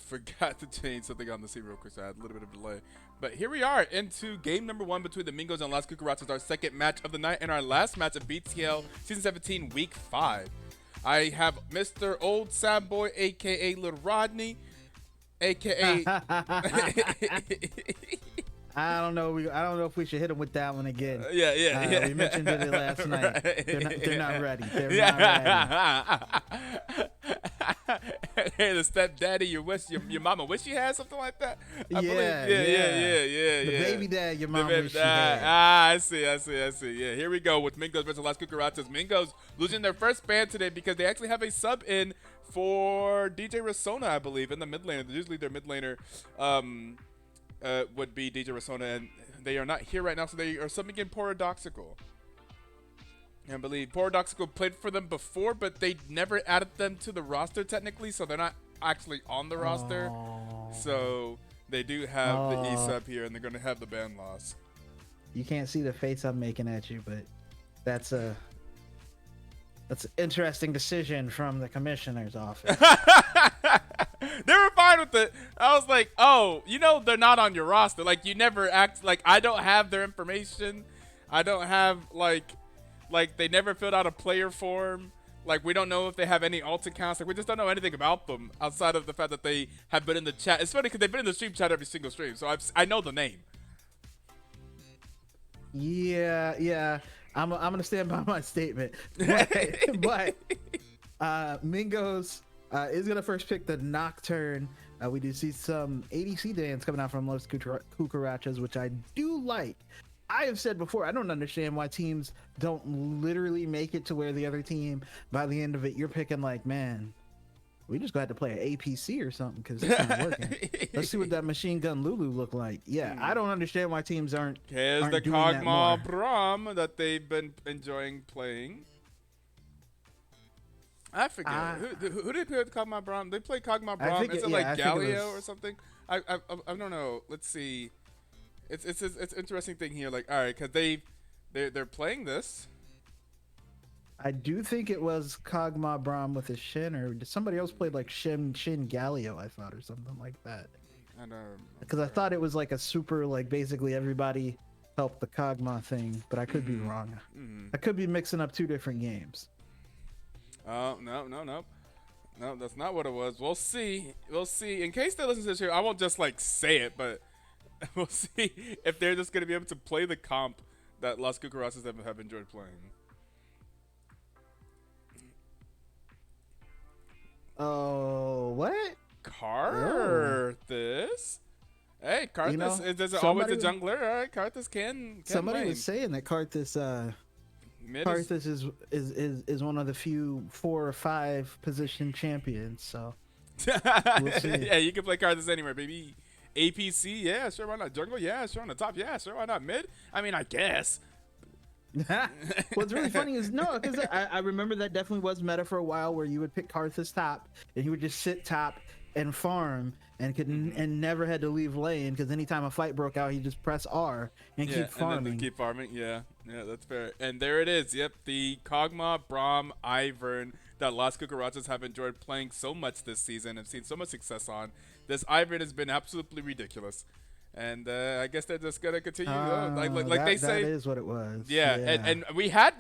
forgot to change something on the scene real quick, so I had a little bit of delay. But here we are into game number 1 between the Mingos and Las Cucarachas, our second match of the night and our last match of BTL Season 17 Week 5. I have Mr. OldSadBoy, a.k.a. Little Rodney, a.k.a. I don't know. I don't know if we should hit him with that one again. Yeah. We mentioned it last night. Right. They're not ready. They're not ready. Hey, the stepdaddy, your mama wish you had something like that. I believe. Yeah. The baby dad, your mom wish you had. I see. Yeah, here we go with Mingos versus Las Cucarachas. Mingos losing their first ban today because they actually have a sub in for DJ Rasona, I believe, in the mid laner. Usually their mid laner would be DJ Rasona, and they are not here right now, so they are subbing in Paradoxical. I believe Paradoxical played for them before, but they never added them to the roster technically, so they're not actually on the roster. So they do have the E-sub here, and they're going to have the ban loss. You can't see the face I'm making at you, but that's an interesting decision from the commissioner's office. They were fine with it. I was like, oh, they're not on your roster. Like, you never act like I don't have their information. I don't have like they never filled out a player form. Like, we don't know if they have any alt accounts. Like, we just don't know anything about them outside of the fact that they have been in the chat. It's funny because they've been in the stream chat every single stream, so I know the name. Yeah. I'm gonna stand by my statement, but Mingos is gonna first pick the Nocturne. We do see some ADC dance coming out from Las Cucarachas, which I do like. I have said before, I don't understand why teams don't literally make it to where the other team, by the end of it, you're picking like, man, we just got to play an APC or something because it's not working. Let's see what that machine gun Lulu look like. Yeah, I don't understand why teams aren't. Here's the Kog'Maw Braum that they've been enjoying playing. I forget who did they play with Kog'Maw Braum? They play Kog'Maw Braum. Is it like Galio or something? I don't know. Let's see. It's an interesting thing here. Like, all right, because they're playing this. I do think it was Kog'Maw Braum with a Shin, or somebody else played like Shin Galio, I thought, or something like that. I know. Because I thought it was like a super, like basically everybody helped the Kog'Maw thing, but I could be wrong. I could be mixing up two different games. Oh, no, that's not what it was. We'll see. In case they listen to this here, I won't just like say it, but we'll see if they're just going to be able to play the comp that Las Cucarachas have enjoyed playing. Oh, what? Karthus? Hey, Karthus, is always a jungler. All right, Karthus can somebody lane. Was saying that Karthus is one of the few 4 or 5 position champions, so we'll see. Yeah, you can play Karthus anywhere, baby. APC, yeah, sure, why not? Jungle, yeah, sure, on the top, yeah, sure, why not? Mid? I mean, I guess. What's really funny is because I remember that definitely was meta for a while, where you would pick Karthus top and he would just sit top and farm and never had to leave lane, because anytime a fight broke out, he just press R and keep farming. And then keep farming. Yeah, that's fair. And there it is. Yep, the Kog'Maw Braum Ivern that Las Cucarachas have enjoyed playing so much this season and seen so much success on. This Ivern has been absolutely ridiculous. And I guess they're just gonna continue. Like they say, that is what it was. Yeah. And we had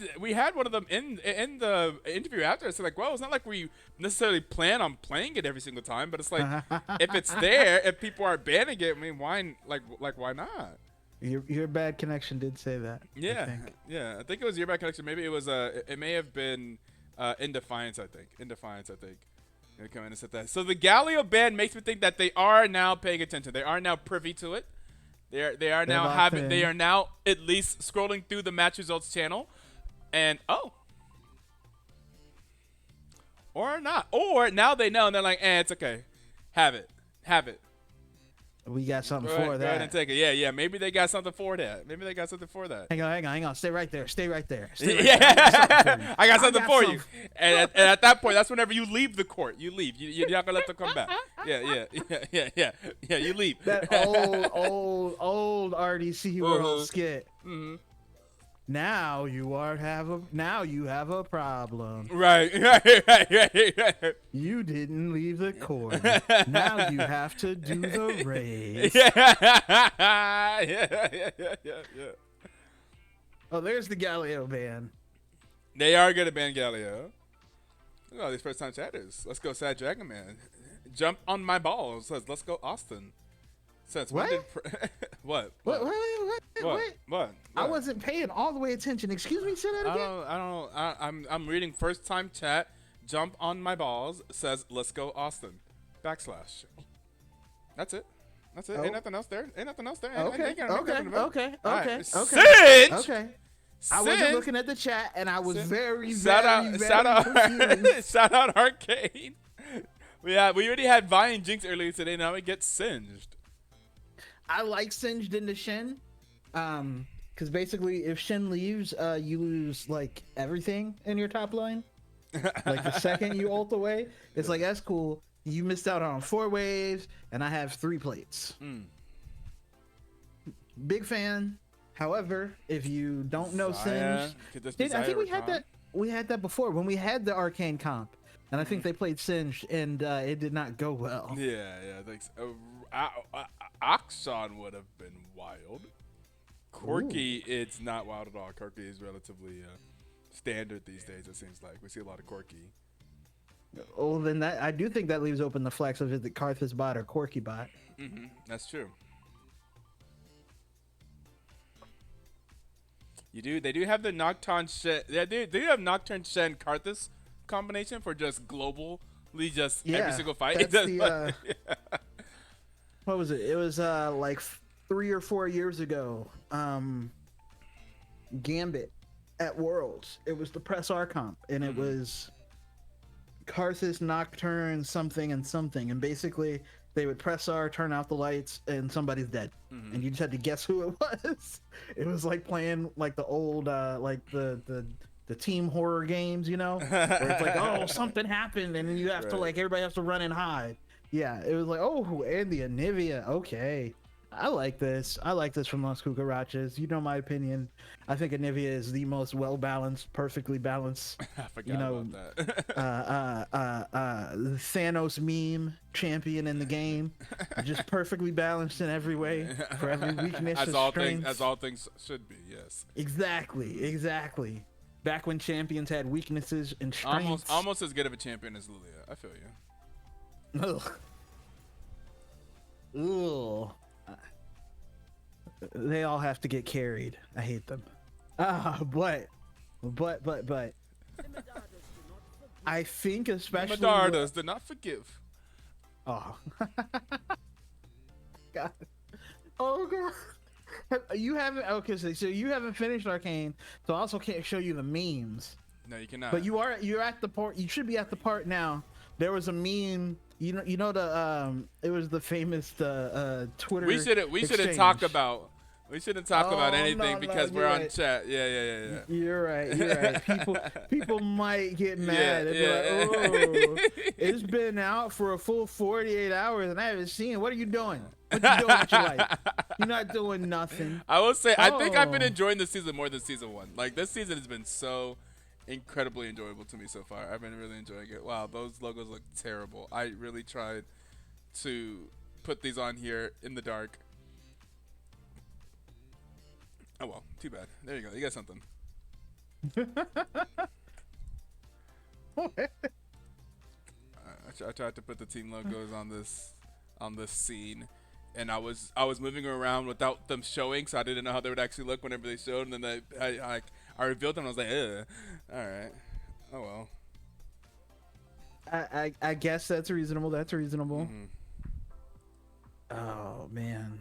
one of them in the interview after. It's like, well, it's not like we necessarily plan on playing it every single time, but it's like if it's there, if people are banning it, I mean, why why not? Your bad connection did say that. Yeah, I think it was your bad connection. Maybe it was it may have been In Defiance. I think. Come in and set that. So the Galio ban makes me think that they are now paying attention. They are now privy to it. They are now at least scrolling through the match results channel, and or not, or now they know and they're like, it's okay, have it. We got something for that. Go ahead and take it. Yeah. Maybe they got something for that. Hang on. Stay right there. I got something for you. And at that point, that's whenever you leave the court. You leave. You're not gonna let them come back. Yeah. You leave. That old RDC world skit. Now you have a problem. Right, right. You didn't leave the cord. Now you have to do the race. Yeah. Oh, there's the Galileo band. They are gonna ban Galileo. Look at all these first time chatters. Let's go, Sad Dragon Man. Jump on my balls. Says, let's go, Austin. Says, What? What? What? I wasn't paying all the way attention. Excuse me, say that again. I'm reading first time chat. Jump on my balls. Says, let's go, Austin. / That's it. Oh. Ain't nothing else there. Okay. Singe! I wasn't looking at the chat, and I was very confused. Shout out Arcane. We already had Vi and Jinx earlier today. Now we get Singed. I like Singed into Shen, because basically if Shen leaves, you lose like everything in your top line. Like the second you ult away, it's like that's cool. You missed out on 4 waves, and I have 3 plates. Big fan. However, if you don't know Singed, I think we had that before when we had the Arcane comp, and I think they played Singed, and it did not go well. Yeah. Thanks. Akshan would have been wild. Corki, it's not wild at all. Corki is relatively standard these days. It seems like we see a lot of Corki. Oh, then I do think that leaves open the flex of is it Karthus bot or Corki bot. That's true. They do have the Nocturne Shen. They do have Nocturne Shen Karthus combination for just globally every single fight. That's what was it? It was like 3 or 4 years ago. Gambit at Worlds. It was the Press R comp, and it was Karthus, Nocturne, something, and basically they would press R, turn out the lights, and somebody's dead, and you just had to guess who it was. It was like playing like the old like the team horror games, you know, where it's like, oh, something happened, and then you have to like everybody has to run and hide. Yeah, it was like, oh, and the Anivia. Okay, I like this from Las Cucarachas. You know my opinion. I think Anivia is the most well-balanced, perfectly balanced. I forgot about that. The Thanos meme champion in the game, just perfectly balanced in every way for every weakness and strength. As all things should be. Yes. Exactly. Back when champions had weaknesses and strengths. Almost as good of a champion as Lilia. I feel you. Ugh. They all have to get carried. I hate them. But I think especially Medardas did not forgive. Oh. God. Oh God. You haven't so you haven't finished Arcane, so I also can't show you the memes. No, you cannot. But you're at the part. You should be at the part now. There was a meme. You know the it was the famous Twitter. We shouldn't talk about anything because we're on chat. Yeah. You're right. People might get mad and be like, "Oh, it's been out for a full 48 hours and I haven't seen it. What are you doing? What you doing with your life? You're not doing nothing." I will say, I think I've been enjoying this season more than season 1. Like this season has been so incredibly enjoyable to me so far. I've been really enjoying it. Wow, those logos look terrible. I really tried to put these on here in the dark. Oh well, too bad. There you go. You got something. I tried to put the team logos on this scene, and I was moving around without them showing, so I didn't know how they would actually look whenever they showed. And then I revealed them. And I was like, ugh. All right. Oh well. I guess that's reasonable. Oh man.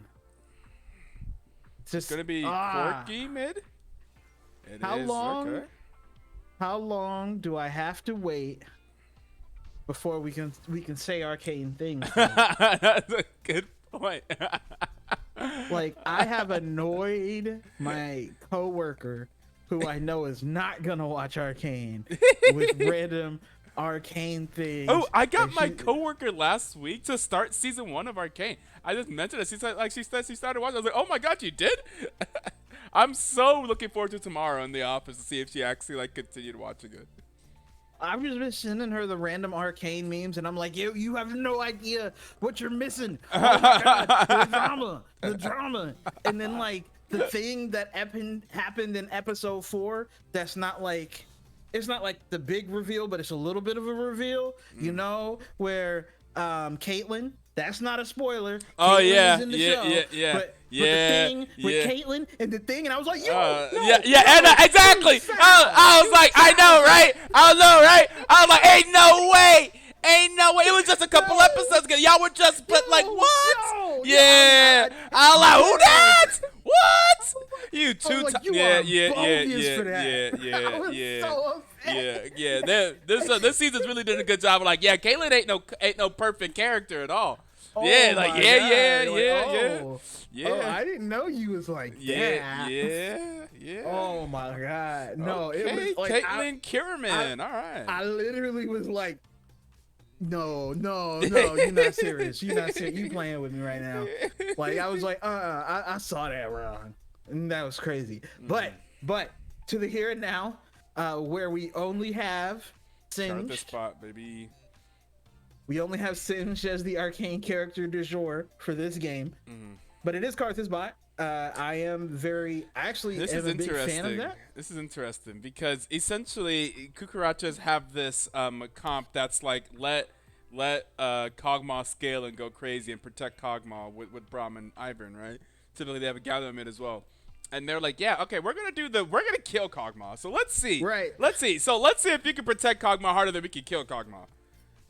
It's gonna be Corki mid. How long do I have to wait before we can say arcane things? That's a good point. Like I have annoyed my coworker, who I know is not gonna watch Arcane, with random Arcane things. Oh, I got my coworker last week to start season 1 of Arcane. I just mentioned it. She said she started watching. I was like, oh my god, you did? I'm so looking forward to tomorrow in the office to see if she actually like continued watching it. I've just been sending her the random arcane memes, and I'm like, yo, you have no idea what you're missing. Oh my god, the drama. And then like the thing that happened in episode 4, that's not like, it's not like the big reveal, but it's a little bit of a reveal, you know, where Caitlyn, that's not a spoiler. Oh Caitlyn yeah, is in the yeah, show, yeah, yeah, but yeah, the thing with yeah. Caitlyn and the thing, and I was like, yo, no, yeah, yeah, no, and exactly. I was like, I know, right? I know, right? I was like, ain't no way. Ain't no way. It was just a couple episodes ago. Y'all were just, but like, what? Yeah. I was like, who that? What? You two like, times. you Yeah, are yeah, bogus yeah, for that. yeah, I yeah, was yeah. so upset. Yeah. This season's really did a good job of like, yeah, Caitlyn ain't no perfect character at all. Oh Yeah, like my yeah, God. yeah, Like, yeah, oh. yeah. Oh, I didn't know you was like Yeah, that. yeah. Oh my God. No, Okay, it was like Caitlyn Kierman. All right. I literally was like, no, you're not serious. You're not serious. You playing with me right now. Like I was like, I saw that wrong. And that was crazy. But to the here and now, where we only have Start the Singed. spot, baby. We only have Singed as the arcane character du jour for this game. But it is Karthus bot. I am actually This am is a big fan of interesting. that. This is interesting because essentially Cucarachas have this comp that's like let Kog'Maw scale and go crazy and protect Kog'Maw with Braum and Ivern, right? Typically they have a Gather mid as well. And they're like, yeah, okay, we're gonna kill Kog'Maw. So let's see. Right. Let's see. So let's see if you can protect Kog'Maw harder than we can kill Kog'Maw.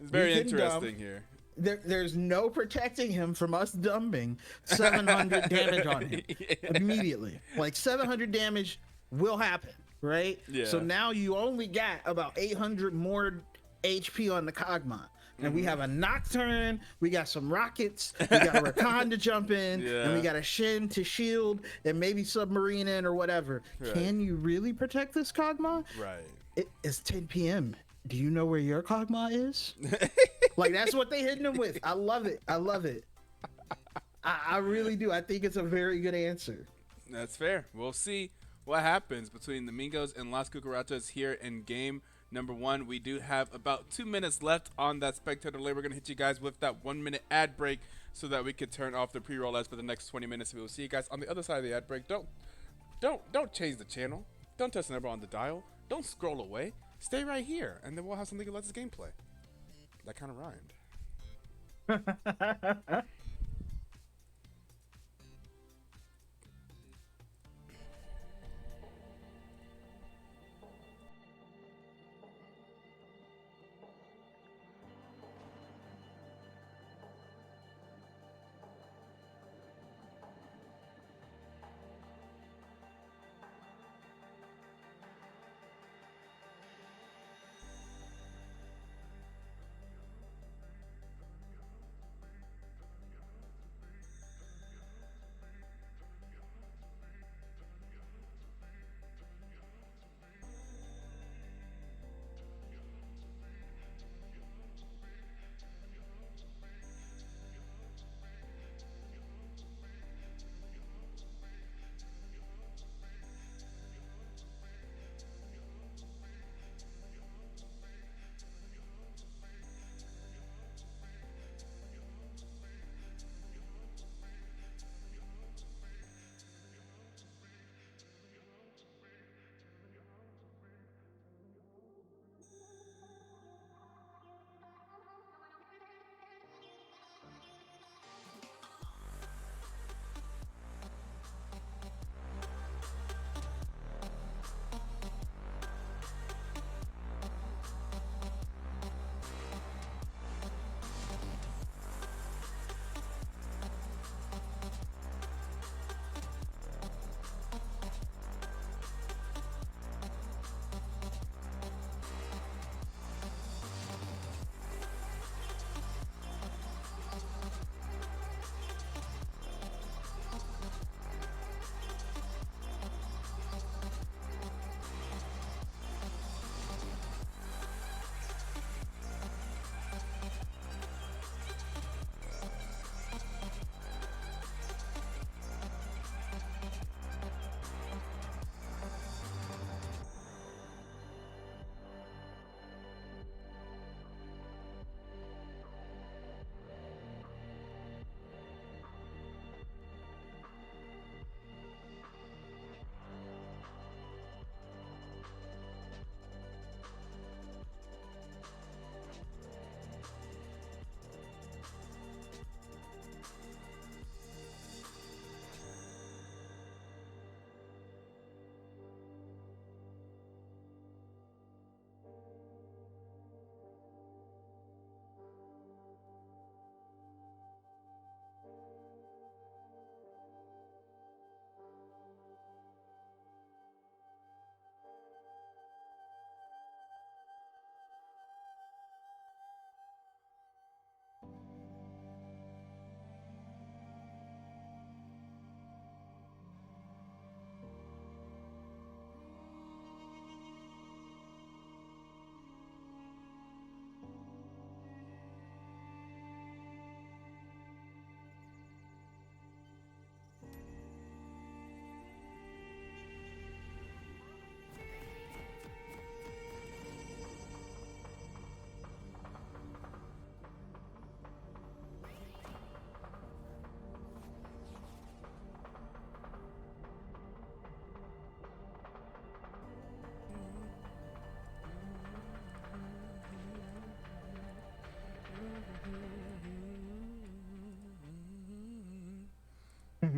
It's very can interesting here. There's no protecting him from us dumping 700 damage on him immediately. Like 700 damage will happen, right? Yeah. So now you only got about 800 more HP on the Kog'Maw. And we have a Nocturne, we got some rockets, we got a Rakan to jump in, and we got a Shin to shield, and maybe submarine in or whatever. Right. Can you really protect this Kog'Maw? Right. It is 10 p.m. Do you know where your Kog'Maw is? Like, that's what they hitting him with. I love it. I really do. I think it's a very good answer. That's fair. We'll see what happens between the Mingos and Las Cucarachas here in game number 1. We do have about 2 minutes left on that spectator delay. We're going to hit you guys with that 1-minute ad break so that we could turn off the pre-roll ads for the next 20 minutes. We will see you guys on the other side of the ad break. Don't change the channel. Don't touch the number on the dial. Don't scroll away. Stay right here, and then we'll have something to let this gameplay. That kind of rhymed.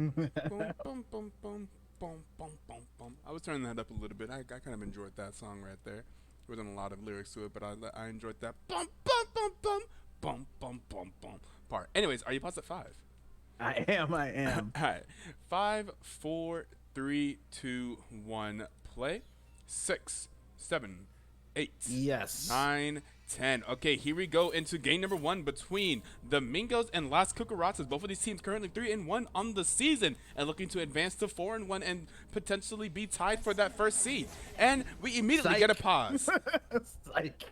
boom, boom, boom, boom, boom, boom, boom, boom. I was turning that up a little bit. I kind of enjoyed that song right there. There wasn't a lot of lyrics to it, but I enjoyed that boom, boom, boom, boom, boom, boom, boom, boom part. Anyways, are you paused at 5? I am. I am. All right. 5, 4, 3, 2, 1. Play. 6, 7, 8, Yes. 9, 10. Okay, here we go into game number 1 between the Mingos and Las Cucarachas. Both of these teams currently 3-1 on the season and looking to advance to 4-1 and potentially be tied for that first seed. And we immediately get a pause. Like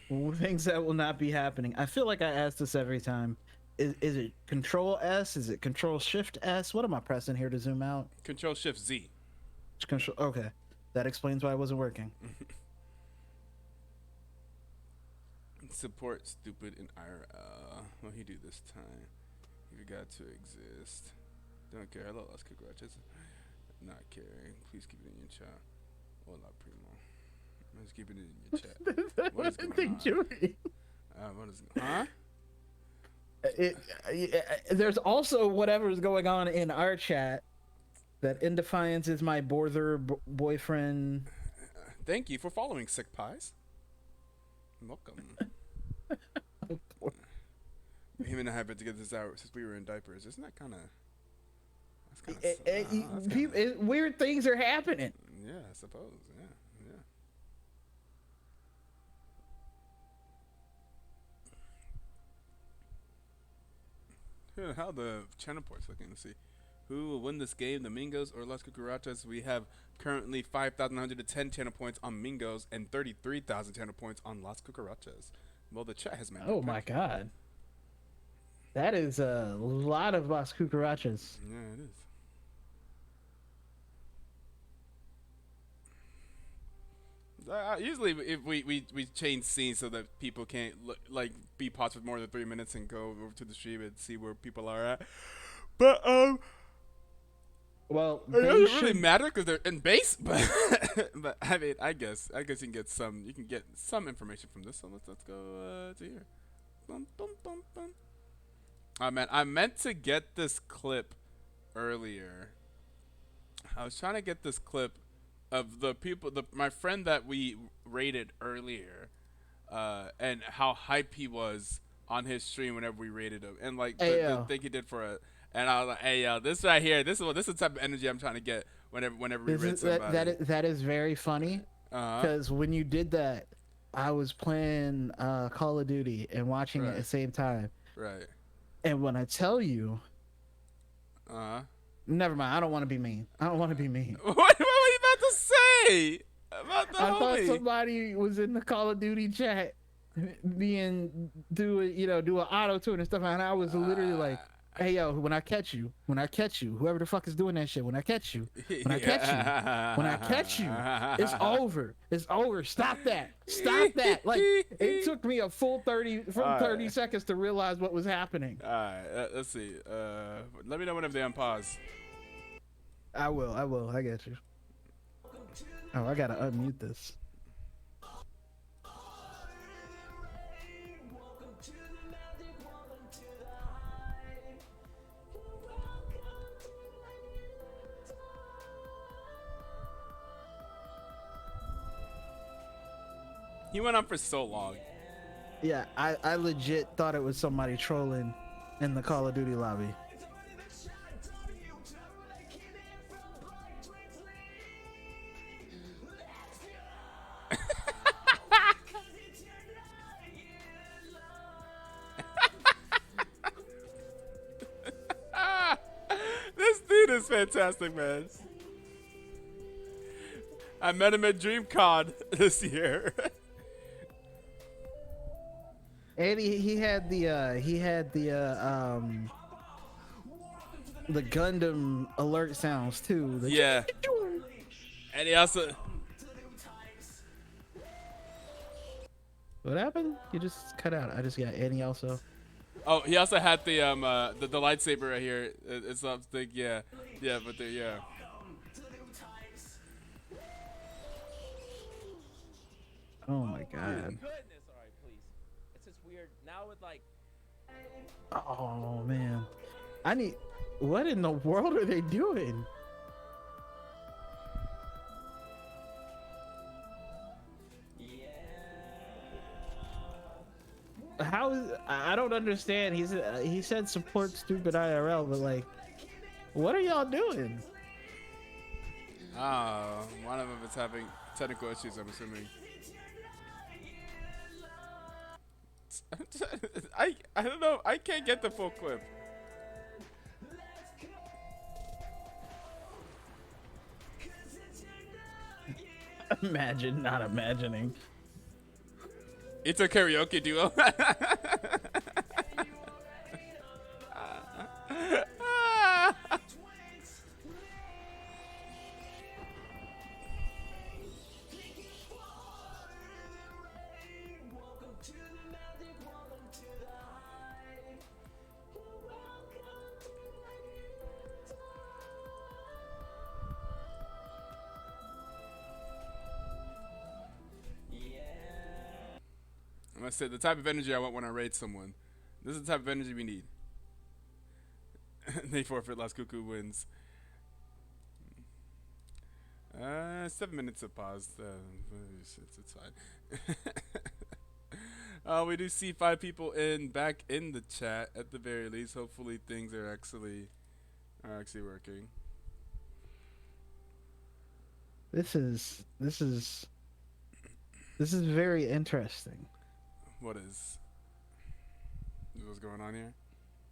things that will not be happening. I feel like I ask this every time. Is it Control S? Is it Control Shift S? What am I pressing here to zoom out? Control Shift Z. Control. Okay, that explains why it wasn't working. Support stupid in IRL. What he do this time? You got to exist. Don't care. Hello, Las Cucarachas. Not caring. Please keep it in your chat. Hola, primo. Let's keep it in your chat. What is going on? What is? Huh? There's also whatever's going on in our chat. That in defiance is my border boyfriend. Thank you for following, Sick Pies. Welcome. Him and I have been together since we were in diapers. Isn't that kind of? Weird things are happening. Yeah, I suppose. Yeah. How the channel port's looking. Let's see. Who will win this game, the Mingos or Las Cucarachas? We have currently 5,110 channel points on Mingos and 33,000 channel points on Las Cucarachas. Well, the chat has made. Oh my god. That is a lot of Las Cucarachas. Yeah, it is. Usually, if we change scenes so that people can't be paused for more than 3 minutes and go over to the stream and see where people are at. But well, it doesn't really matter because they're in base. But I mean, I guess you can get some information from this. So let's go to here. Boom, boom, boom, boom. Oh man, I meant to get this clip earlier. I was trying to get this clip of the people, my friend that we rated earlier, and how hype he was on his stream whenever we rated him, and like the thing he did for it. And I was like, hey yo, this right here, this is the type of energy I'm trying to get whenever we rate somebody. That is very funny, because when you did that, I was playing Call of Duty and watching it at the same time. Right. And when I tell you, never mind. I don't want to be mean. What were you about to say about the I homie? thought somebody was in the Call of Duty chat do an auto tune and stuff, and I was literally like, hey yo, when I catch you, whoever the fuck is doing that shit, when I catch you, it's over. Stop that. Like, it took me a full 30 seconds to realize what was happening. All right, let's see. Let me know whenever they unpause. I will. I get you. Oh, I gotta unmute this. He went on for so long. Yeah, I legit thought it was somebody trolling in the Call of Duty lobby. This dude is fantastic, man. I met him at DreamCon this year. And he had the Gundam alert sounds too. Yeah. And he also. What happened? You just cut out. I just got Annie also. Oh, he also had the lightsaber right here. It's something, yeah, but yeah. Oh my god. Goodness, all right, please. It's just weird now with like. Oh man, I need. What in the world are they doing? How is I don't understand. He said support stupid IRL, but like, what are y'all doing? One of them is having technical issues, I'm assuming. I don't know. I can't get the full clip. Imagine not imagining. It's a karaoke duo. I said the type of energy I want when I raid someone. This is the type of energy we need. They forfeit. Las Cuckoo wins. 7 minutes of pause. It's fine. We do see 5 people back in the chat at the very least. Hopefully things are actually working. This is very interesting. What's going on here?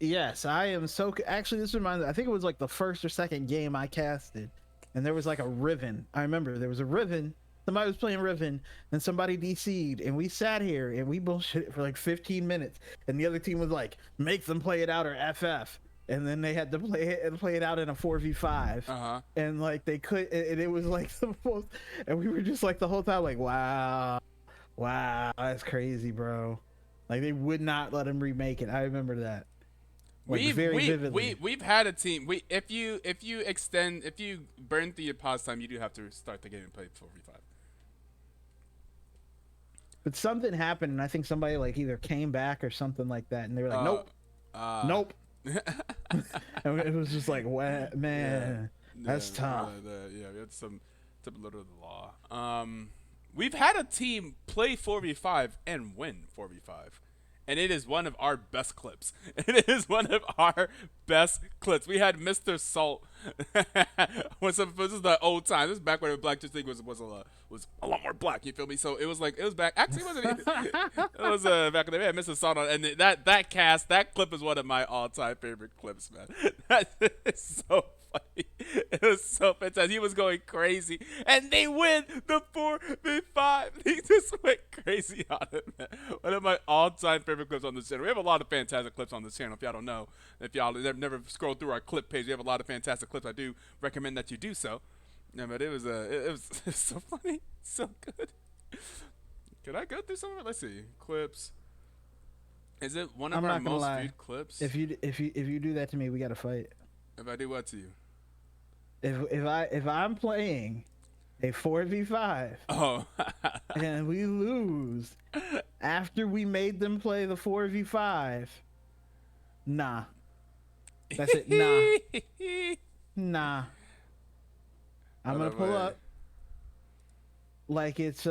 Yes, I am so actually this reminds me, I think it was like the first or second game I casted, and there was like a Riven. I remember there was a Riven. Somebody was playing Riven, and somebody DC'd, and we sat here and we bullshit for like 15 minutes, and the other team was like, make them play it out or FF. And then they had to play it out in a 4v5, and like they could, and it was like the most, and we were just like the whole time like, wow, that's crazy, bro. Like they would not let him remake it. I remember that. Like, we've had a team. If you burn through your pause time, you do have to start the game and play 4v5. But something happened, and I think somebody like either came back or something like that, and they were like, nope. And it was just like, what, man, that's tough. Yeah, we had some to belittle the law. We've had a team play 4v5 and win 4v5. And it is one of our best clips. It is one of our best clips. We had Mr. Salt. This is the old time. This is back when Black Just League was a lot more black. You feel me? So it was back. Actually, it wasn't. It was back in the day. I Mr. Salt on, and that clip is one of my all-time favorite clips, man. It's so funny. It was so fantastic. He was going crazy, and they win the 4v5. He just went crazy on it, man. One of my all-time favorite clips on this channel. We have a lot of fantastic clips on this channel. If y'all don't know, if y'all never scrolled through our clip page, we have a lot of fantastic clips. I do recommend that you do so. Yeah, but it was so funny, so good. Can I go through some of it? Let's see. Clips. Is it one of our most viewed clips? If you do that to me, we gotta fight. If I do what to you? If I'm playing a 4v5 and we lose after we made them play the 4v5, nah. That's it. Nah. I'm gonna pull up like it's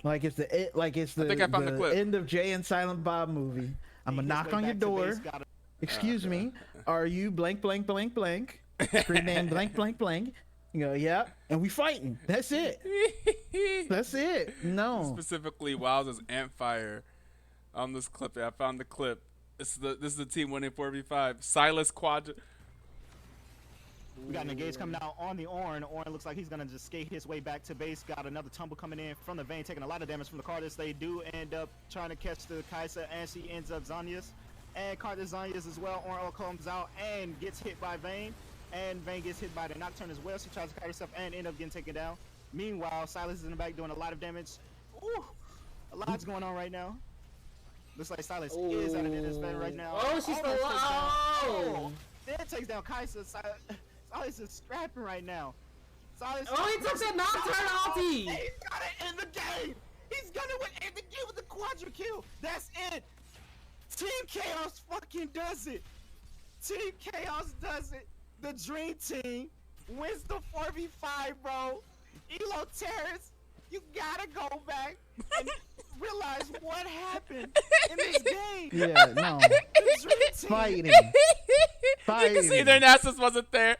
like it's the end of Jay and Silent Bob movie. I'm gonna knock on your door. Excuse me. Are you blank blank blank blank? Screen name blank blank blank. You go, yeah, and we fighting. That's it. That's it. No. Specifically, Wowz's Ampfire on this clip. I found the clip. This is the team winning 4v5. Silas Quadra. We got Negage coming out on the Ornn. Ornn looks like he's going to just skate his way back to base. Got another tumble coming in from the Vayne, taking a lot of damage from the Cardis. They do end up trying to catch the Kai'Sa, and she ends up Zhonya's. And Cardis Zhonya's as well. Ornn comes out and gets hit by Vayne. And Vayne gets hit by the Nocturne as well. She tries to kite herself and end up getting taken down. Meanwhile, Silas is in the back doing a lot of damage. Ooh, a lot's going on right now. Looks like Silas is out of this bed right now. Oh, she's still alive. Then takes down Kai'Sa. Silas is scrapping right now. Silas he took that Nocturne ulti! He got it in the game! He's gonna win and the game with the quadra kill. That's it. Team Chaos fucking does it. Team Chaos does it. The Dream Team wins the 4v5, bro. Elo Terrace, you gotta go back and realize what happened in this game. Yeah, no. The Dream Team. Fighting. You can see their Nasus wasn't there.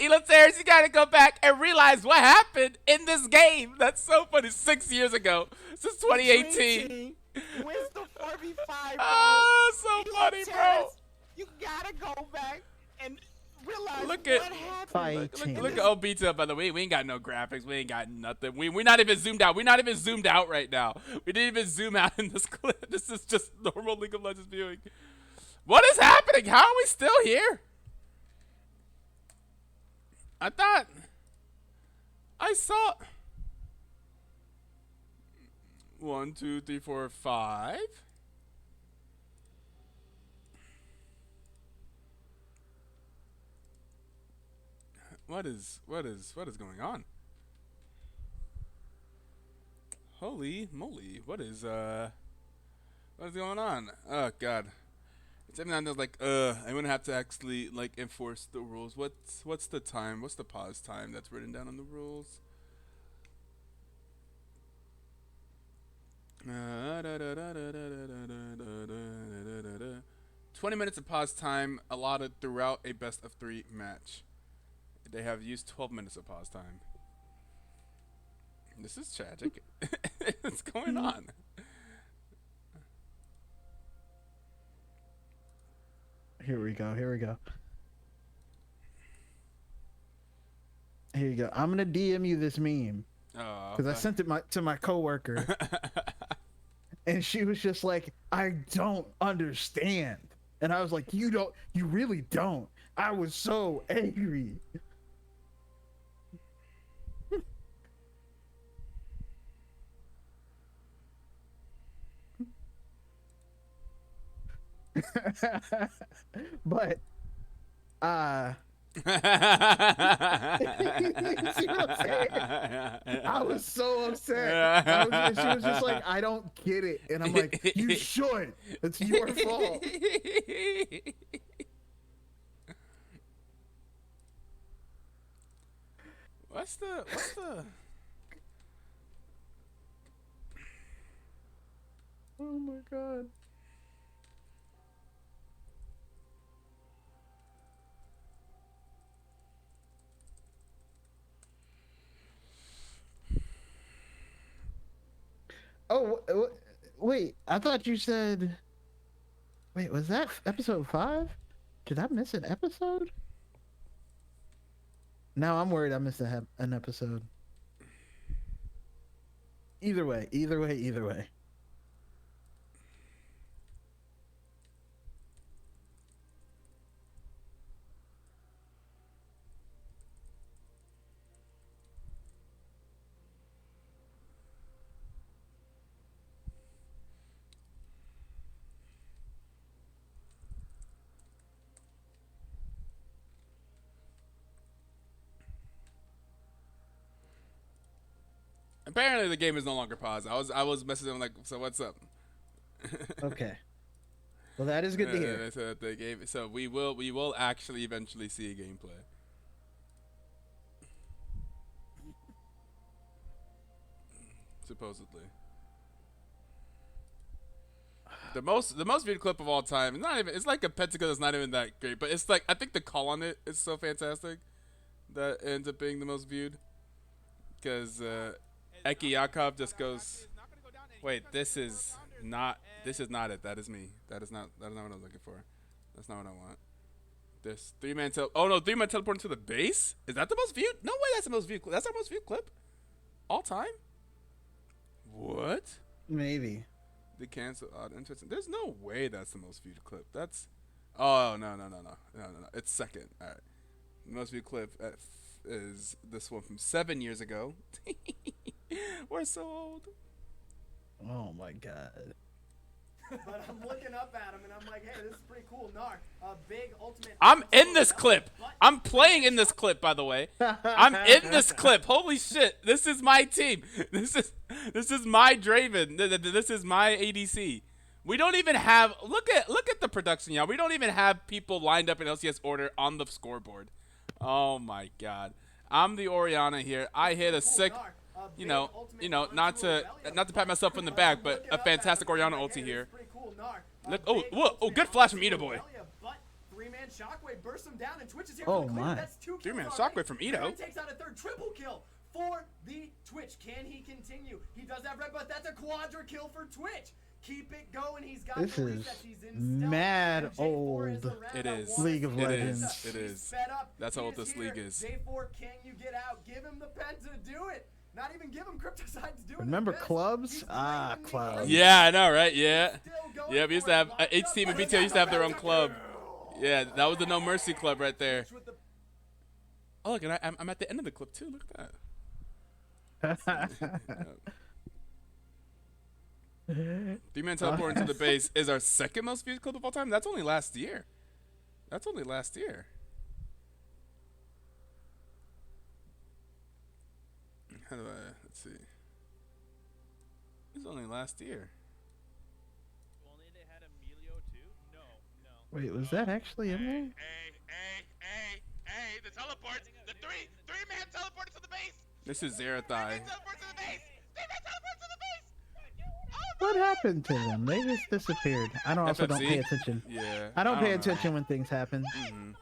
Elo Terrace, you gotta go back and realize what happened in this game. That's so funny. 6 years ago. Since 2018. Dream Team wins the 4v5, bro. Oh, so Elo funny, bro. Terrace, you gotta go back and realize Look what at- happened. Fighting. Look at OBTL, by the way. We ain't got no graphics. We ain't got nothing. We're not even zoomed out. We're not even zoomed out right now. We didn't even zoom out in this clip. This is just normal League of Legends viewing. What is happening? How are we still here? I thought I saw 1, 2, 3, 4, 5. What is going on? Holy moly! What is going on? Oh god! It's every now and then like I'm gonna have to actually like enforce the rules. What's the time? What's the pause time that's written down on the rules? 20 minutes of pause time allotted throughout a best of 3 match. They have used 12 minutes of pause time. This is tragic. What's going on? Here we go. Here you go. I'm gonna DM you this meme Oh, because I sent it to my coworker, and she was just like, "I don't understand," and I was like, "You don't. You really don't." I was so angry. But see what I'm saying? I was so upset. She was just like, I don't get it. And I'm like, you should. It's your fault. What's the Oh my god. Oh, wait. I thought you said. Wait, was that episode 5? Did I miss an episode? Now I'm worried I missed an episode. Either way. Apparently the game is no longer paused. I was messaging them like, so what's up? Okay. Well, that is good to hear. They said that the game. So we will actually eventually see a gameplay. Supposedly. The most viewed clip of all time. It's not even. It's like a pentacle that's not even that great, but it's like I think the call on it is so fantastic that it ends up being the most viewed because Eki Yakov just goes, wait, this is not it. That is me. That is not what I was looking for. That's not what I want. This 3-man oh no, 3-man teleporting to the base? Is that the most viewed? No way, that's the most viewed. That's our most viewed clip all time. What? Maybe. They cancel odd interesting. There's no way that's the most viewed clip. That's no. It's second. All right. The most viewed clip is this one from 7 years ago. We're so old. Oh my god. But I'm looking up at him and I'm like, hey, this is pretty cool. Narc, a big ultimate. I'm in this clip. I'm playing in this clip, by the way. I'm in this clip. Holy shit! This is my team. This is my Draven. This is my ADC. We don't even have look at the production, y'all. We don't even have people lined up in LCS order on the scoreboard. Oh my god. I'm the Orianna here. I hit a sick, not to pat myself in the back, but a fantastic Orianna ulti here. Look, oh, good flash from Etoe. Three-man shockwave bursts him down and Twitch is here Oh for the clear. my. That's 2 kills. Three-man already. shockwave from Etoe. Aaron takes out a third triple kill for the Twitch. Can he continue? He does have red, but that's a quadra kill for Twitch. Keep it going. He's got This the is resets. He's in stealth. mad And J4 is old around It that is. one. League of It Legends. is. It He's is. sped up. That's how He old this here. league is. J4, can you get out? Give him the pen to do it. Not even give him Cryptoside's doing Remember his best. clubs? He's Ah, bringing the clubs. ace. Yeah, I know, right? Yeah. Still going Yeah, we used to for have it. H team and BTL used to have their own club. Yeah, that was the No Mercy club right there. With the Oh, look, and I'm at the end of the clip too. Look at that. Three-man teleport into the base is our second most viewed clip of all time. That's only last year. That's only last year. How do I? Let's see. It's only last year. Only they had Emilio too? No. Wait, was that actually in there? Hey, the teleports, the three-man teleported to the base. This is Zerathai. Teleport to the base. Three-man teleport to the base. What happened to them? They just disappeared. I don't also don't FFC? pay attention. Yeah. I don't pay know. attention when things happen. Mhm.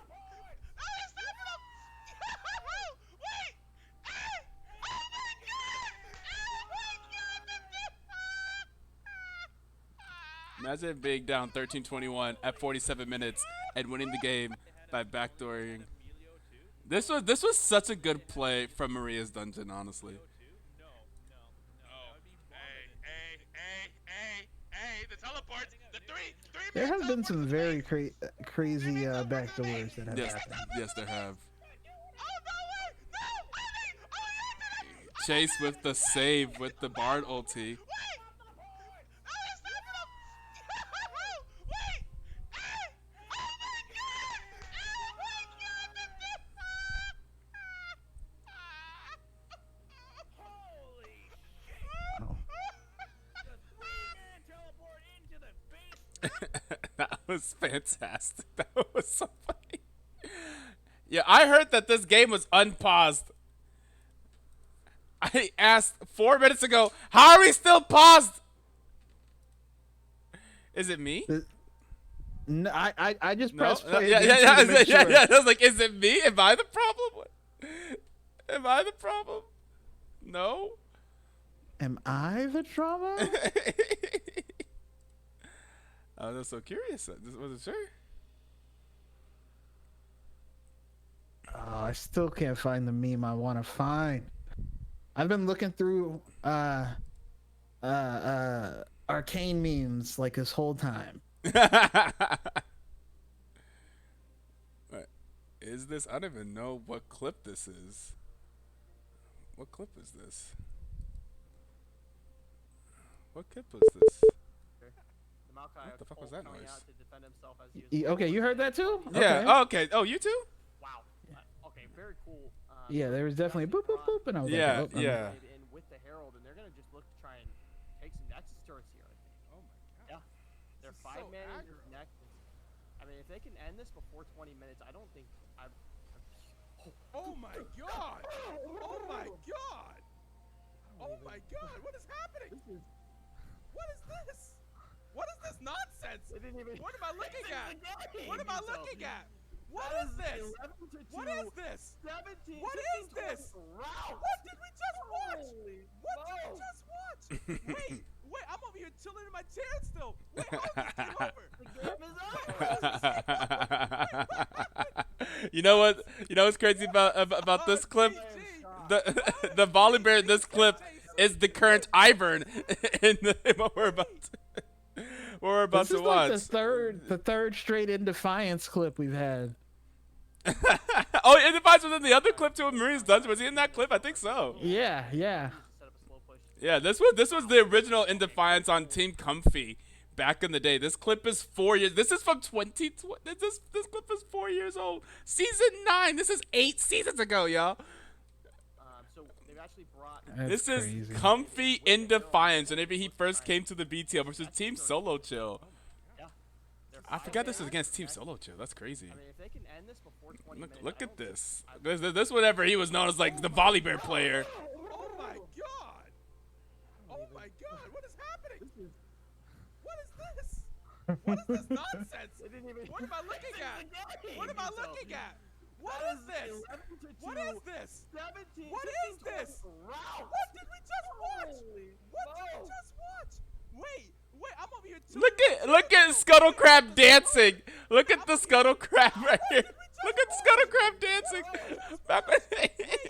Imagine being down 13-21 at 47 minutes and winning the game by backdooring. This was such a good play from Maria's dungeon, honestly. Hey, the teleports, the three-man There have been some teleports to the very base. crazy backdoors that have Yes, happened. yes, there have. Oh, no, Chase with the save with the Bard ulti. That was fantastic. That was so funny. Yeah, I heard that this game was unpaused. I asked 4 minutes ago, how are we still paused? Is it me? No, I just No? pressed play. Yeah, again yeah, to yeah, make yeah, sure. yeah. I was like, is it me? Am I the problem? What? Am I the problem? No? Am I the drama? I was so curious. I just wasn't sure. Oh, I still can't find the meme I want to find. I've been looking through arcane memes like this whole time. What is this? I don't even know what clip this is. What clip is this? What clip was this? What the fuck was that noise? Okay, you heard that too? Yeah. Okay. Oh, okay. Oh, you too? Wow. Okay, very cool. Yeah, there was definitely boop boop boop, and I was Yeah, like, oh, yeah. And with the Herald, and they're gonna just look to try and take some Nexus turrets here. I think. Oh my god. Yeah. They're This is 5 so man aggro. Nexus. I mean, if they can end this before 20 minutes, I don't think I'm. Oh my god. Oh my god. Oh my god. What is happening? What is this? What is this nonsense? They didn't even. What am I looking at? What am I looking at? What That is this? 11 to 2, What is this? 17. What is this? Round. What did we just watch? Holy What did we smokes. just watch? Wait, I'm over here chilling in my chair still. Wait, how is this game over? The game is over. You know what? You know what's crazy about this clip? The volley bear in this clip is the current Ivern in what we're about this to is watch. like the third straight in Defiance clip we've had. Oh, it divides within the other clip too. With Maria's dungeon. Was he in that clip? I think so. Yeah. Set up a slow push. Yeah, this was the original In Defiance on Team Comfy back in the day. This clip is 4 years. This is from 2020. This clip is 4 years old. Season 9. This is 8 seasons ago, y'all. So they've actually brought. That's This crazy. is Comfy in Defiance. Whenever he first came to the BTL versus Team Solo Chill. Yeah. I forgot this was against Team Solo Chill. That's crazy. I mean, if they can end this before 20 minutes. Look at this. This whenever he was known as like the volley bear player. Oh my god! Oh my god! What is happening? What is this? What is this nonsense? What am I looking at? What am I looking at? What is this? What is this? 17. What is this? What did we just watch? What did we just watch? Wait, I'm over here. Look at Scuttle Crab dancing. Look at the Scuttle Crab right here. Look at Scuttle Crab dancing.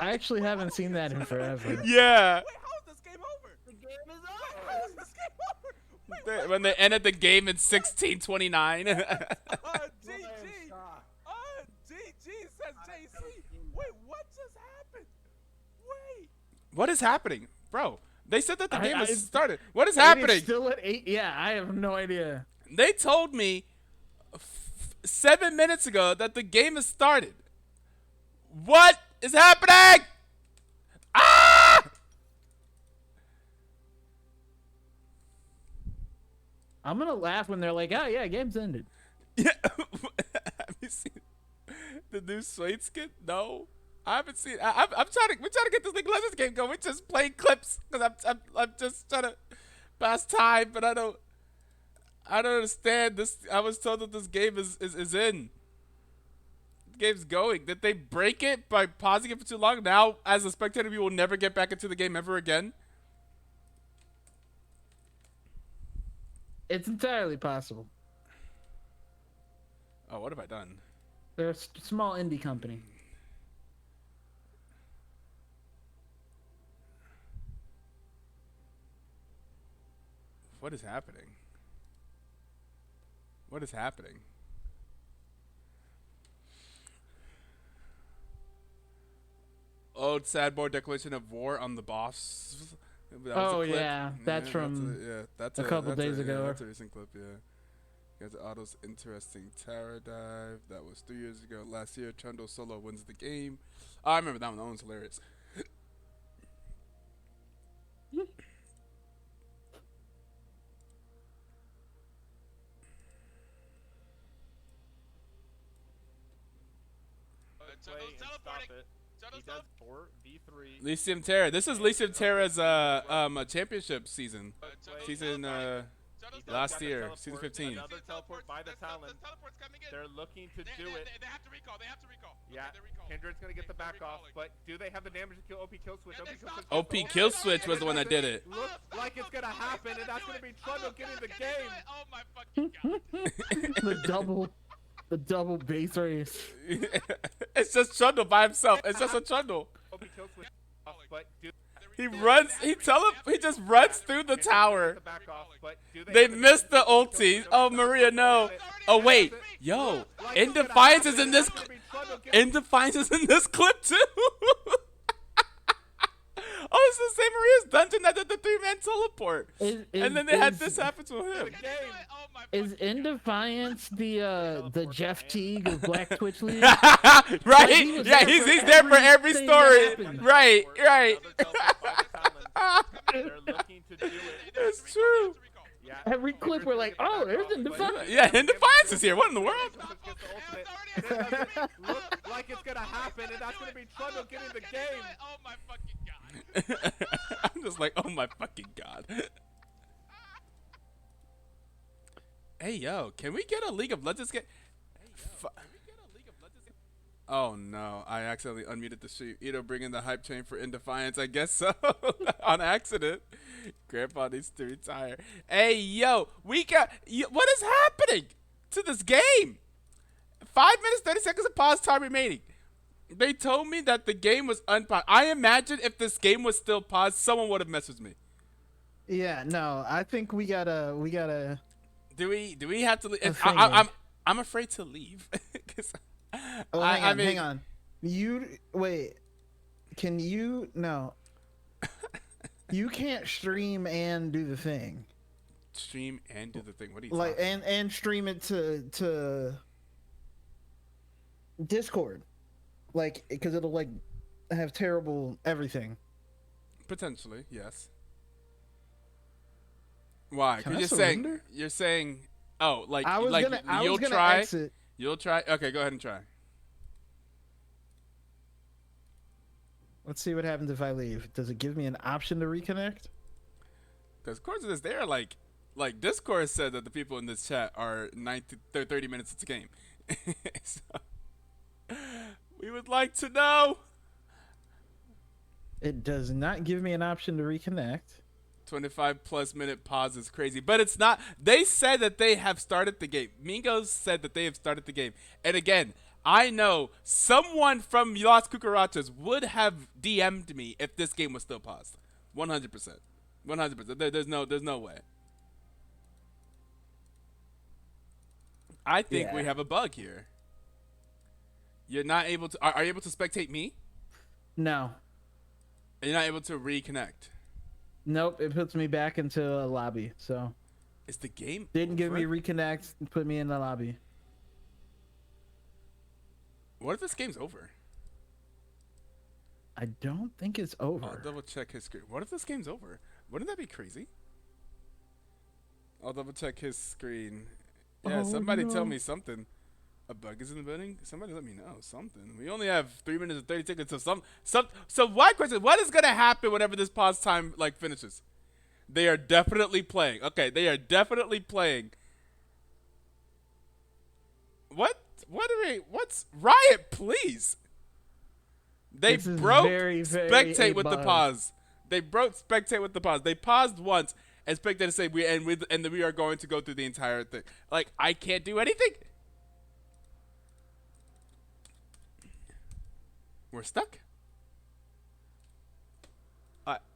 I actually haven't seen that in forever. Yeah. Wait, how is this game over? The game is over. How is this game over? Wait, When they ended the game in 1629. GG. GG says JC. Wait, what just happened? Wait. What is happening, bro? They said that the game I- has started. What is It is happening? still at 8. Yeah, I have no idea. They told me 7 minutes ago that the game has started. What is happening? Ah! I'm gonna laugh when they're like, "Oh yeah, game's ended." Yeah. Have you seen the new Suede skin? No, I haven't seen. We're trying to get this League of Legends game going. We're just playing clips because I'm just trying to pass time, but I don't understand this. I was told that this game is in. The game's going. Did they break it by pausing it for too long? Now, as a spectator, we will never get back into the game ever again. It's entirely possible. Oh, what have I done? They're a small indie company. What is happening? What is happening? OldSadBoy declaration of war on the boss. That was a Oh, clip. yeah, that's from that's a couple days ago. Yeah, that's a recent clip. Yeah. You guys, Otto's interesting Terra dive. That was 3 years ago. Last year, Chundo solo wins the game. Oh, I remember that one. That one's hilarious. He does 4v3. Lyceum Terra. This is Lyceum Terra's championship season. Season last year, season 15. Another teleport by the Talon. They're looking to do it. They have to recall. They have to recall. Yeah, Kindred's gonna get the back off, but do they have the damage to kill OP kill switch? OP kill switch was the one that did it. Looks like it's gonna happen, and that's gonna be Trundle getting the game. Oh my fucking god. the double base race. It's just Trundle by himself. It's just a Trundle. OP kill switch off, but do He runs. He just runs through the tower. the back off, but do They missed the ulti. Oh, Maria, no. Oh, wait. Yo, In Defiance is in this. In Defiance is in this clip too. Oh, it's the same Maria's dungeon that did the 3-man teleport. And then they had this happen to him. Is In Defiance the Jeff Teague of Black Twitch League? Right? He was Yeah, there he's for there for every everything story. that happened. Right, right. They're looking to do it. It's true. Yeah, Every clip we're like, oh, there's In Defiance. Yeah, In Defiance is here. What in the world? Look like it's gonna happen, and that's gonna be Trundle getting the game. Oh my fucking god. I'm just like, oh my fucking god. Hey, yo, can we get a League of Legends game? Oh no, I accidentally unmuted the stream. Etoe bringing the hype train for In Defiance. I guess so. On accident. Grandpa needs to retire. Hey, yo, what is happening to this game? 5 minutes, 30 seconds of pause time remaining. They told me that the game was unpaused. I imagine if this game was still paused, someone would have messaged me. Yeah, no, I think we gotta. Do we have to leave? I'm I'm afraid to leave. 'Cause Oh, I mean, hang on. Wait. Can you? No. You can't stream and do the thing. stream and do the thing. What are you like talking and stream it to Discord, like because it'll like have terrible everything. Potentially, yes. Why? Can You're I just saying. surrender? You're saying. Oh, like I was like gonna you'll try. exit. You'll try. Okay, go ahead and try. Let's see what happens if I leave. Does it give me an option to reconnect? Because according to this, they are like Discord said that the people in this chat are 30 minutes into the game. So, we would like to know. It does not give me an option to reconnect. 25+ minute pause is crazy, but it's not. They said that they have started the game. Mingos said that they have started the game. And again, I know someone from Las Cucarachas would have DM'd me if this game was still paused. 100%. 100%. There's no way. I think we have a bug here. You're not able to. Are you able to spectate me? No. You're not able to reconnect. Nope. It puts me back into a lobby. So Is the game didn't give over? me reconnect. Put me in the lobby. What if this game's over? I don't think it's over. I'll double check his screen. What if this game's over? Wouldn't that be crazy? I'll double check his screen. Yeah, Oh, somebody tell no. me something. A bug is in the building? Somebody let me know something. We only have 3 minutes and 30 seconds. So my question, what is gonna happen whenever this pause time like finishes? They are definitely playing. Okay, they are definitely playing. What's Riot, please? They This is broke very, very spectate a with the bug. pause. They broke spectate with the pause. They paused once and spectated say and then we are going to go through the entire thing. Like I can't do anything. We're stuck.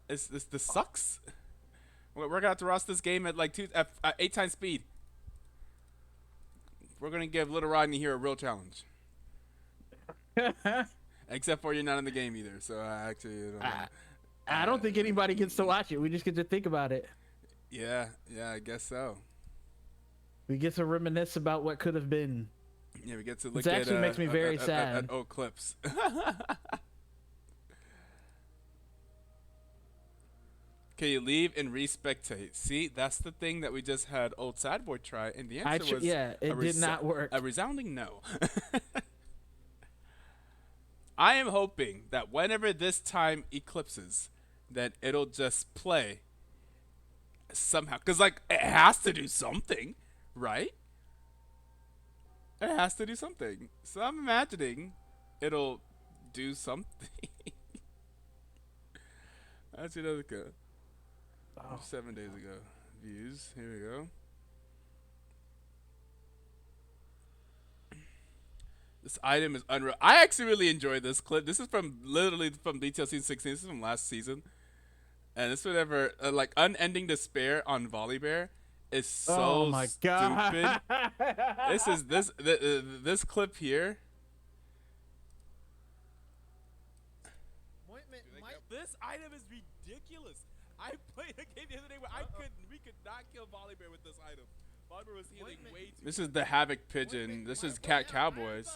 This sucks. We're gonna have to roast this game at like 8 times speed. We're gonna give Little Rodney here a real challenge. Except for you're not in the game either, so I actually I don't think anybody gets to watch it. We just get to think about it. yeah, I guess so. We get to reminisce about what could have been. Yeah, we get to look It at actually makes me very at sad. old clips. Can you leave and respectate? See, that's the thing that we just had OldSadBoy try, and the answer was Yeah, it did not work. a resounding no. I am hoping that whenever this time eclipses, that it'll just play somehow. Because, like, it has to do something, right? It has to do something. So I'm imagining it'll do something. That's another good. 7 days ago. Views. Here we go. This item is unreal. I actually really enjoyed this clip. This is literally from BTL season 16. This is from last season. And this whatever like unending despair on Volibear is so Oh my god. stupid. This clip here. This item is ridiculous. I played a game the other day where we could not kill Volibear with this item. Volibear was healing way too. This is the Havoc Pigeon. This is Cat Cowboys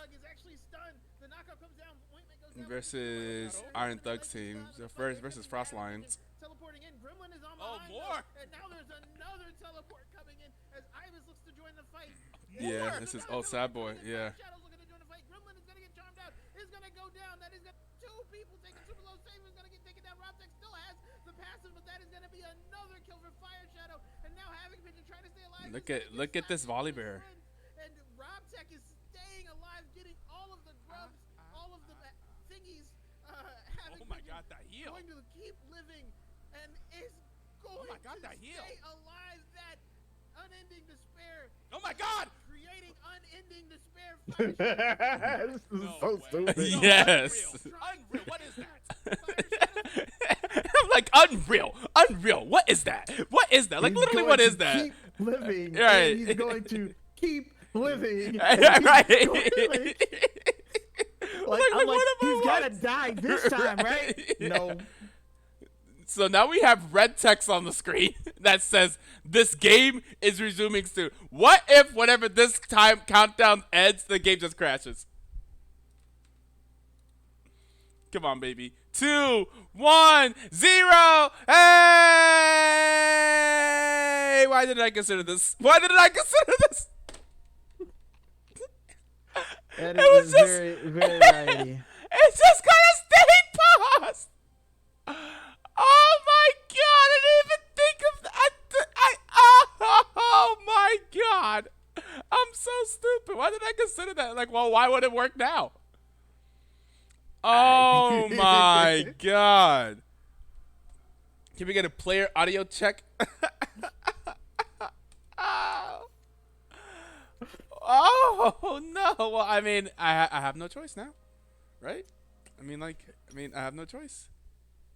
versus Iron Thugs team. Versus Frost Lions. Teleporting in, Gremlin is on Oh, behind more! them, and now there's another teleport coming in as Ibis looks to join the fight. Yeah, More! this is Another OldSadBoy. teleport. Yeah. Shadow's looking to join the fight. Gremlin is gonna get charmed out. Is gonna go down. That is gonna two people taking super low save. Is gonna get taken down. Robtech still has the passive, but that is gonna be another kill for Fire Shadow. And now Havoc Pigeon trying to stay alive. Look at this Volibear. And Robtech is staying alive, getting all of the grubs, all of the thingies. Havoc Oh my Pigeon god, that heal. going to keep living and is going Oh my god, to that heal. stay alive. That unending despair. Oh my god. Creating unending despair. This is No so way. stupid. Yes. Unreal. What is that? I'm like unreal. What is that? What is that? Like He's literally, going what to is that? Keep living. Right. And he's going to keep living. Right. Like, I'm like, what am I he's gotta watching? die this time, right? No. So now we have red text on the screen that says this game is resuming soon. What if whenever this time countdown ends, the game just crashes? Come on, baby. 2, 1, 0. Hey! Why did I consider this? Why did I consider this? That It was is just- very, very righty. It's just gonna stay paused. Oh my god! I didn't even think of that. Oh my god! I'm so stupid. Why did I consider that? Like, well, why would it work now? Oh my god! Can we get a player audio check? Oh no! Well, I mean, I have no choice now, right? I mean, I have no choice.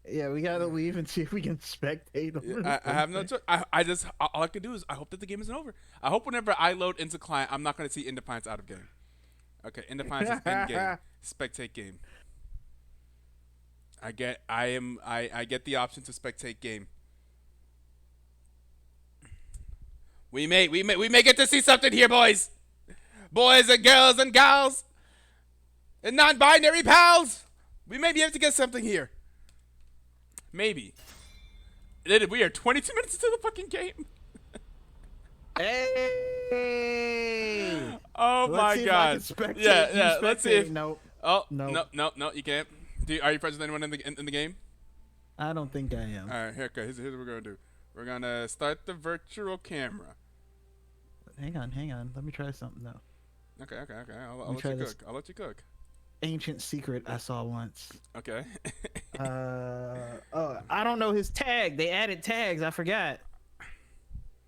Yeah, we gotta leave and see if we can spectate. I have no choice. I just all I can do is I hope that the game isn't over. I hope whenever I load into client, I'm not gonna see Indefiance out of game. Okay, Indefiance is in game. Spectate game. I get the option to spectate game. We may get to see something here, boys. Boys and girls and gals and non-binary pals. We may be able to get something here. Maybe. We are 22 minutes into the fucking game. Hey! Oh Let's my see if I god. can spectate Yeah, you yeah. Let's see if. spectating. Nope. Oh No. no, you can't. Are you friends with anyone in the game? I don't think I am. All right, here. Okay, here's what we're gonna do. We're gonna start the virtual camera. Hang on. Let me try something though. Okay. I'll me let try you this. cook. I'll let you cook. Ancient secret I saw once. Okay. Oh, I don't know his tag. They added tags. I forgot.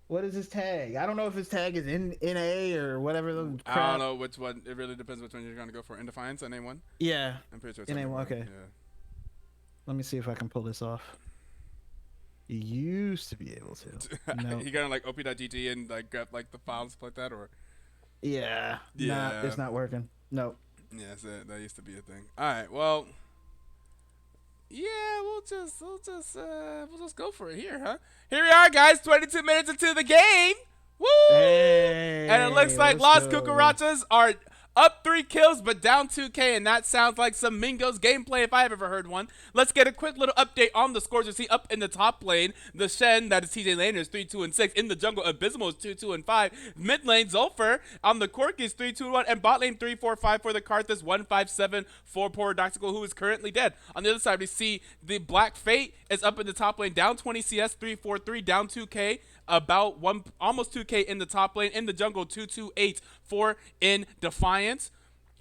What is his tag? I don't know if his tag is in NA or whatever. The crap. I don't know which one. It really depends which one you're gonna go for. Indefiance, I name one. Yeah. I'm pretty sure it's NA1, NA1. okay. Yeah. Let me see if I can pull this off. You used to be able to. No. You gonna like op.gg and like grab like the files and stuff like that, or? Yeah. Yeah. Nah, it's not working. No. Yes, that used to be a thing. All right, well, yeah, we'll just go for it here, huh? Here we are, guys. 22 minutes into the game. Woo! Hey, And it looks like let's Las go. Cucarachas are up 3 kills, but down 2K, and that sounds like some Mingos gameplay if I've ever heard one. Let's get a quick little update on the scores. You see up in the top lane, the Shen, that is TJ Laner, is 3-2-6. In the jungle, Abysmal is 2-2-5. Mid lane, Zulfer on the Corki is 3-2-1, and bot lane 3-4-5 for the Karthus, 1-5-7 for Paradoxical, who is currently dead. On the other side, we see the Black Fate is up in the top lane, down 20 CS, 3-4-3, down 2K. About almost 2K in the top lane. In the jungle, 2-2-8 for in Defiance,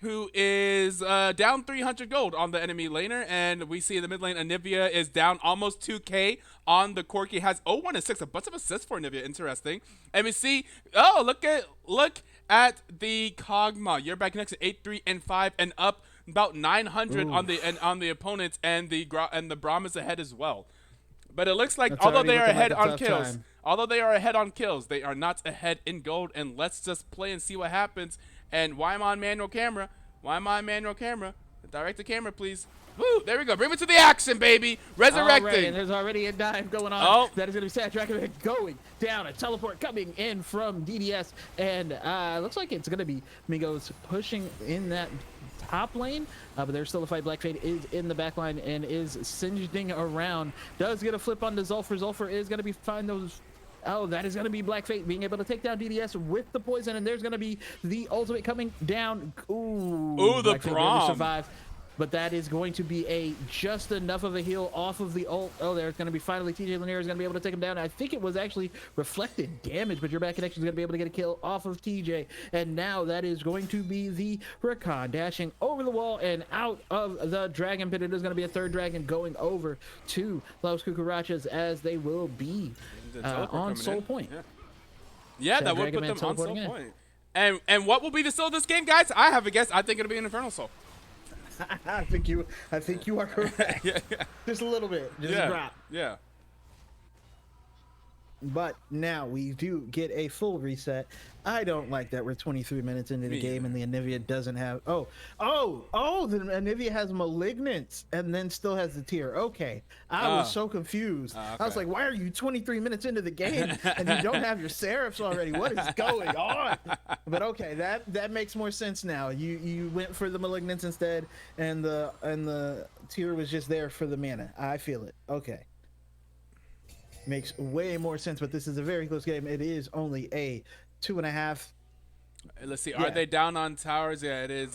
who is down 300 gold on the enemy laner. And we see in the mid lane, Anivia is down almost 2K on the Corki. Has 0-1-6, a bunch of assists for Anivia. Interesting. And we see, look at the Kog'Maw. You're back next to 8-3-5 and up about 900 on the opponents, and the Braum is ahead as well. But it looks like, That's although already they are looking ahead like a on tough kills, time. they are not ahead in gold. And let's just play and see what happens. And why am I on manual camera? Direct the camera, please. Woo! There we go. Bring me to the action, baby. Resurrecting. Alright, and there's already a dive going on. Oh. That is going to be Sad Dragon going down. A teleport coming in from DDS. And looks like it's going to be Mingos pushing in that top lane. But there's still a fight. Black Fade is in the back line and is singeing around. Does get a flip onto Zulfer. Zulfer is going to be finding those. Oh, that is going to be Black Fate being able to take down DDS with the poison. And there's going to be the ultimate coming down. Ooh, the Black Fate barely Braum. survived. But that is going to be just enough of a heal off of the ult. Oh, there's going to be finally TJ Lanier is going to be able to take him down. I think it was actually reflected damage, but your back connection is going to be able to get a kill off of TJ. And now that is going to be the Rakan dashing over the wall and out of the dragon pit. It is going to be a third dragon going over to Las Cucarachas as they will be on Soul Point. Yeah, Sad that would Dragon put Man them on Soul teleporting in. Point. And what will be the soul of this game, guys? I have a guess. I think it'll be an Infernal Soul. I think you are correct. yeah. Just a little bit. Just a drop. Yeah. But now we do get a full reset. I don't like that we're 23 minutes into the game and the Anivia doesn't have. The Anivia has Malignance and then still has the tier. Okay, I was so confused. I was like, why are you 23 minutes into the game and you don't have your Seraphs already? What is going on? But okay, that makes more sense now. You went for the Malignance instead, and the tier was just there for the mana. I feel it. Okay. Makes way more sense, but this is a very close game. It is only a 2.5. Let's see. Are they down on towers? Yeah, it is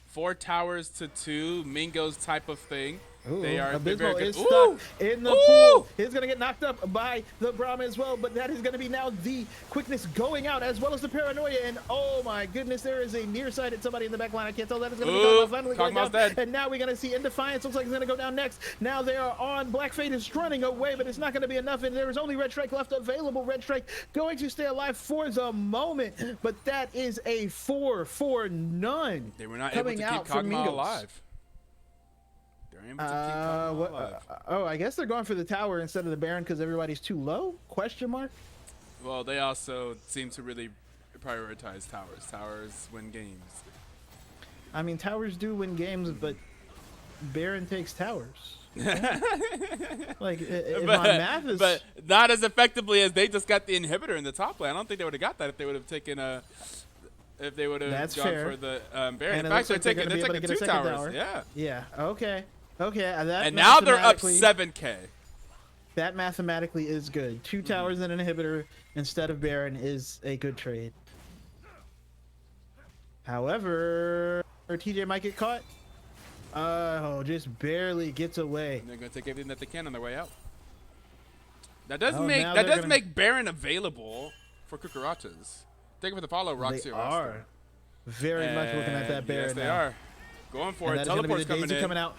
4 towers to 2. Mingos type of thing. Ooh, they are Abysmal is stuck in the pool. He's going to get knocked up by the Brahma as well, but that is going to be now the quickness going out as well as the paranoia. And oh my goodness, there is a nearsighted somebody in the back line. I can't tell that is going to be Kog'Maw finally going down. Dead. And now we're going to see Indefiance. Looks like he's going to go down next. Now they are on. Black Fate is running away, but it's not going to be enough. And there is only Red Strike left available. Red Strike going to stay alive for the moment, but that is a 4 for none. They were not able to keep Kog'Maw alive. I guess they're going for the tower instead of the Baron because everybody's too low? Question mark. Well, they also seem to really prioritize towers. Towers win games. I mean, towers do win games, but Baron takes towers. Like, my math is... But not as effectively as they just got the inhibitor in the top lane. I don't think they would have got that if they would have taken a... If they would have gone for the Baron. In fact, they're taking 2 towers. Yeah. Yeah. Okay. Okay. And now they're up 7K. That mathematically is good. 2 towers and an inhibitor instead of Baron is a good trade. However, TJ might get caught. Oh, just barely gets away. And they're going to take everything that they can on their way out. That does make Baron available for Cucarachas. Thank you for the follow, Roxy. They are very much looking at that Baron. Yes, they are. Going for it. Teleport's coming out.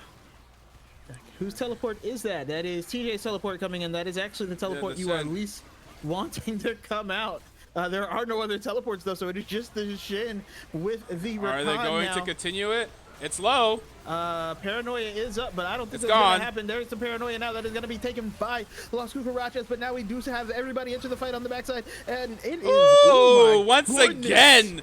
Whose teleport is that? That is TJ's teleport coming in. That is actually the teleport you are least wanting to come out. There are no other teleports though, so it is just the Shin with the Rakan. Are they going to continue it? It's low. Paranoia is up, but I don't think it's going to happen. There's the Paranoia now that is going to be taken by Las Cucarachas, but now we do have everybody into the fight on the backside, and it is... Ooh, once again!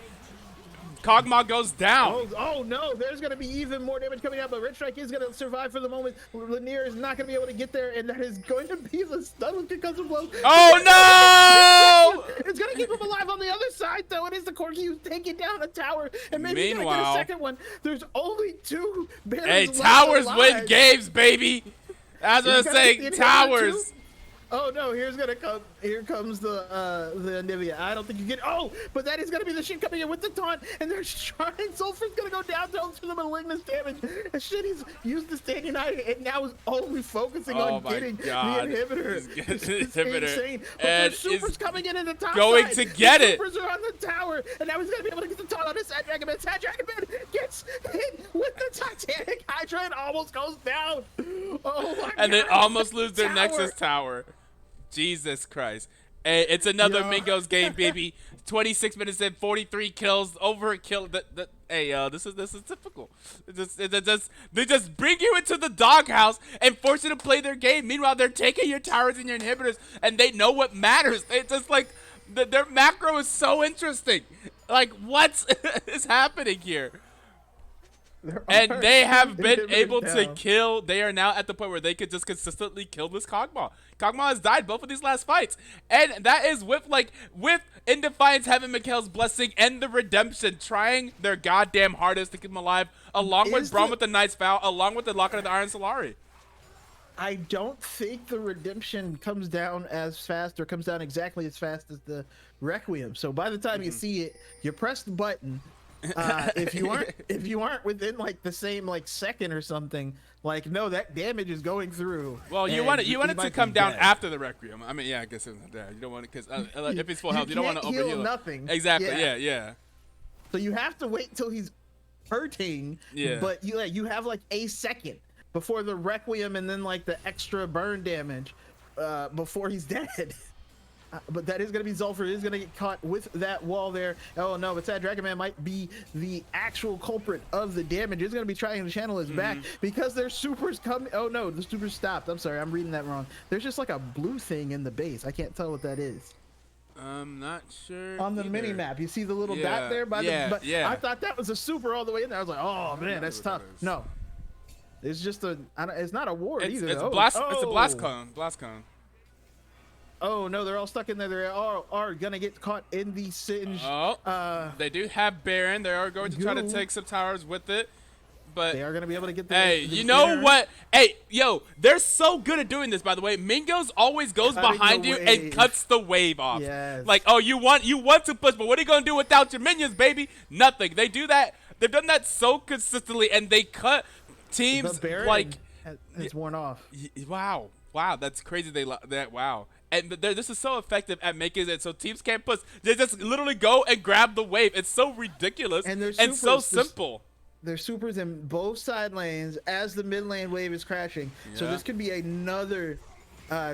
Kog'Maw goes down. Oh no, there's going to be even more damage coming out, but Red Strike is going to survive for the moment. Lanier is not going to be able to get there, and that is going to be the stun with concussive blow. Oh no! It's going to keep him alive on the other side, though. It is the Corki who's taking down a tower, and maybe he's going to get a second one. There's only 2 barons left towers alive. Win games, baby. As I was saying, towers. Oh no, here comes the Anivia. I don't think you get... Oh, but that is going to be the Shin coming in with the taunt, and they're trying. Sulfur's going to go down to the malignant damage. And shit, he's used the standing eye, and now is only focusing on getting the inhibitor. This is insane. But there's Supers coming in the top going side. to get it. Supers are on the tower, and now he's going to be able to get the taunt on his Sad Dragon Man. Sad Dragon Man gets hit with the Titanic Hydra and almost goes down. Oh my god. And they almost lose their Nexus tower. Jesus Christ. Hey, it's another Mingos game, baby. 26 minutes in, 43 kills, overkill. This is typical. They just bring you into the doghouse and force you to play their game. Meanwhile, they're taking your towers and your inhibitors, and they know what matters. It's just like their macro is so interesting. Like, what is happening here? And they have been able to kill. They are now at the point where they could just consistently kill this Kog'Maw. Kog'Maw has died both of these last fights. And that is with In Defiance having Mikhail's blessing and the redemption, trying their goddamn hardest to keep him alive, along with Braum with the Knight's Vow, along with the Locket of the Iron Solari. I don't think the redemption comes down as fast or comes down exactly as fast as the Requiem. So by the time you see it, you press the button. If you aren't within like the same second or something, no, that damage is going through. Well, you want it to come down after the Requiem. I mean, yeah, I guess it's not there. You don't want it because if he's full health, you don't want to overheal nothing. Exactly. Yeah. So you have to wait till he's hurting. Yeah. But you have a second before the Requiem and then the extra burn damage before he's dead. But that is going to be Zulfer. Is going to get caught with that wall there. Oh no, but Sad Dragon Man might be the actual culprit of the damage. He's going to be trying to channel his back because there's supers coming. Oh no, the supers stopped. I'm sorry, I'm reading that wrong. There's just like a blue thing in the base. I can't tell what that is. I'm not sure. On the mini map, you see the little dot there by the. Yeah. I thought that was a super all the way in there. I was like, oh man, that's tough. No, it's just a. It's not a ward either. It's though. It's a blast cone. Blast cone. Oh no, they're all stuck in there. They are gonna get caught in the singe. Oh, they do have Baron. They are going to try to take some towers with it, but they are gonna be able to get the. Hey, you know what? Hey, yo, they're so good at doing this. By the way, Mingos always goes behind you and cuts the wave off. Yes. Like, oh, you want to push, but what are you gonna do without your minions, baby? Nothing. They do that. They've done that so consistently, and they cut teams like. It's worn off. Wow, that's crazy. Wow. And this is so effective at making it so teams can't push. They just literally go and grab the wave. It's so ridiculous and so simple. There's supers in both side lanes as the mid lane wave is crashing. Yeah. So this could be another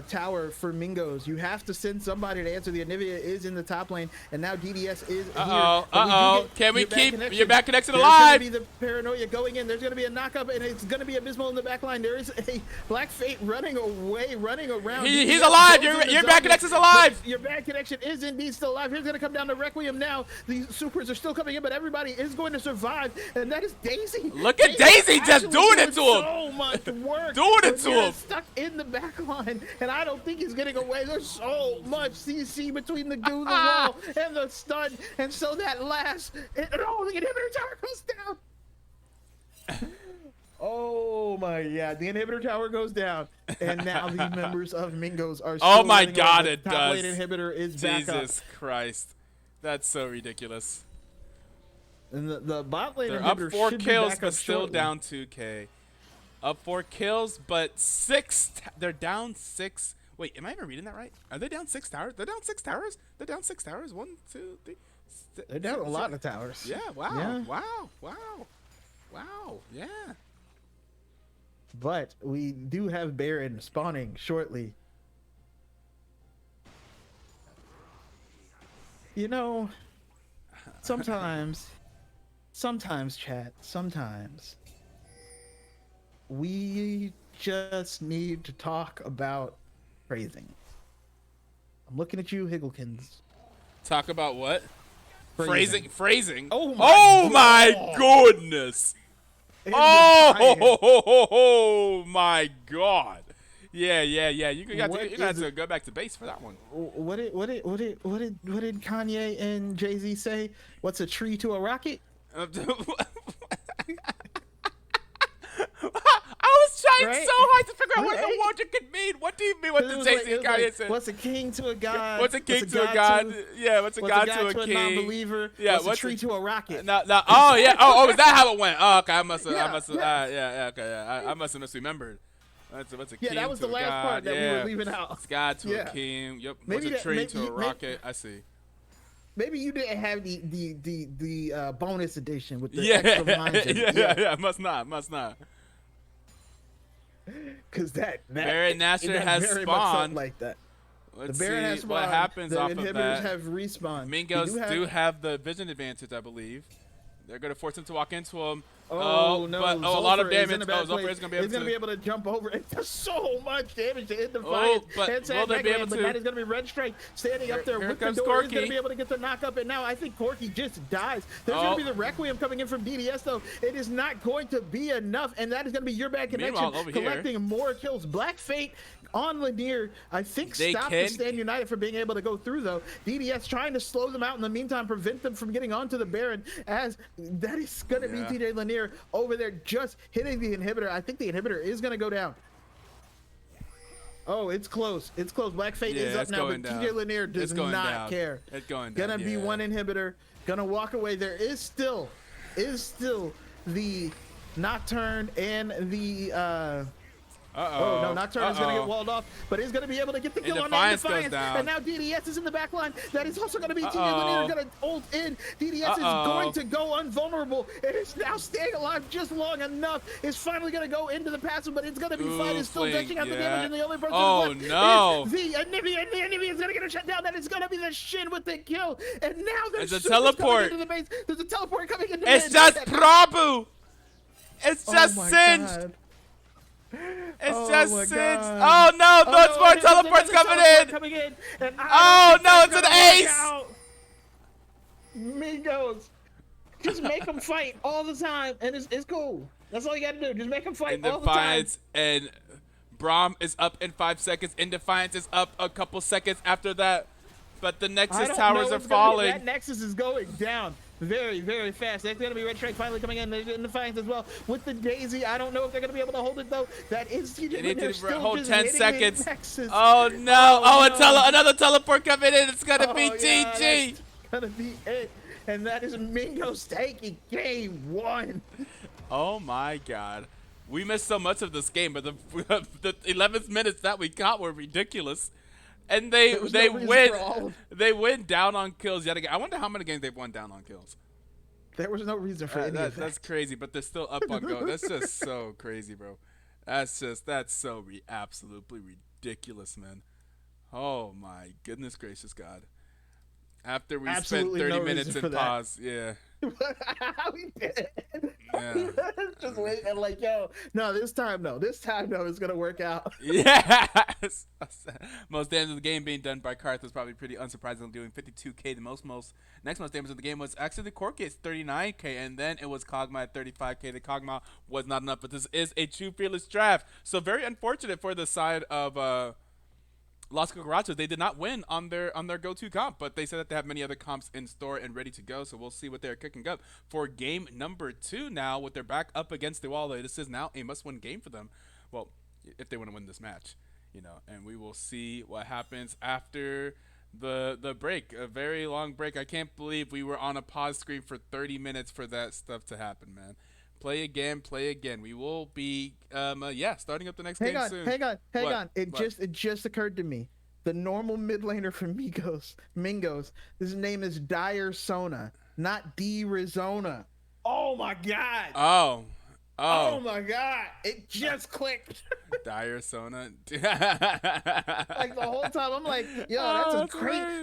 tower for Mingos. You have to send somebody to answer. The Anivia is in the top lane, and now DDS is here. Can we keep your back connection There's alive? going to be the paranoia going in. There's going to be a knockup, and it's going to be Abysmal in the back line. There is a Black Fate running away, running around. He's alive. Your back connection's alive. Your back connection is indeed still alive. Here's going to come down to Requiem now. The supers are still coming in, but everybody is going to survive, and that is Daisy. Look at Daisy just doing it to him. So much work. Doing it to him. Stuck in the back line. And I don't think he's getting away. There's so much CC between the goo, the wall, and the stun. And so that last, the inhibitor tower goes down. Oh my God, the inhibitor tower goes down. And now the members of Mingos are still oh my God, away. it Top does. lane inhibitor is back up. Jesus Christ. That's so ridiculous. And the bot lane They're inhibitor up 4 should kills, be back but up still shortly. down 2K. Up 4 kills, but 6. They're down 6. Wait, am I even reading that right? Are they down 6 towers? They're down 6 towers? They're down 6 towers? 1, 2, 3. They're down a lot of towers. Yeah, wow. Yeah. Wow. Yeah. But we do have Baron spawning shortly. You know, sometimes chat, sometimes we just need to talk about phrasing. I'm looking at you, Higglekins. Talk about what? Phrasing. Oh my goodness. Oh my God. Yeah. You got to go back to base for that one. What did Kanye and Jay-Z say? What's a tree to a rocket? I was trying so hard to figure out what the water could mean. What do you mean? What did Jay-Z and Kanye say? What's a king to a god? What's a king to a god? Yeah, what's a god to a king? Non-believer? Yeah, what's a tree to a rocket? No. Oh yeah. Oh, is that how it went? Oh, okay. I must have. I must have misremembered. What's a king that was to the a last god? part that we were leaving out. It's god to a king. Yep. What's a tree to a rocket? I see. Maybe you didn't have the bonus edition with the extra lines. Yeah. Must not. Because that Baron Nashor has spawned like that. Let's the Baron see has spawned. what happens the off inhibitors of that. have respawned. Mingos do have the vision advantage, I believe. They're going to force him to walk into him. No. But, a lot of damage. Zulfer is going to be able to jump over. It does so much damage to end the fight. But will they be able to? But that is going to be Red Strike standing up there with the door. He's going to be able to get the knockup. And now I think Corky just dies. There's going to be the Requiem coming in from DDS, though. It is not going to be enough. And that is going to be your bad connection. Collecting more kills. Black Fate on Lanier, I think, stopped the Stand United from being able to go through, though. DDS trying to slow them out in the meantime, prevent them from getting onto the Baron, as that is going to be TJ Lanier over there just hitting the inhibitor. I think the inhibitor is going to go down. Oh, it's close. It's close. Black Fate is up now, but TJ Lanier does not care. It's going down. Gonna be one inhibitor. Gonna walk away. There is still the Nocturne and the Oh no, Nocturne is going to get walled off, but he's going to be able to get the kill on Defiance goes Defiance. down. And now DDS is in the back line. That is also going to be TJ Uh-oh. Lanier going to ult in. DDS is going to go unvulnerable. It is now staying alive just long enough. It's finally going to go into the passive, but it's going to be fine. It's still dishing out the damage, and the only person left no. is the Anivia, and the Anivia is going to get a shutdown. That is going to be the Shin with the kill. And now there's a teleport. Into the base. There's a teleport coming into It's mid. just Prabhu. It's just my Singed. God. It's just my Singed. God. Oh no, there's more teleports coming in. And Oh no, it's an ace. Mingos. Just make them fight all the time, and it's cool. That's all you gotta do. Just make them fight all the time. And Braum is up in 5 seconds. And Defiance is up a couple seconds after that. But the Nexus towers are falling. That Nexus is going down very, very fast. That's going to be Red Strike finally coming in the Defiance as well. With the Daisy, I don't know if they're going to be able to hold it, though. That is TJ. They need to still hold just 10 hitting seconds. Nexus. Oh, no. Oh, no. Another teleport coming in. It's going to be yeah, GG. that's going to be it. And that is Mingos taking game 1. Oh, my God. We missed so much of this game, but the 11th minutes that we got were ridiculous. And they win down on kills yet again. I wonder how many games they've won down on kills. There was no reason for any of that. That's crazy, but they're still up on go. That's just so crazy, bro. That's so absolutely ridiculous, man. Oh my goodness gracious God. After we spent 30 minutes in pause, yeah. We did. Yeah. Just waiting like, yo, no, this time it's gonna work out. Yes. Most damage of the game being done by Karth was probably pretty unsurprisingly doing 52k. The next most damage of the game was actually the Corki at 39k, and then it was Kog'Maw at 35k. The Kog'Maw was not enough, but this is a true fearless draft. So very unfortunate for the side of Las Cucarachas. They did not win on their go-to comp, but they said that they have many other comps in store and ready to go. So we'll see what they're cooking up for game number 2 now. With their back up against the wall, this is now a must-win game for them. Well, if they want to win this match, you know. And we will see what happens after the break. A very long break. I can't believe we were on a pause screen for 30 minutes for that stuff to happen, man. Play again. We will be, starting up the next game soon. Hang on. It just occurred to me. The normal mid laner for Mingos, his name is Dire Sona, not D-Rizona. Oh my God. Oh my God. It just clicked. Dire Sona. Like the whole time I'm like, yo,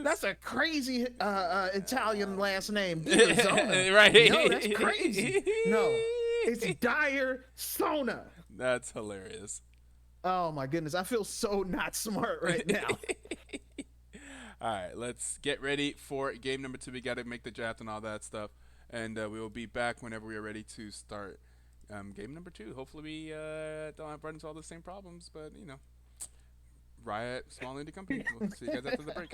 that's a crazy Italian last name. D-Rizona. Right. Yo, that's crazy. No. It's Dire Sona. That's hilarious. Oh my goodness, I feel so not smart right now. All right, let's get ready for game number 2. We got to make the draft and all that stuff, and we will be back whenever we are ready to start game number 2. Hopefully we don't have run into all the same problems, but you know, Riot, small indie company. We'll see you guys after the break.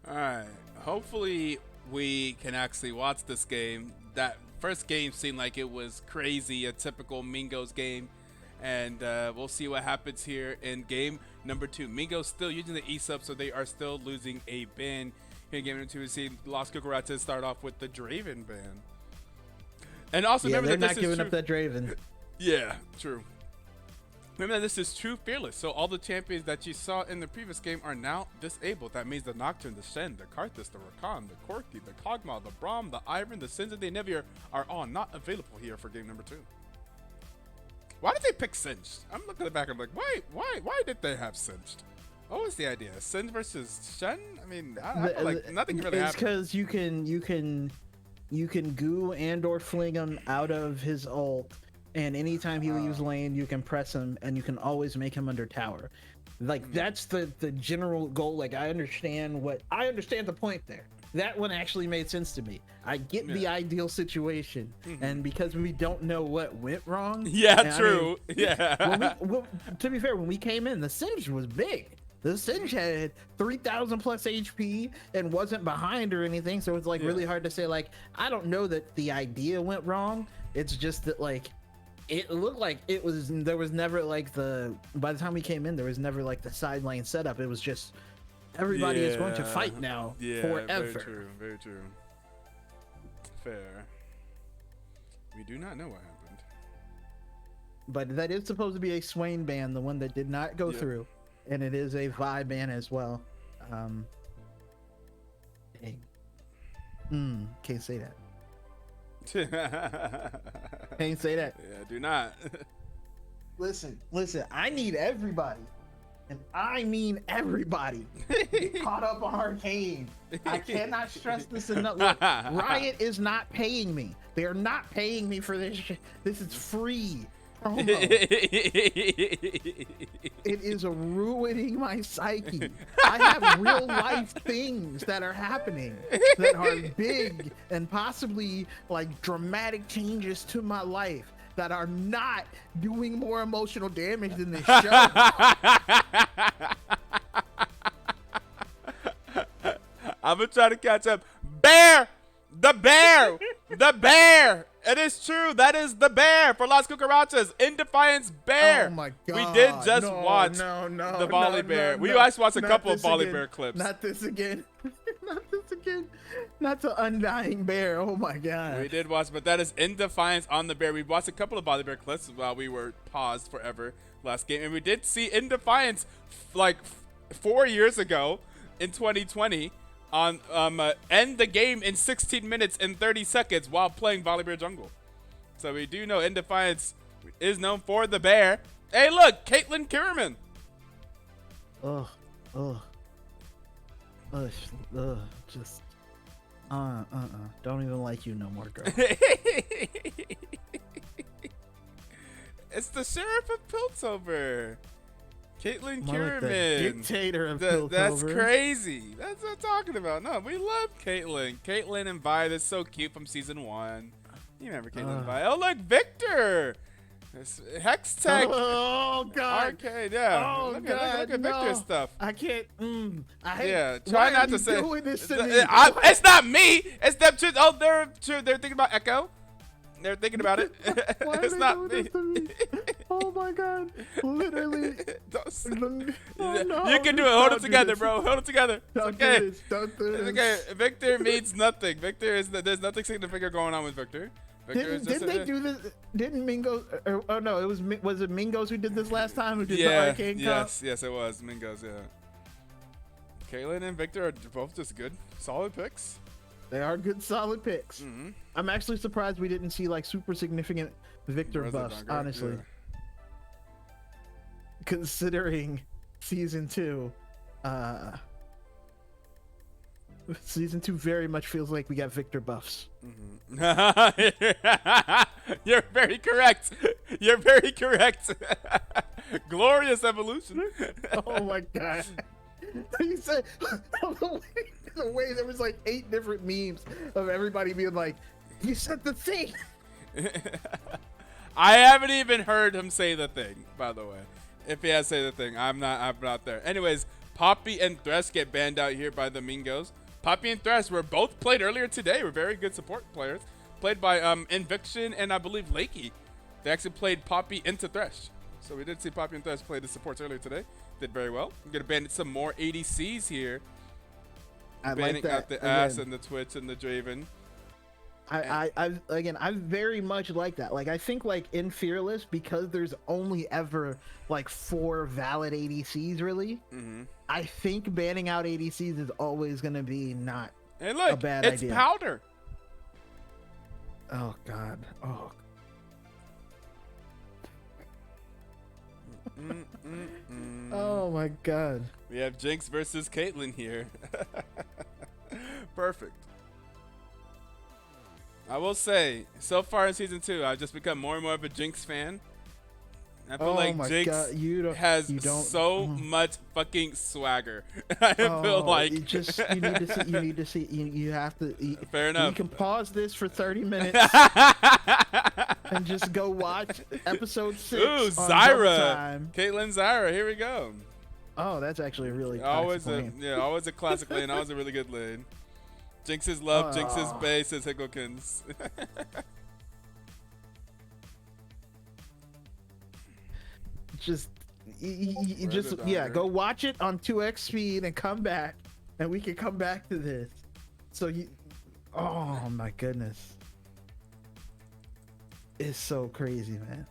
All right. Hopefully, we can actually watch this game. That first game seemed like it was crazy, a typical Mingos game. And we'll see what happens here in game number 2. Mingos still using the E-sub, so they are still losing a ban. Here in game number 2, we see Las Cucarachas start off with the Draven ban. And also Yeah, remember they're that not this giving is true. up that Draven. Yeah, true. Remember, this is true fearless. So all the champions that you saw in the previous game are now disabled. That means the Nocturne, the Shen, the Karthus, the Rakan, the Corki, the Kog'Maw, the Braum, the Iron, the Sins, and the Anivir are all not available here for game number 2. Why did they pick Singed? I'm looking at the back. I'm like, why did they have Singed? What was the idea? Singed versus Shen? I mean, I feel like nothing really happened. It's because you can goo and or fling him out of his ult. And anytime he leaves lane, you can press him, and you can always make him under tower. Like that's the general goal. Like I understand the point there. That one actually made sense to me. I get the ideal situation, and because we don't know what went wrong. Yeah, true. To be fair, when we came in, the Singed was big. The Singed had 3,000 plus HP and wasn't behind or anything, so it's like really hard to say. Like I don't know that the idea went wrong. It's just that like. It looked like there was never like by the time we came in, there was never like the side lane setup. It was just everybody is going to fight now forever. Very true. Fair. We do not know what happened. But that is supposed to be a Swain ban, the one that did not go through. And it is a Vi ban as well. Can't say that. Can't say that. Yeah, do not. Listen, I need everybody, and I mean everybody, get caught up on Arcane. I cannot stress this enough. Look, Riot is not paying me. They are not paying me for this shit. This is free promo. It is ruining my psyche. I have real life things that are happening that are big and possibly like dramatic changes to my life that are not doing more emotional damage than this show. I'm gonna try to catch up. Bear! The bear! The bear! It is true. That is the bear for Las Cucarachas. In Defiance bear. Oh my god. We did just watch the volley bear. We actually watched a couple of volley bear clips. Not this again. Not this again. Not the undying bear. Oh my god. We did watch, but that is In Defiance on the bear. We watched a couple of volley bear clips while we were paused forever last game. And we did see In Defiance like 4 years ago in 2020. On end the game in 16 minutes and 30 seconds while playing Volibear Jungle. So we do know In Defiance is known for the bear. Hey, look, Caitlyn Kierman. Just don't even like you no more, girl. It's the Sheriff of Piltover. Caitlyn More like the Kierman. dictator of Piltover. That's crazy. That's what I'm talking about. No, we love Caitlyn. Caitlyn and Vi, that's so cute from season 1. You remember Caitlyn and Vi. Oh, look, Victor. Hex Tech. Oh, God. Arcade, yeah. Oh, look God. At Victor's stuff. I can't. Try not to say. Doing this to me? It's not me. It's them. Oh, they're thinking about Echo. They're thinking about it. It's not me. Oh my god. Literally. You can do it. Hold it together, bro. Hold it together. It's okay. Don't do this. It's okay. Victor means nothing. There's nothing significant going on with Victor. Didn't they do this? Didn't Mingos? Oh no, was it Mingos who did this last time? Who did the arcade comp? Yes, it was Mingos. Yeah. Caitlyn and Victor are both just good, solid picks. They are good, solid picks. Mm-hmm. I'm actually surprised we didn't see like super significant Victor buffs, honestly. Yeah. Considering season 2, season 2 very much feels like we got Victor buffs. Mm-hmm. You're very correct. You're very correct. Glorious evolution. Oh my god. You said the way there was like 8 different memes of everybody being like, "You said the thing." I haven't even heard him say the thing, by the way. If he has say the thing, I'm not there. Anyways, Poppy and Thresh get banned out here by the Mingos. Poppy and Thresh were both played earlier today. Were very good support players. Played by Inviction and I believe Lakey. They actually played Poppy into Thresh. So we did see Poppy and Thresh play the supports earlier today. Did very well. I'm gonna ban some more ADCs here. I Banning like that. out the Ass and the Twitch and the Draven. I very much like that. Like I think like in Fearless, because there's only ever like 4 valid ADCs really. I think banning out ADCs is always gonna be not And look, a bad it's idea. powder. Oh God. Oh. Oh my God. We have Jinx versus Caitlyn here. Perfect. I will say, so far in season 2, I've just become more and more of a Jinx fan. I feel like my Jinx God. You has don't so much fucking swagger. I feel like you need to see you have to. Fair enough. You can pause this for 30 minutes and just go watch episode 6. Ooh, on Zyra. double time. Caitlyn Zyra. Here we go. Oh, that's actually a really Always classic lane. always a classic lane. Always a really good lane. Jinx's love, Jinx's base, says Higgokins. Just go watch it on 2x speed and come back, and we can come back to this. So oh my goodness, it's so crazy, man.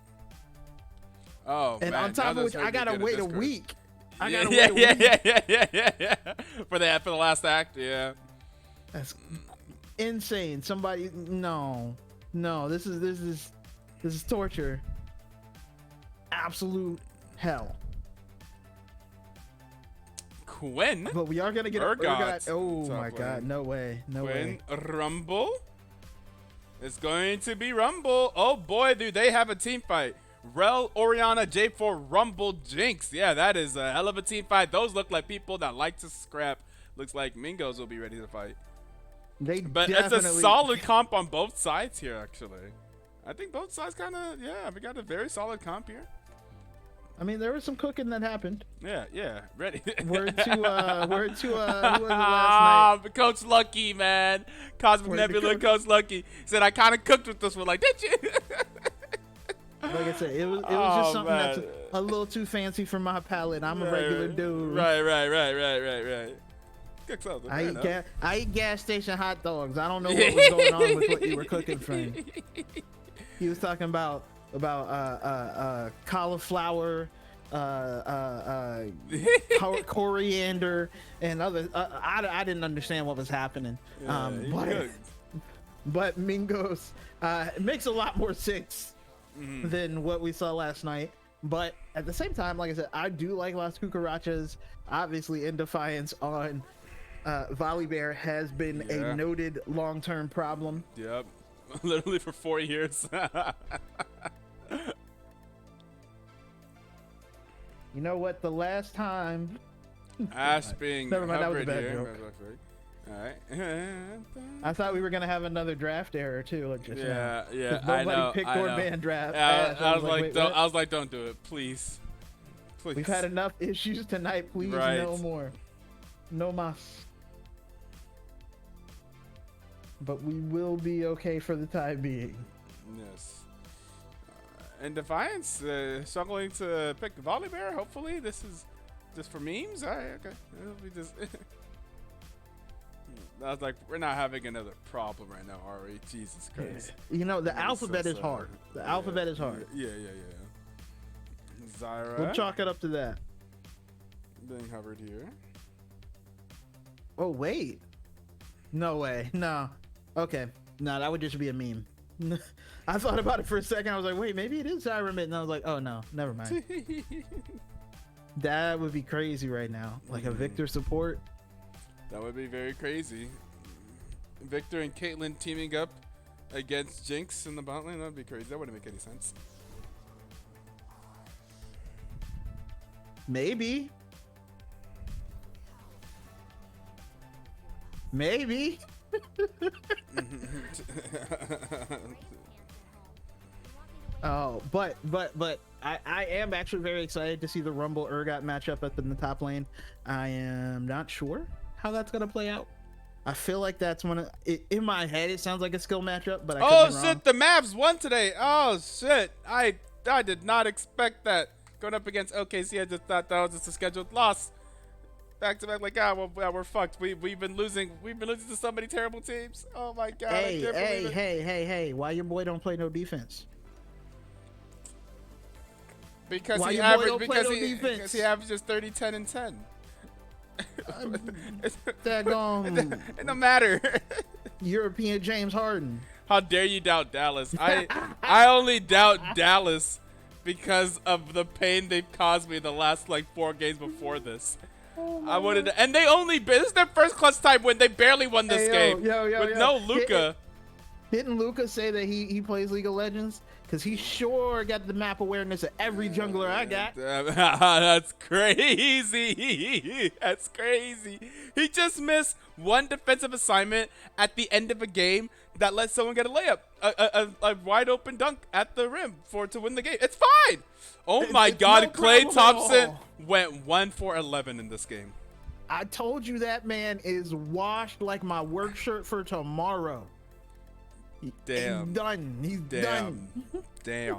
Oh, and man. on top of which, I gotta wait a week. I gotta wait a week. Yeah. For the last act, yeah. That's insane. Somebody, no, this is torture. Absolute hell. Quinn. But we are gonna get Urgot. Oh Top my God, lane. no way, no way. Quinn Rumble. It's going to be Rumble. Oh boy, do they have a team fight. Rel, Oriana, J4, Rumble, Jinx. Yeah, that is a hell of a team fight. Those look like people that like to scrap. Looks like Mingos will be ready to fight. But it's a solid comp on both sides here, actually. I think both sides kind of, we got a very solid comp here. I mean, there was some cooking that happened. Yeah, ready. Word to who was it last night? Coach Lucky, man. Cosmic Word to Nebula Coach Lucky said, I kind of cooked with this one. Like, did you? Like I said, it was just something that's a little too fancy for my palate. I'm a regular dude. Right. I eat gas station hot dogs. I don't know what was going on with what you were cooking, friend. He was talking about cauliflower, coriander, and other. I didn't understand what was happening. But Mingos makes a lot more sense than what we saw last night. But at the same time, like I said, I do like Las Cucarachas. Obviously, in defiance on Volibear has been a noted long-term problem. Yep. Literally for 4 years. You know what? The last time Ash being never mind, that was a bad here. joke. All right. I thought we were gonna have another draft error too. Like just now. Yeah. 'Cause nobody picked or ban draft. Yeah, Ash. I was like, wait, don't. what? I was like, don't do it, please. We've had enough issues tonight. Please, no more. No mas. But we will be okay for the time being. Yes. And Defiance struggling to pick Volibear. Hopefully, this is just for memes. All right, okay. It'll be just. I was like, we're not having another problem right now, are we? Jesus Christ. You know, the alphabet is hard. The alphabet is hard. Yeah. Zyra. We'll chalk it up to that. Being covered here. Oh, wait. No way. No. Okay. No, that would just be a meme. I thought about it for a second. I was like, wait, maybe it is Zyra Mid. And I was like, oh, no. Never mind. That would be crazy right now. Like a Victor support. That would be very crazy. Victor and Caitlyn teaming up against Jinx in the bot lane. That would be crazy. That wouldn't make any sense. Maybe. Maybe. Oh, but I am actually very excited to see the Rumble Urgot matchup up in the top lane. I am not sure how that's gonna play out. I feel like that's one of in my head. It sounds like a skill matchup, but I could be wrong. Shit! The Mavs won today. Oh shit! I did not expect that going up against OKC. I just thought that was just a scheduled loss. back to back. Like, we're fucked. We've been losing. We've been losing to so many terrible teams. Oh my god. I can't believe it. Hey! Why your boy don't play no defense? Because Why he your boy don't play because no he defense? because he averages 30, 10, and 10. It don't matter. European James Harden. How dare you doubt Dallas? I only doubt Dallas because of the pain they've caused me the last like 4 games before this. I wanted to, and they only this is their first clutch time win. They barely won this game with no Luka. Didn't Luka say that he plays League of Legends? Because he sure got the map awareness of every jungler I got. That's crazy. That's crazy. He just missed one defensive assignment at the end of a game that let someone get a layup, a wide open dunk at the rim to win the game. It's fine. Oh my God, no Klay Thompson all. went 1 for 11 in this game. I told you that man is washed like my work shirt for tomorrow. Damn. He's done. He's done. Damn.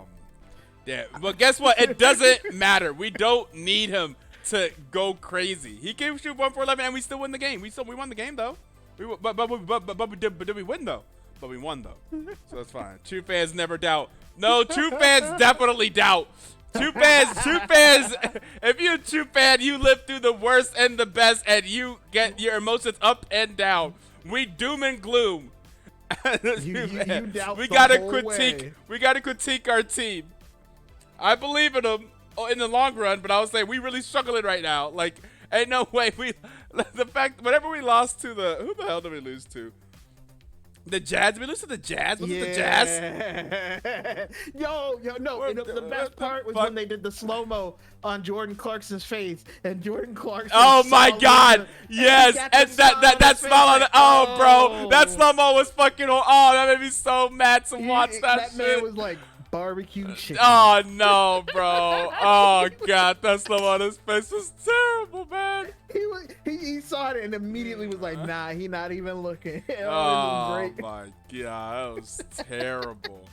But guess what? It doesn't matter. We don't need him to go crazy. He can shoot 1 for 11, and we still win the game. We won the game though. But did we win though? But we won though. So that's fine. True fans never doubt. No, true fans definitely doubt. True fans. If you're a true fan, you live through the worst and the best, and you get your emotions up and down. We doom and gloom. You doubt we the gotta whole critique. way. We gotta critique our team. I believe in them in the long run, but I was saying we really struggling right now. Like, ain't no way the fact whenever we lost to who the hell did we lose to? The Jazz. We lose to the Jazz. Was it the Jazz? No. The best part was when they did the slow mo on Jordan Clarkson's face, and Jordan Clarkson. Oh my God! Yes, and that smile on it. Oh, bro, that slow mo was fucking. Oh, that made me so mad to watch that shit. That man was like barbecue chicken. Oh no, bro. Oh God, that slow mo on his face was terrible, man. He saw it and immediately was like, nah, he not even looking. Oh my God, that was terrible.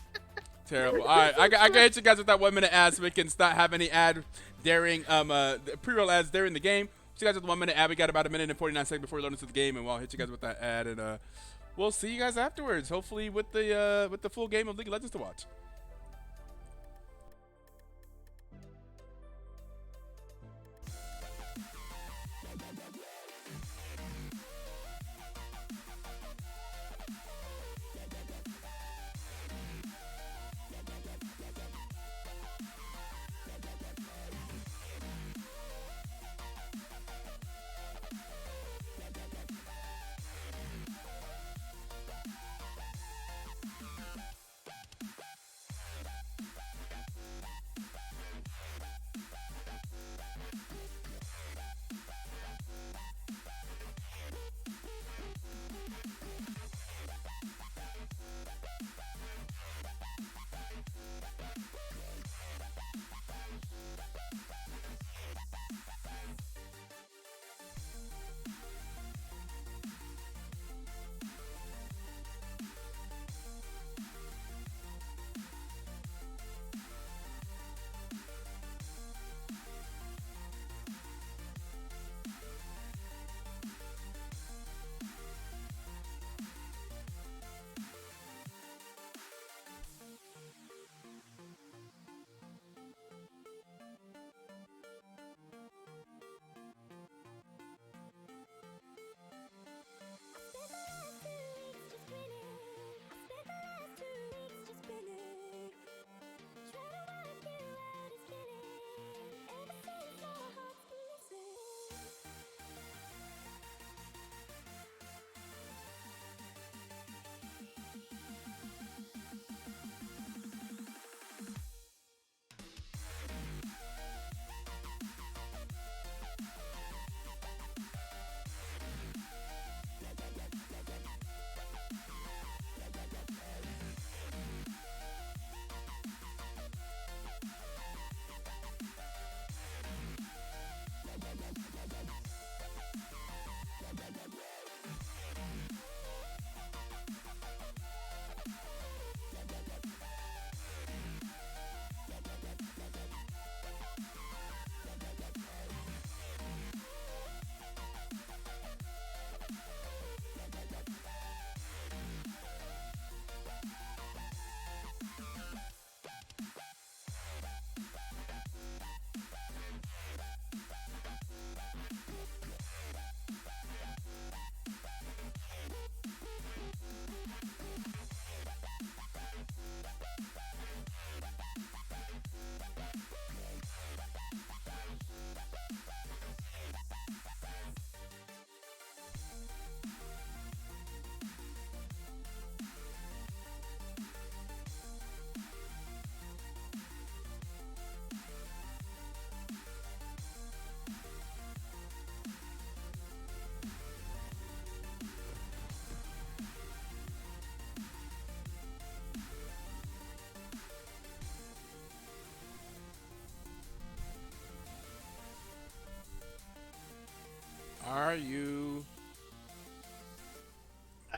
Terrible. All right, I gotta hit you guys with that 1 minute ad so we can not have any ad during pre-roll ads during the game. So you guys with the 1 minute ad. We got about 1 minute and 49 seconds before we load into the game, and we'll hit you guys with that ad, and we'll see you guys afterwards. Hopefully with the full game of League of Legends to watch.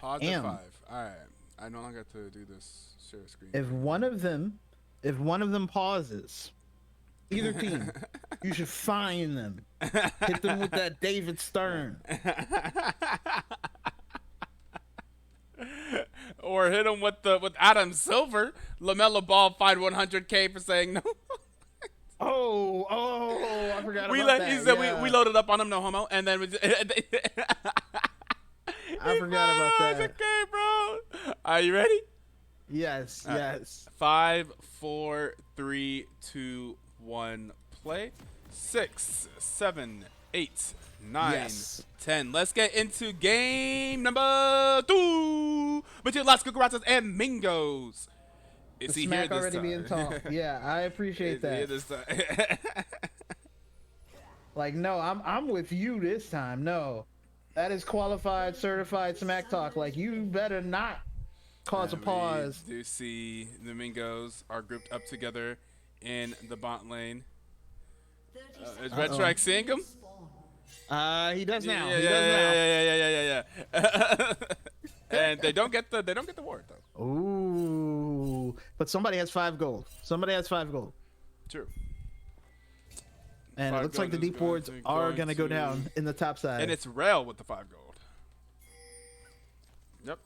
Pause at Damn. 5. All right. I no longer have to do this share screen. If one of them pauses, either team, you should fine them. Hit them with that David Stern. Or hit him with Adam Silver. LaMelo Ball fined 100K for saying no. Oh, I forgot about that. He said yeah. we loaded up on him, no homo, and then I forgot about that. 100K, bro. Are you ready? Yes, yes. 5, 4, 3, 2, 1, play. 6, 7, 8, 9, Yes. 10. Let's get into game number 2 between Las Cucarachas and Mingos. Is The he smack here this already time? being talked. Yeah, I appreciate Is he here that. this time? Like, no, I'm with you this time. No, that is qualified, certified smack talk. Like, you better not cause a pause. We do see the Mingos are grouped up together in the bot lane. Is Red Uh-oh. Strike seeing him? He does now. Yeah, He does now. yeah. And they don't get the ward though. Ooh, but somebody has 5 gold. Somebody has 5 gold, True. and it 5 looks like the gold is deep wards are gonna go down in the top side. And it's Rail with the 5 gold. Yep.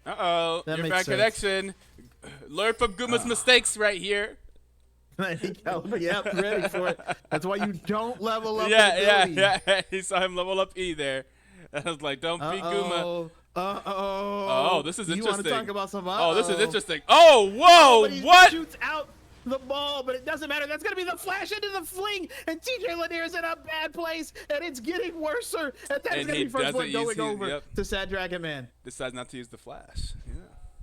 Uh-oh. That Your makes bad connection. Learn from Guma's mistakes right here. Yep, ready for it. That's why you don't level up. Yeah. He saw him level up E there. I was like, don't be Guma. Oh, this is You want interesting. to talk about some? Oh, this is interesting. Oh, whoa, But he what? shoots out the ball, but it doesn't matter. That's gonna be the flash into the fling, and TJ Lanier's in a bad place, and it's getting worse. And that is And gonna he be first doesn't one going use his- over yep. to Sad Dragon Man. Decides not to use the flash. Yeah.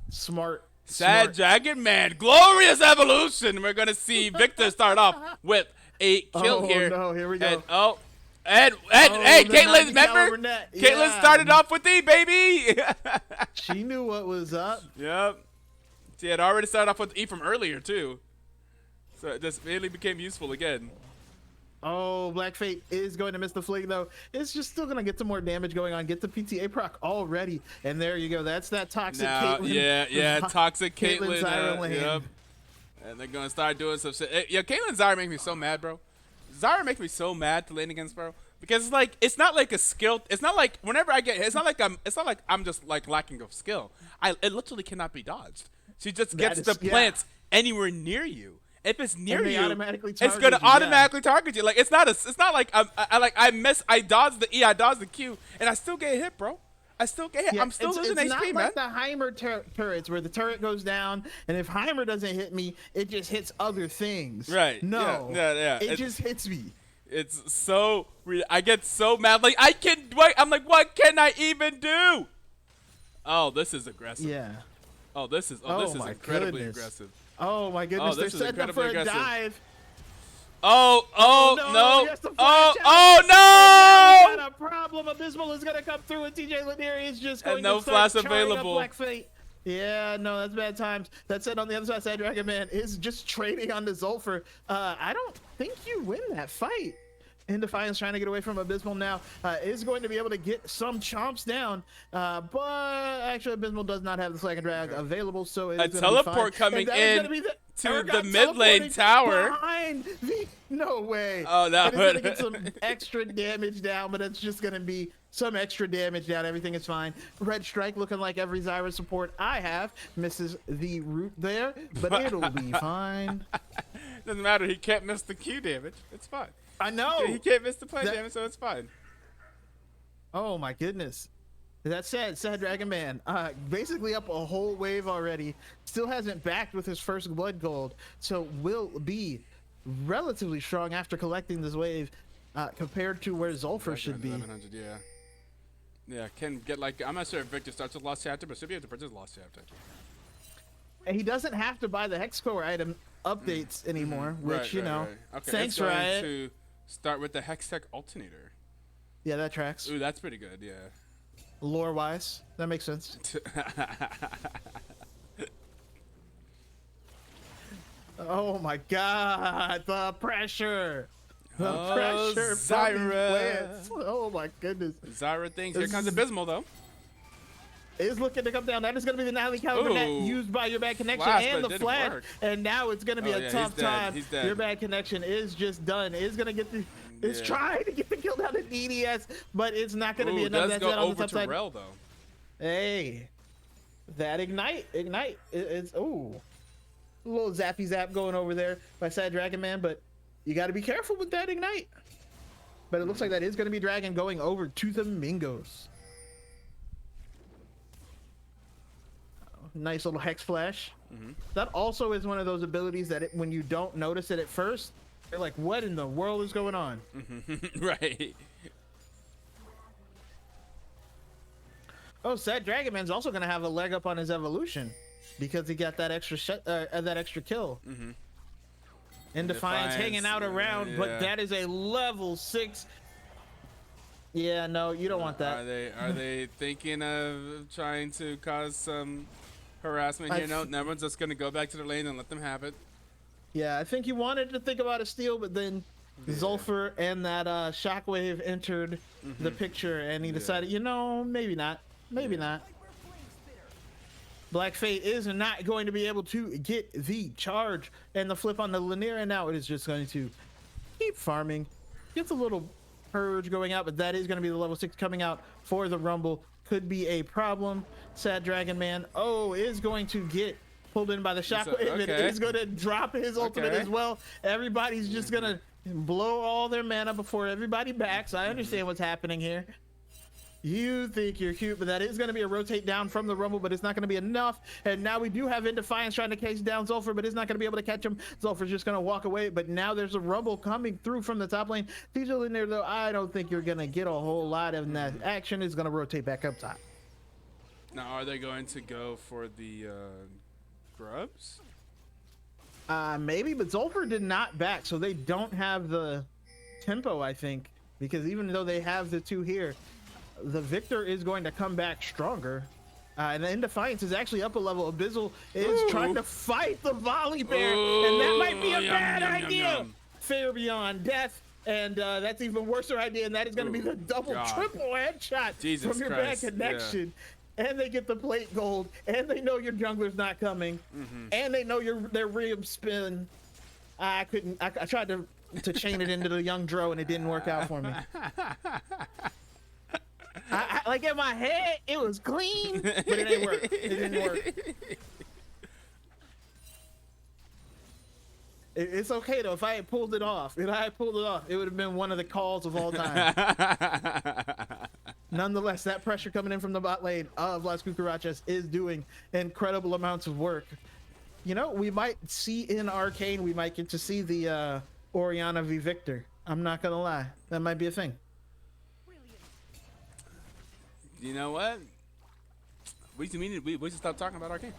Smart. Sad Smart. Dragon Man, glorious evolution. We're gonna see Victor start off with a kill Oh, here. no, here we go. And hey, the Caitlyn, 90 caliber remember? net. Caitlyn Yeah. started off with E, baby. She knew what was up. Yep. She had already started off with E from earlier too, so it just really became useful again. Oh, Black Fate is going to miss the fling, though. It's just still going to get some more damage going on. Get the PTA proc already. And there you go. That's that toxic Now, Caitlyn. yeah, toxic Caitlyn. Zyra lane. Yep. And they're gonna start doing some shit. Yeah, Caitlyn Zyra makes me so mad, bro. Zyra makes me so mad to lane against, bro. Because it's like it's not like a skill. It's not like whenever I get hit, it's not like I'm just like lacking of skill. It literally cannot be dodged. She just gets is- the yeah. plants anywhere near you. If it's near they you, automatically it's target gonna you, yeah. automatically target you. Like it's not like I dodge the E, I dodge the Q, and I still get hit, bro. I still get hit. Yeah, I'm still losing it's HP, not man. like the Heimer turrets where the turret goes down, and if Heimer doesn't hit me, it just hits other things. Right. No. Yeah. It just hits me. It's so I get so mad. Like I can wait. I'm like, what can I even do? Oh, this is aggressive. Yeah. Oh, this is my incredibly goodness. aggressive. Oh my goodness, they're this is setting up for a incredibly aggressive. dive. Oh no, he has to flash out. oh We got a problem. Abysmal is gonna come through, and TJ Lanier is just going And no to start flash charring up available. Black Fate. Yeah, no, that's bad times. That said, on the other side, Sad Dragon Man is just trading on the Zulfer. I don't think you win that fight. In Defiance trying to get away from Abysmal now is going to be able to get some chomps down, but actually Abysmal does not have the Flag and Drag available, so it's A teleport coming in to the mid lane tower. Behind the, no way. Oh, no. And it's gonna get some extra damage down, but it's just gonna be some extra damage down. Everything is fine. Red Strike looking like every Zyra support I have misses the root there, but it'll be fine. Doesn't matter. He can't miss the Q damage. It's fine. I know. He can't miss the play damage, so it's fine. Oh my goodness. That said, Sad Dragon Man, basically up a whole wave already. Still hasn't backed with his first blood gold, so will be relatively strong after collecting this wave compared to where Zulfer should be. 1100, yeah. Yeah, can get like I'm not sure if Victor starts with Lost Chapter, but should be able to purchase Lost Chapter. And he doesn't have to buy the Hex Core item updates anymore, which Right, you know. Okay, Thanks, it's going Riot. to start with the Hextech Alternator. Yeah, that tracks. Ooh, that's pretty good. Yeah. Lore wise, that makes sense. Oh my God, the pressure. The pressure from these Zyra. plants. Oh my goodness. Zyra thinks here comes Abysmal though. is looking to come down. That is going to be the Natalie caliber net Ooh. used by your bad connection Flash, and but the it didn't flash. work. And now it's going to be Oh, a yeah, tough he's dead. time. He's dead. Your bad connection is just done. It's going to get the. It's Yeah. trying to get the kill down to DDS, but it's not going to be enough. Does That's go it on the over top to side. Rel though. Hey, that ignite. It's ooh, a little zappy zap going over there by Sad Dragon Man, but you got to be careful with that ignite. But it looks like that is going to be Dragon going over to the Mingos. Nice little hex flash. That also is one of those abilities that when you don't notice it at first, you're like, what in the world is going on? Right. Oh, Sad Dragon Man's also going to have a leg up on his evolution because he got that extra kill. And Defiance hanging out around, but that is a level 6. Yeah, no, you don't want that. Are they thinking of trying to cause some harassment here? No, everyone's just gonna go back to the lane and let them have it. Yeah, I think he wanted to think about a steal, but then Zulfer and that Shockwave entered the picture, and he decided, you know, maybe not. Maybe not. Black Fate is not going to be able to get the charge and the flip on the Lanier, and now it is just going to keep farming. Gets a little purge going out, but that is going to be the level 6 coming out for the Rumble. Could be a problem. Sad Dragon Man, is going to get pulled in by the Shockwave, and is going to drop his ultimate as well. Everybody's just going to blow all their mana before everybody backs. I understand what's happening here. You think you're cute, but that is going to be a rotate down from the Rumble, but it's not going to be enough. And now we do have In Defiance trying to chase down Zulfer, but it's not going to be able to catch him. Zulfer's just going to walk away, but now there's a Rumble coming through from the top lane. Diesel in there, though, I don't think you're going to get a whole lot of that action. Is going to rotate back up top. Now, are they going to go for the grubs? Maybe, but Zulfer did not back, so they don't have the tempo, I think, because even though they have the 2 here, the Victor is going to come back stronger. And then Defiance is actually up a level. Abyssal is trying to fight the Volley Bear, and that might be a bad idea. Fair beyond death, and that's even worse idea, and that is going to be the triple headshot from your bad connection. And they get the plate gold, and they know your jungler's not coming, and they know their Rib spin. I tried to chain it into the young Dro, and it didn't work out for me. Like in my head, it was clean, but it didn't work. It didn't work. It's okay though. If I had pulled it off, it would have been one of the calls of all time. Nonetheless, that pressure coming in from the bot lane of Las Cucarachas is doing incredible amounts of work. You know, we might see in Arcane, we might get to see the Orianna v Victor. I'm not gonna lie, that might be a thing. You know what? We should stop talking about Arcane.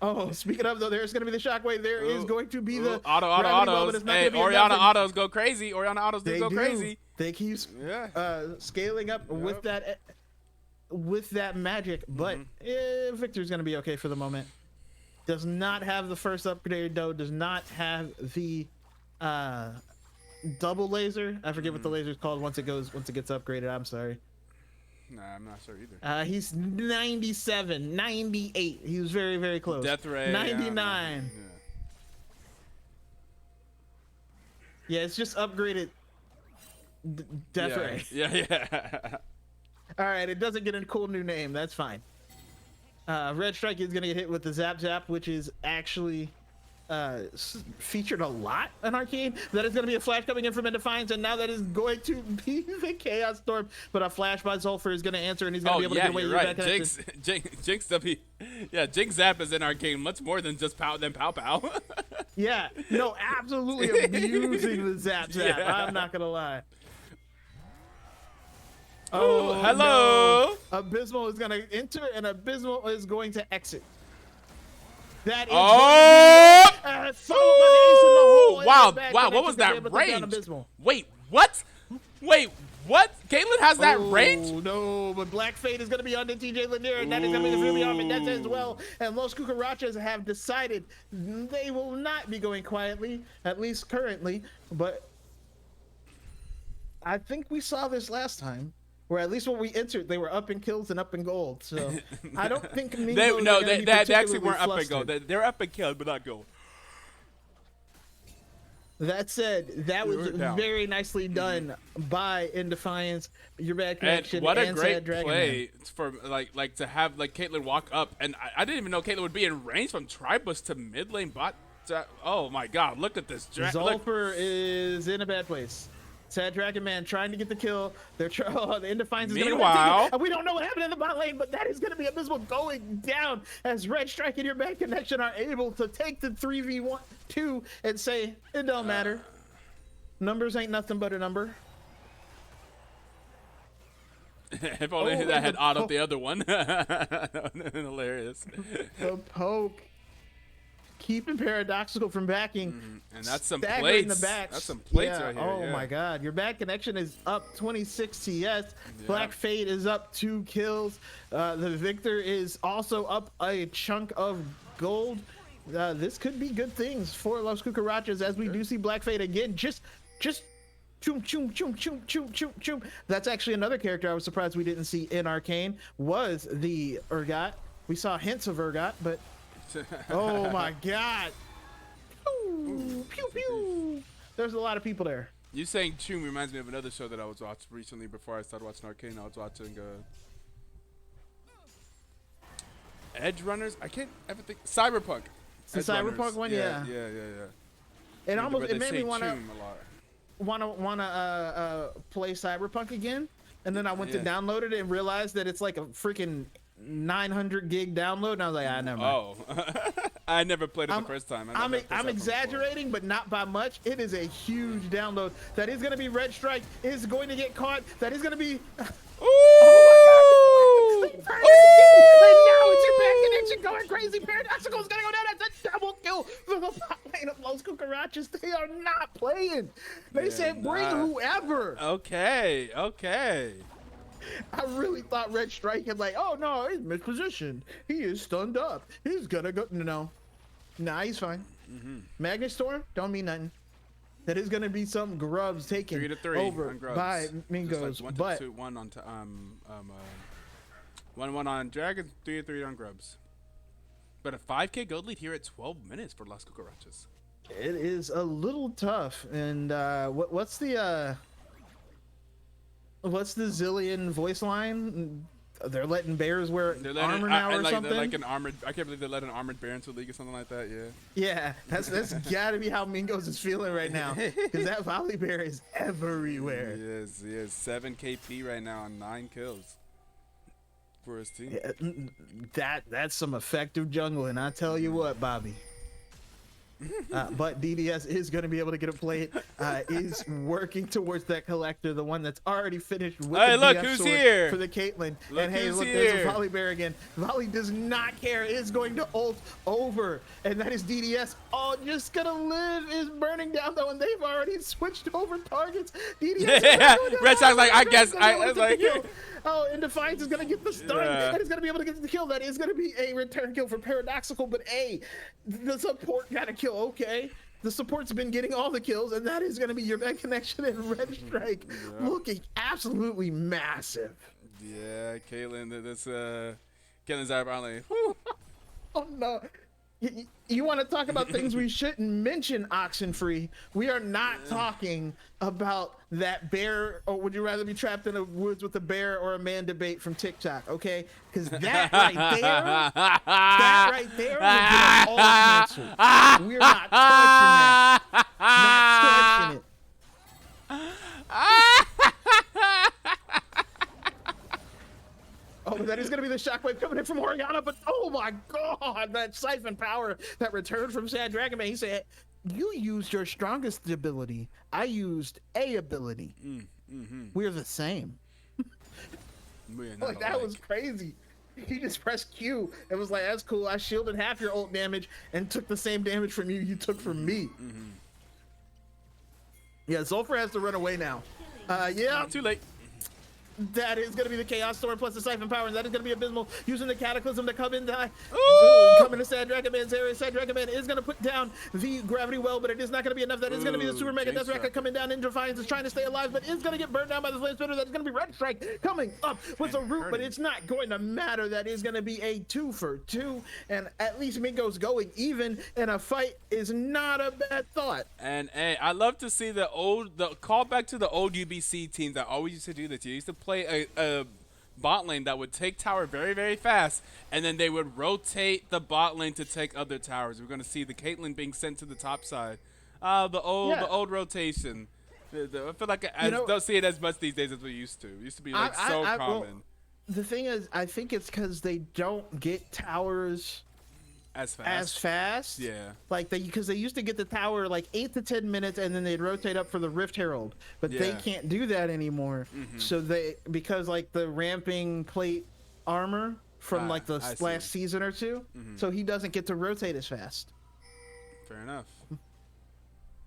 Oh, speaking of though, there's going to be the Shockwave. There is going to be the autos. Hey, Orianna autos go crazy. Orianna autos go crazy. They keep scaling up with that magic, but Victor's going to be okay for the moment. Does not have the first upgrade though. Does not have the double laser. I forget what the laser is called once it gets upgraded. I'm sorry. Nah, I'm not sure either. He's 97, 98. He was very, very close. Death ray. 99. Yeah, it's just upgraded. Death ray. Yeah. All right, it doesn't get a cool new name. That's fine. Red Strike is gonna get hit with the Zap Zap, which is actually featured a lot in Arcane. That is going to be a flash coming in from In Defiance, and now that is going to be the Chaos Storm. But a flash by Zulfer is going to answer, and he's going to be able to get away with that. Jinx W. Yeah, Jinx Zap is in Arcane much more than just Pow Pow. Yeah, no, absolutely abusing the Zap Zap. Yeah. I'm not going to lie. Oh, hello. No. Abysmal is going to enter, and Abysmal is going to exit. That is wow, what was that range? Wait, what? Caitlyn has that range? No, but Black Fate is going to be on the TJ Lanier, and that is going to be the Ruby Arm, that's as well. And Las Cucarachas have decided they will not be going quietly, at least currently. But I think we saw this last time. Where at least when we entered, they were up in kills and up in gold. So I don't think Mingos They particularly actually weren't up in gold. flustered. They're up in kills, but not gold. That said, that was down. very nicely done by In Defiance, Your Bad Connection, And what a and great Sad Dragon play for like to have like Caitlyn walk up, and I didn't even know Caitlyn would be in range from Tribus to mid lane bot. Oh my God! Look at this. Man. Zolfer is in a bad place. Sad Dragon Man trying to get the kill. They're the In Defiance is Meanwhile, and we don't know what happened in the bot lane, but that is going to be abysmal going down as Red Strike and Your Bad Connection are able to take the 3v2 and say it don't matter. Numbers ain't nothing but a number. If only that had autoed the other one. Hilarious. The poke. Keeping Paradoxical from backing. And that's some staggering plates. The backs. That's some plates yeah. right here. Oh yeah. my God. Your Bad Connection is up 26 TS. Yeah. Black Fade is up 2 kills. The Victor is also up a chunk of gold. This could be good things for Las Cucarachas as we do see Black Fade again. Just choom, choom, choom, choom, choom, choom, choom. That's actually another character I was surprised we didn't see in Arcane was the Urgot. We saw hints of Urgot, but oh my God. Pew, pew, pew. There's a lot of people there. You saying Choom reminds me of another show that I was watching recently before I started watching Arcane. I was watching Edge Runners. I can't ever think. Cyberpunk. The Edge Cyberpunk Runners. one, Yeah. It They made me say wanna Choom a lot. wanna play Cyberpunk again, and then I went to Yeah. download it and realized that it's like a freaking 900 gig download, and I was like, never mind. Oh, I never played it the first time. I'm exaggerating, but not by much. It is a huge download. That is going to be Red Strike. Is going to get caught. That is going to be. Oh my God! And now it's Your Bad Connection going crazy. Paradoxical is going to go down. That's a double kill for the bot lane of Las Cucarachas. They are not playing. They said bring whoever. Okay. I really thought Red Strike had like, oh no, he's mispositioned. He is stunned up. He's gonna go. No, nah, he's fine. Magnet Storm don't mean nothing. That is gonna be some grubs taken 3-3 over on grubs. by Mingos, Like but 1 on 1 on Dragons, 3-3 on grubs. But a 5K gold lead here at 12 minutes for Las Cucarachas. it is a little tough. And what's the Zillion voice line? They're letting bears wear armor now or something. They're like an armored. I can't believe they let an armored bear into the league or something like that. Yeah. Yeah, that's gotta be how Mingos is feeling right now, because that volley bear is everywhere. He is 7 KP right now on 9 kills for his team. Yeah, that's some effective jungling, I tell you what, Bobby. But DDS is going to be able to get a plate. Is working towards that collector, the one that's already finished with Hey, the look DF who's sword here! for the Caitlyn. Look And hey, who's look, there's here! a volley bear again. Volley does not care. Is going to ult over, and that is DDS. Oh, just gonna live is burning down though, and they've already switched over targets. DDS. Yeah, Red Sox like I guess I like. Oh, and Defiance is going to get the stun. Yeah. And he's going to be able to get the kill. That is going to be a return kill for Paradoxical, but the support got a kill. Okay. The support's been getting all the kills, and that is going to be Your Bad Connection and Red Strike looking absolutely massive. Yeah, Caitlyn, Caitlyn's apparently. Oh, no. You want to talk about things we shouldn't mention, Oxenfree? We are not talking about that bear, or would you rather be trapped in the woods with a bear or a man debate from TikTok, okay? Because that right there will get us all canceled. We're not touching that. Not touching it. Oh, that is going to be the shockwave coming in from Oriana, but oh my God, that siphon power, that return from Sad Dragon Man. He said, you used your strongest ability. I used a ability. We're the same. Like, that was crazy. He just pressed Q and was like, that's cool. I shielded half your ult damage and took the same damage from you took from me. Yeah, Zolfer has to run away now. Yeah. Too late. That is going to be the Chaos Storm plus the Siphon Power, and that is going to be Abysmal using the Cataclysm to come in, come into Sad Dragon Man's area. Sad Dragon Man is going to put down the Gravity Well, but it is not going to be enough. That is going to be the Super Mega Death Racket coming down. In Defiance is trying to stay alive, but is going to get burned down by the Flame Spitter. That is going to be Red Strike coming up with a root, but it's not going to matter. That is going to be a 2 for 2, and at least Mingos going even in a fight is not a bad thought. And hey, I love to see the call back to the old UBC teams that always used to do this. You used to play a bot lane that would take tower very, very fast, and then they would rotate the bot lane to take other towers. We're going to see the Caitlyn being sent to the top side. The old rotation. I feel like I don't see it as much these days as we used to. It used to be like common. Well, the thing is, I think it's because they don't get towers as fast. Yeah. Like because they used to get the tower like 8 to 10 minutes, and then they'd rotate up for the Rift Herald, but they can't do that anymore. So because like the ramping plate armor from like the last season or two, so he doesn't get to rotate as fast. Fair enough.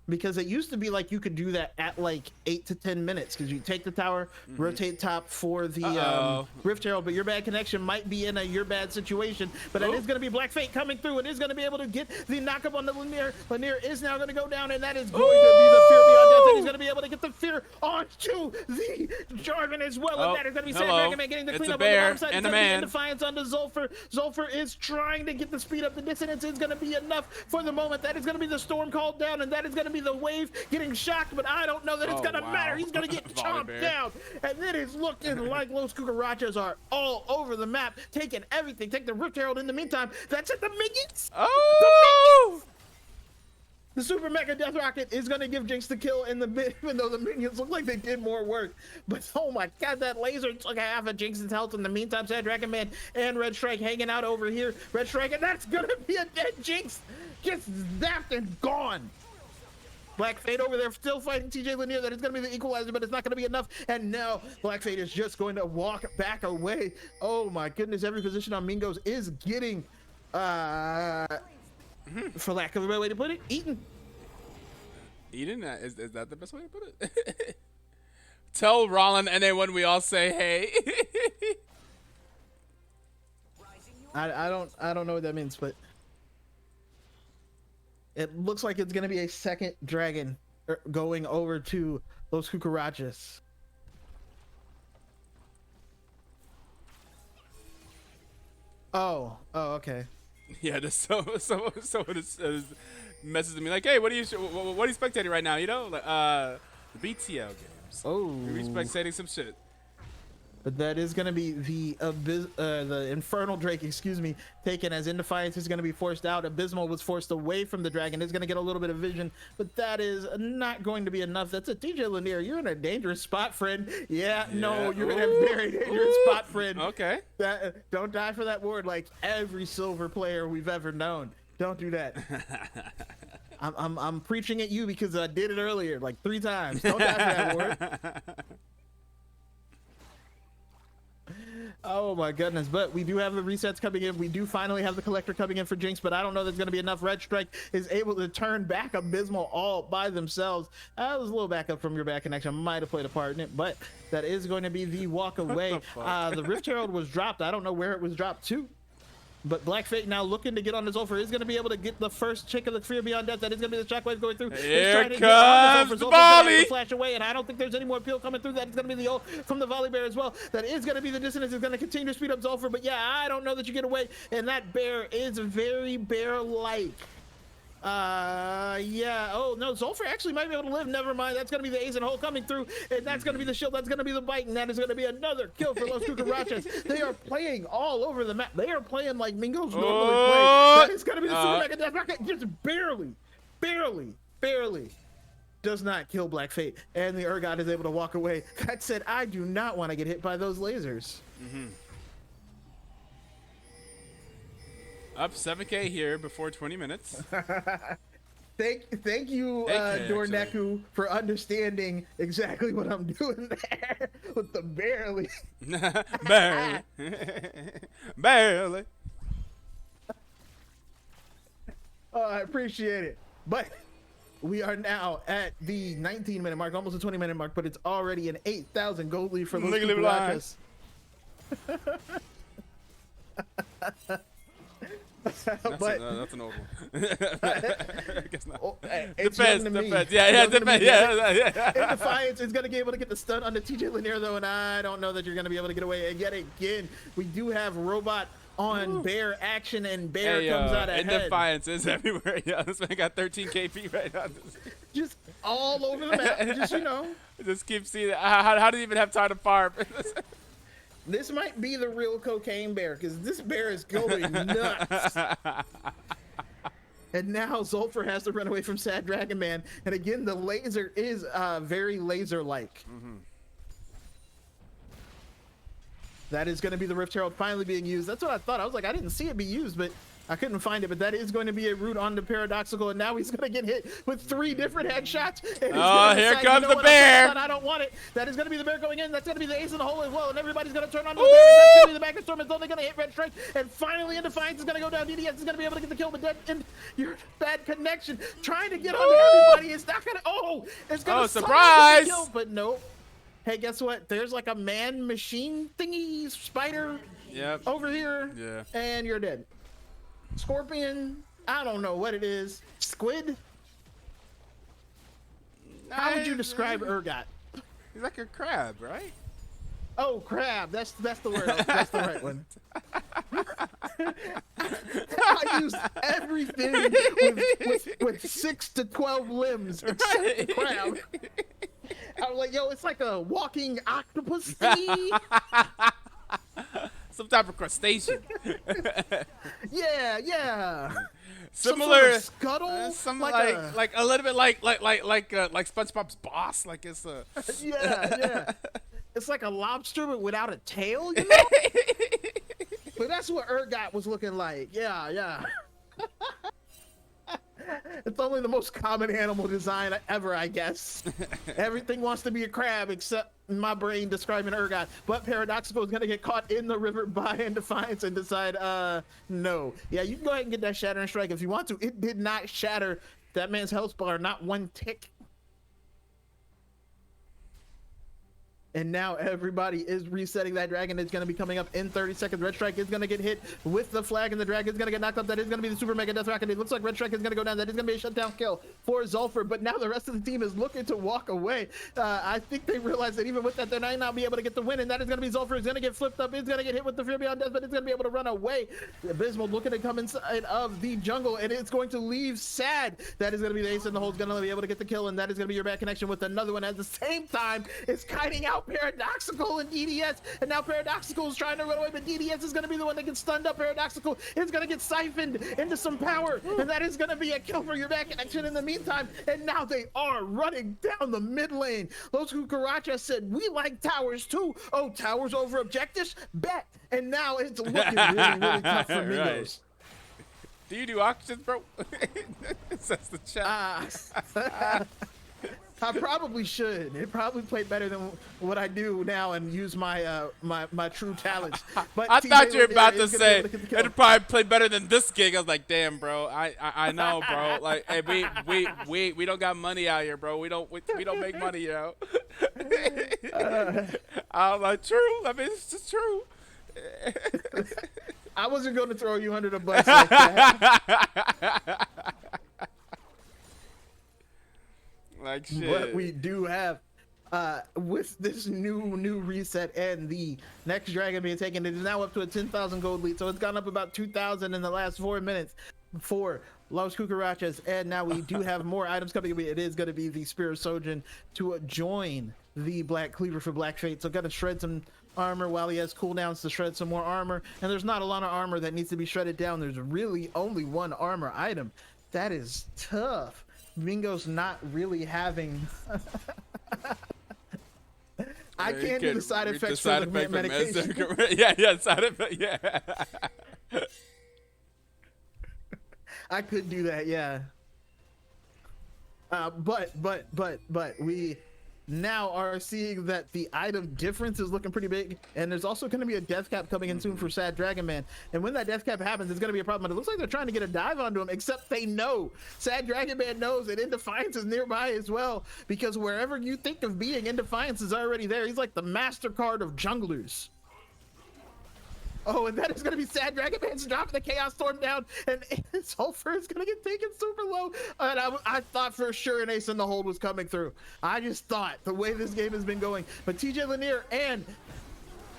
Because it used to be like you could do that at like 8 to 10 minutes, because you take the tower, rotate top for the Rift Herald, but your bad connection might be in a your bad situation. But it is going to be Black Fate coming through and is going to be able to get the knockup on the Lanier. Lanier is now going to go down, and that is going to be the Fear Beyond Death, and he's going to be able to get the Fear onto the Jarvan as well. And that is going to be Sad Dragon Man getting the cleanup on the bottom side. And it's going to be Defiance onto Zulfer. Zulfer is trying to get the speed up. The dissonance is going to be enough for the moment. That is going to be the storm called down, and that is going to be the wave getting shocked, but I don't know that it's gonna matter. He's gonna get chomped down, and it is looking like Las Cucarachas are all over the map, taking everything. Take the Rift Herald in the meantime. That's it, the Minions. The Super Mega Death Rocket is gonna give Jinx the kill in the even though the Minions look like they did more work. But oh my god, that laser took half of Jinx's health. In the meantime, Sad Dragon Man and Red Strike hanging out over here. Red Strike, and that's gonna be a dead Jinx, just zapped and gone. Black Fate over there still fighting TJ Lanier. That is going to be the equalizer, but it's not going to be enough. And now Black Fate is just going to walk back away. Oh my goodness, every position on Mingos is getting, for lack of a better way to put it, eaten. Eaten? Is that the best way to put it? Tell Rollin and then when we all say hey. I don't know what that means, but it looks like it's going to be a second dragon going over to Las Cucarachas. Oh, okay. Yeah, just someone is messaging me like, hey, what are you spectating right now? You know, like, the BTL games. Oh, we're spectating some shit. But that is going to be the Infernal Drake, taken as In Defiance is going to be forced out. Abysmal was forced away from the dragon. Is going to get a little bit of vision, but that is not going to be enough. That's a TJ Lanier. You're in a dangerous spot, friend. Yeah. No, you're in a very dangerous spot, friend. Okay. Don't die for that ward like every silver player we've ever known. Don't do that. I'm preaching at you because I did it earlier like 3 times. Don't die for that word. Oh my goodness, but we do have the resets coming in. We do finally have the collector coming in for Jinx, but I don't know there's going to be enough. Red Strike is able to turn back Abysmal all by themselves. That was a little backup from your back connection. Might have played a part in it, but that is going to be the walk away. The Rift Herald was dropped. I don't know where it was dropped to. But Black Fate now looking to get on the Zulfer is going to be able to get the first chick of the Fear Beyond Death. That is going to be the shockwave going through. Here comes the volley. Flash away, and I don't think there's any more appeal coming through. That is going to be the ult from the volley bear as well. That is going to be the dissonance. Is going to continue to speed up Zulfer. But yeah, I don't know that you get away. And that bear is very bear-like. Yeah. Oh no, Zulfer actually might be able to live. Never mind. That's gonna be the Ace and Hole coming through, and that's gonna be the shield. That's gonna be the bite, and that is gonna be another kill for Las Cucarachas. They are playing all over the map. They are playing like Mingos normally play. That is gonna be the Super Mega Death Rocket. Just barely does not kill Black Fate, and the Urgot is able to walk away. That said, I do not want to get hit by those lasers. Up 7K here before 20 minutes. Thank you, Dorneku, for understanding exactly what I'm doing there with the barely. Barely. Oh, I appreciate it. But we are now at the 19-minute mark, almost a 20-minute mark, but it's already an 8,000 gold lead for Las Cucarachas. That's an old one. I guess not. Defense. Yeah, defense. Yeah. In Defiance is going to be able to get the stun on the TJ Lanier, though, and I don't know that you're going to be able to get away. And yet again, we do have Robot on Bear action, and Bear comes out ahead. And Defiance is everywhere. Yeah, this man got 13 KP right now. Just all over the map. Just, you know. Just keep seeing it. How do you even have time to farm? This might be the real cocaine bear, because this bear is going nuts. And now Zulfer has to run away from Sad Dragon Man. And again, the laser is very laser-like. That is going to be the Rift Herald finally being used. That's what I thought. I was like, I didn't see it be used, but I couldn't find it. But that is going to be a route onto Paradoxical, and now he's going to get hit with 3 different headshots. Oh, here comes the bear. I don't want it. That is going to be the bear going in. That's going to be the ace in the hole as well, and everybody's going to turn on the bear. And that's going to be the back of Storm. It's only going to hit Red Strike, and finally in Defiance is going to go down. DDS is going to be able to get the kill, but then your bad connection trying to get onto everybody is not going to. Oh, it's going to surprise! Kill, but nope. Hey, guess what? There's like a man-machine thingy spider over here, and you're dead. Scorpion, I don't know what it is. Squid? How would you describe Urgot? He's like a crab, right? Oh, crab. That's the word. That's the right one. I use everything with 6 to 12 limbs except the crab. I was like, yo, it's like a walking octopus thingy. Some type of crustacean. Yeah. Similar scuttle. Like a little bit like SpongeBob's boss. Like it's a. Yeah. It's like a lobster but without a tail. You know? But that's what Urgot was looking like. Yeah. It's only the most common animal design ever, I guess. Everything wants to be a crab except my brain describing Urgot. But Paradoxical is going to get caught in the river by Defiance and decide, no. Yeah, you can go ahead and get that Shattering Strike if you want to. It did not shatter that man's health bar, not one tick. And now everybody is resetting that dragon. It's going to be coming up in 30 seconds. Red Strike is going to get hit with the flag, and the dragon is going to get knocked up. That is going to be the Super Mega Death Rocket. It looks like Red Strike is going to go down. That is going to be a shutdown kill for Zulfer. But now the rest of the team is looking to walk away. I think they realize that even with that, they might not be able to get the win. And that is going to be Zulfer. Is going to get flipped up. It's going to get hit with the Fear Beyond Death, but it's going to be able to run away. Abysmal looking to come inside of the jungle, and it's going to leave Sad. That is going to be the ace in the hole. Is going to be able to get the kill, and that is going to be your bad connection with another one. At the same time, it's kiting out Paradoxical and DDS, and now Paradoxical is trying to run away, but DDS is going to be the one that gets stunned up. Paradoxical is going to get siphoned into some power, and that is going to be a kill for your back connection in the meantime. And now they are running down the mid lane. Las Cucarachas said, we like towers too. Oh, towers over objectives? Bet. And now it's looking really tough for Mingos. Right. Do you do auctions, bro? That's the chat. I probably should. It probably played better than what I do now and use my my true talents. But I thought you were about to say it'd probably play better than this gig. I was like, damn, bro. I know, bro. Like, hey, we don't got money out here, bro. We don't make money, you know. I was like, true. I mean, it's just true. I wasn't going to throw you under the bus like that. Like shit. But we do have with this new reset and the next dragon being taken, it is now up to a 10,000 gold lead. So it's gone up about 2,000 in the last 4 minutes for Las Cucarachas. And now we do have more items coming. It is going to be the Spear of Sojourn to join the Black Cleaver for Black Fate. So got to shred some armor while he has cooldowns to shred some more armor. And there's not a lot of armor that needs to be shredded down. There's really only one armor item. That is tough. Mingos not really having I can't do the side effects for the medication. Yeah, side effect, yeah. I could do that, yeah. But we now are seeing that the item difference is looking pretty big, and there's also going to be a death cap coming in soon for Sad Dragon Man. And when that death cap happens, it's going to be a problem. But it looks like they're trying to get a dive onto him, except they know Sad Dragon Man knows, and Indefiance is nearby as well, because wherever you think of being, Indefiance is already there. He's like the MasterCard of junglers. Oh, and that is going to be Sad Dragon Man's dropping the Chaos Storm down, and Sulfur is going to get taken super low. And I thought for sure an ace in the hold was coming through. I just thought the way this game has been going. But TJ Lanier and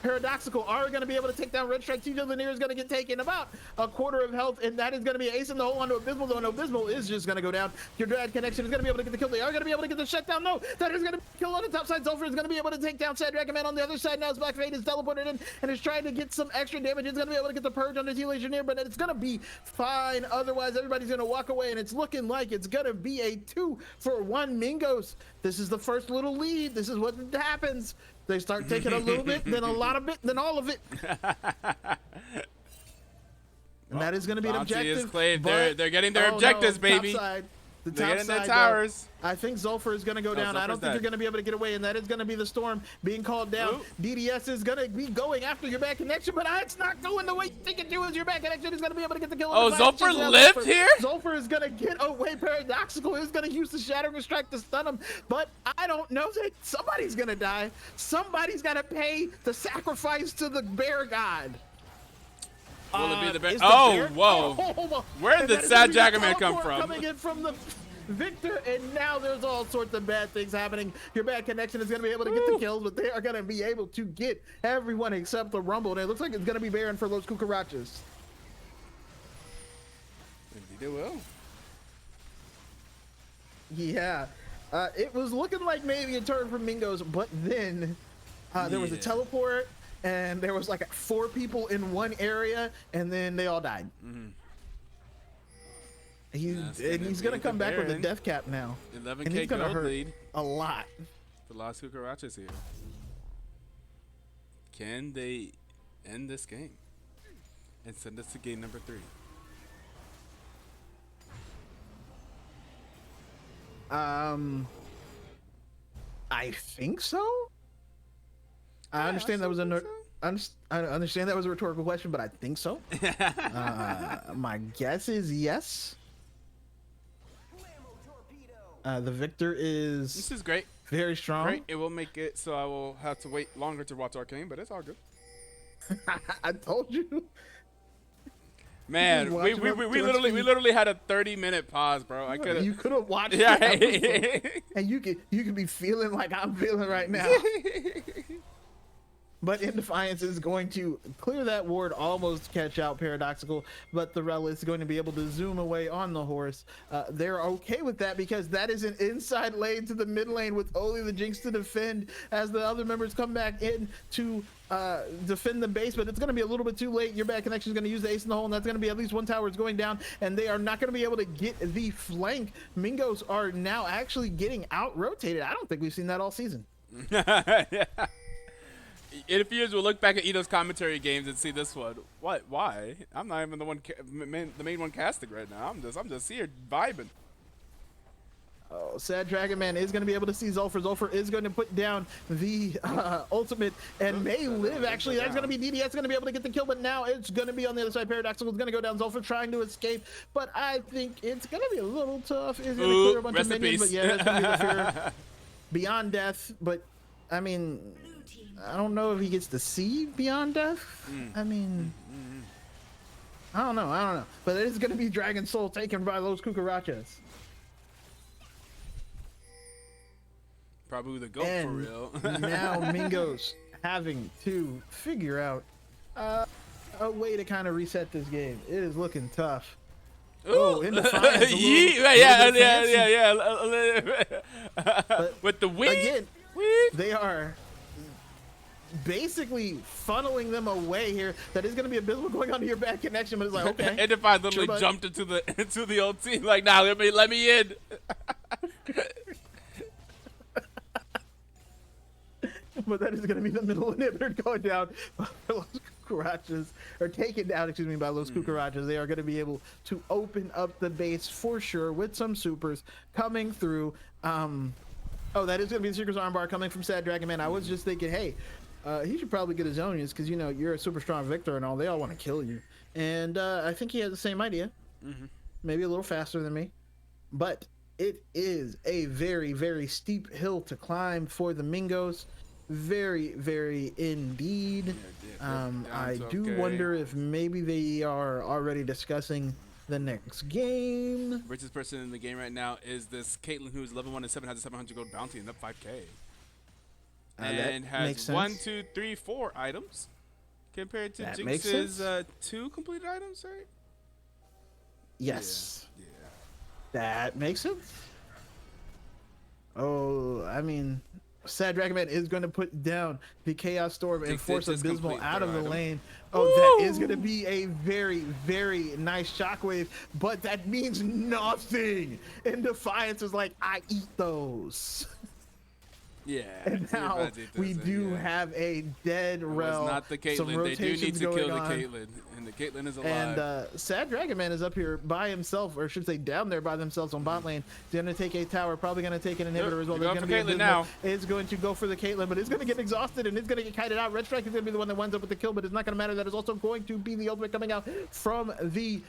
Paradoxical are going to be able to take down Red Strike. TJ Lanier is going to get taken about a quarter of health, and that is going to be ace in the hole onto Abysmal, though, and Abysmal is just going to go down. Your Dread Connection is going to be able to get the kill. They are going to be able to get the shutdown. No, that is going to kill on the top side. Sulfur is going to be able to take down Sad Dragon Man on the other side. Now Black Fade is teleported in and is trying to get some extra damage. It's going to be able to get the purge on the T Legionnaire, but it's going to be fine. Otherwise, everybody's going to walk away, and it's looking like it's going to be a 2-for-1 Mingos. This is the first little lead. This is what happens. They start taking a little bit, then a lot of it, then all of it. And that is going to be an objective. They're getting their objectives, baby. The they're top getting side, their towers. I think Zulfur is going to go down. I don't think you're going to be able to get away, and that is going to be the storm being called down. Ooh. DDS is going to be going after your back connection, but it's not going the way you think it do. Your back connection is going to be able to get the kill. Oh, Zulfur lived here? Zulfur is going to get away. Paradoxical is going to use the Shattering Strike to stun him, but I don't know that somebody's going to die. Somebody's got to pay the sacrifice to the bear god. Will it be the bear? Oh, whoa. Oh, where did Sad Dragon Man come from? Coming in from the Victor, and now there's all sorts of bad things happening. Your bad connection is going to be able to get the kills, but they are going to be able to get everyone except the Rumble, and it looks like it's going to be Baron for Las Cucarachas. Indeed it will. Yeah. It was looking like maybe a turn from Mingos, but then there was a teleport, and there was like 4 people in one area, and then they all died. Mm-hmm. He's gonna come back with a death cap now. 11K gold lead. A lot. The Las Cucarachas here. Can they end this game and send us to game number 3? I think so. I understand that was I understand that was a rhetorical question, but I think so. My guess is yes. The Victor is. This is great. Very strong. Great. It will make it so I will have to wait longer to watch Arcane, but it's all good. I told you. Man, we literally had a 30-minute pause, bro. I could. You could have watched. Yeah. And you could be feeling like I'm feeling right now. But Indefiance is going to clear that ward, almost catch out Paradoxical, but the Relic is going to be able to zoom away on the horse. They're okay with that because that is an inside lane to the mid lane with only the Jinx to defend as the other members come back in to defend the base, but it's going to be a little bit too late. Your bad connection is going to use the ace in the hole, and that's going to be at least one tower is going down, and they are not going to be able to get the flank. Mingos are now actually getting out-rotated. I don't think we've seen that all season. Yeah. In a few years, we'll look back at Eto's commentary games and see this one. What? Why? I'm not even the one, the main one casting right now. I'm just here vibing. Oh, Sad Dragon Man is going to be able to see Zulfur. Zulfur is going to put down the ultimate and may live. Actually, that's going to be DDS going to be able to get the kill, but now it's going to be on the other side. Paradoxical is going to go down. Zulfur trying to escape, but I think it's going to be a little tough. It's going to clear a bunch of minions, but yeah, that's going to be the fear beyond death. But I mean, I don't know if he gets to see beyond death. I mean, I don't know. But it is going to be Dragon Soul taken by Las Cucarachas. Probably the GOAT for real. Now Mingos having to figure out a way to kind of reset this game. It is looking tough. Ooh. Oh, Indefiance. Yeah. With the wing. Again, they are basically funneling them away here. That is going to be Abysmal going onto your bad connection, but it's like, okay. Indefiance literally jumped into the old team. Like, nah, let me in. But that is going to be the middle inhibitor going down by Las Cucarachas, or taken down, excuse me, by Las Cucarachas. They are going to be able to open up the base for sure with some supers coming through. Oh, that is gonna be the Seeker's armbar coming from Sad Dragon Man. I was just thinking, hey, he should probably get his Zonians because you know you're a super strong victor and all. They all want to kill you, and I think he has the same idea. Maybe a little faster than me, but it is a very, very steep hill to climb for the Mingos. Very, very indeed. I do wonder if maybe they are already discussing the next game. Richest person in the game right now is this Caitlyn, who's level 1 and 7, has a 700 gold bounty and up 5k. And has 1, 2, 3, 4 items compared to Jinx's 2 completed items, right? Yes. Yeah. That makes sense. Oh, I mean, Sad Dragon Man is going to put down the Chaos Storm and force Abysmal out of the lane. Oh, that is going to be a very, very nice shockwave, but that means nothing. And Defiance is like, I eat those. Yeah. And now we do have a dead Rel. Not the Caitlyn. They do need to kill the Caitlyn, and the Caitlyn is alive. And Sad Dragon Man is up here by himself, or should say down there by themselves on bot lane. They're going to take a tower, probably going to take an inhibitor as well. They're going to be Caitlyn now. Is going to go for the Caitlyn, but it's going to get exhausted and it's going to get kited out. Red Strike is going to be the one that winds up with the kill, but it's not going to matter. That is also going to be the ultimate coming out from the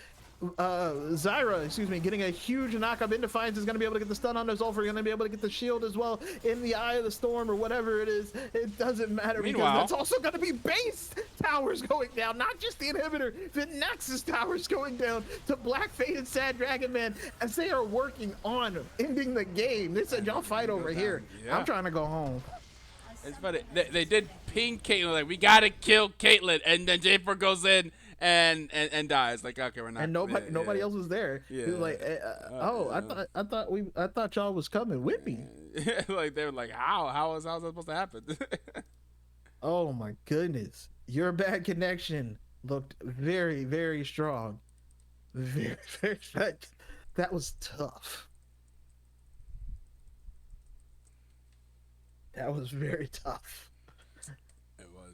Zyra, excuse me, getting a huge knockup. In Defiance is going to be able to get the stun on his ult. We're going to be able to get the shield as well in the Eye of the Storm or whatever it is. It doesn't matter because that's also going to be base towers going down, not just the inhibitor. The Nexus towers going down to Black Fate and Sad Dragon Man as they are working on ending the game. They said, y'all fight over here. Yeah. I'm trying to go home. It's funny. They did ping Caitlyn, like, we got to kill Caitlyn, and then J4 goes in and dies. Like, okay, we're not. And nobody else was there. Yeah. He was like, I thought y'all was coming with me. Like, they were like, how is that supposed to happen? Oh my goodness, your bad connection looked very, very strong. Very, very. That was tough. That was very tough.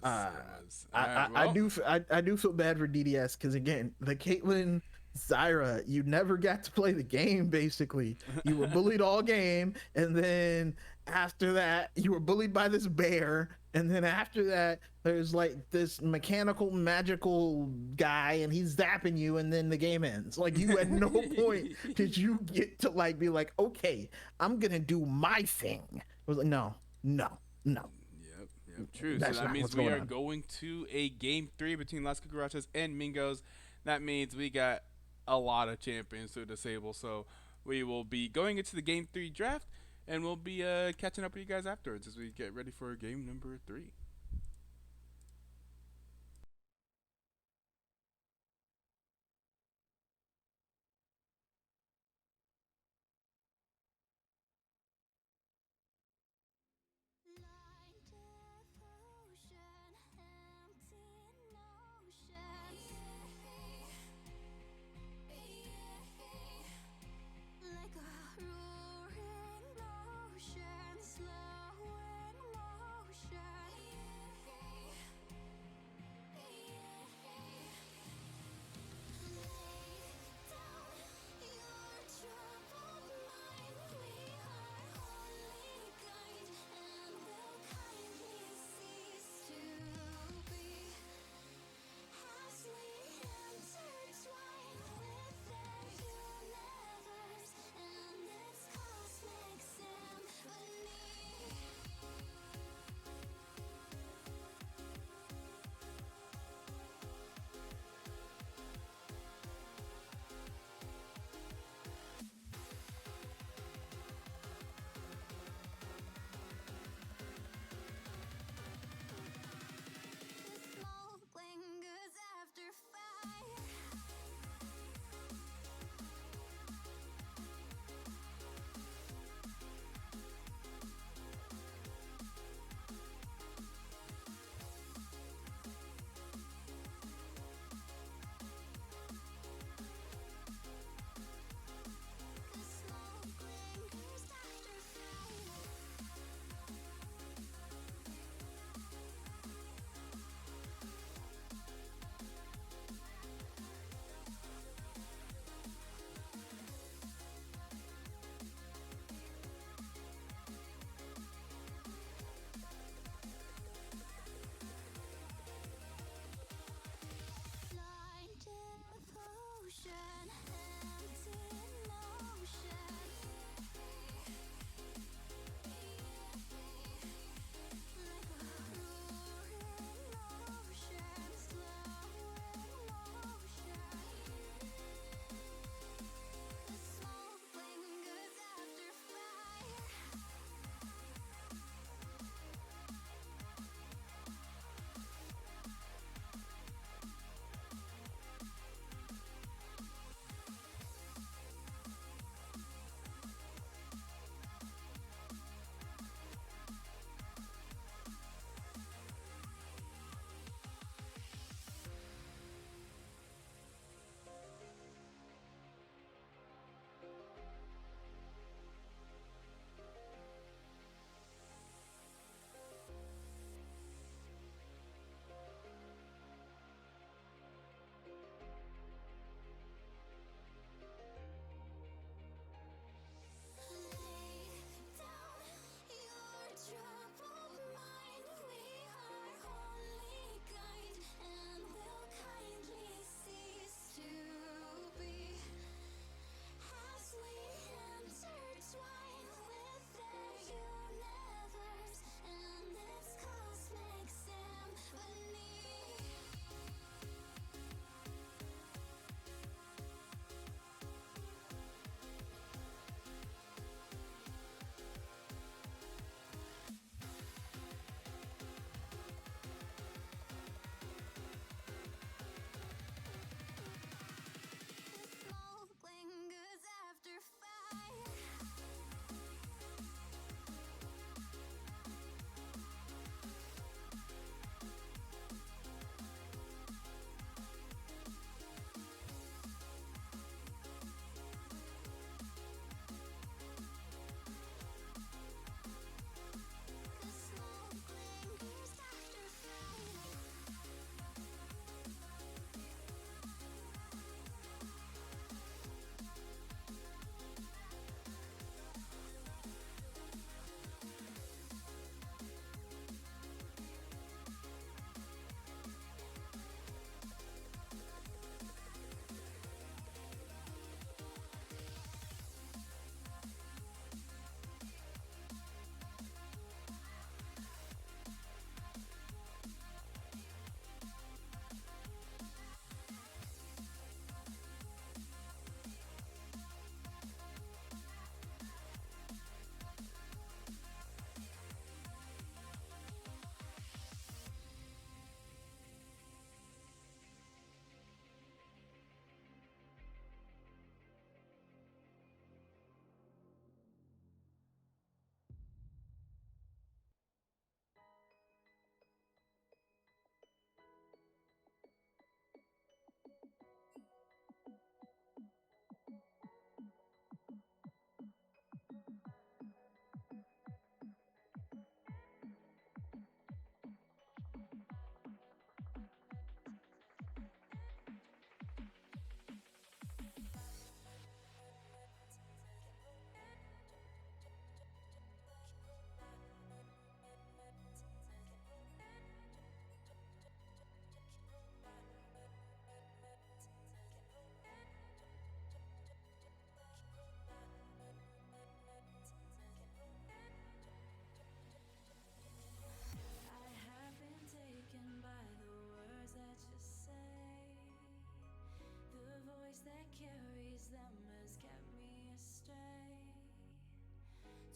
I do feel bad for DDS because again, the Caitlyn Zyra, you never got to play the game. Basically, you were bullied all game, and then after that, you were bullied by this bear, and then after that, there's like this mechanical, magical guy, and he's zapping you, and then the game ends. Like you, at no point did you get to like be like, okay, I'm gonna do my thing. I was like, no. True. So that means we are going to a game 3 between Las Cucarachas and Mingos. That means we got a lot of champions to disable. So we will be going into the game 3 draft, and we'll be catching up with you guys afterwards as we get ready for game number 3.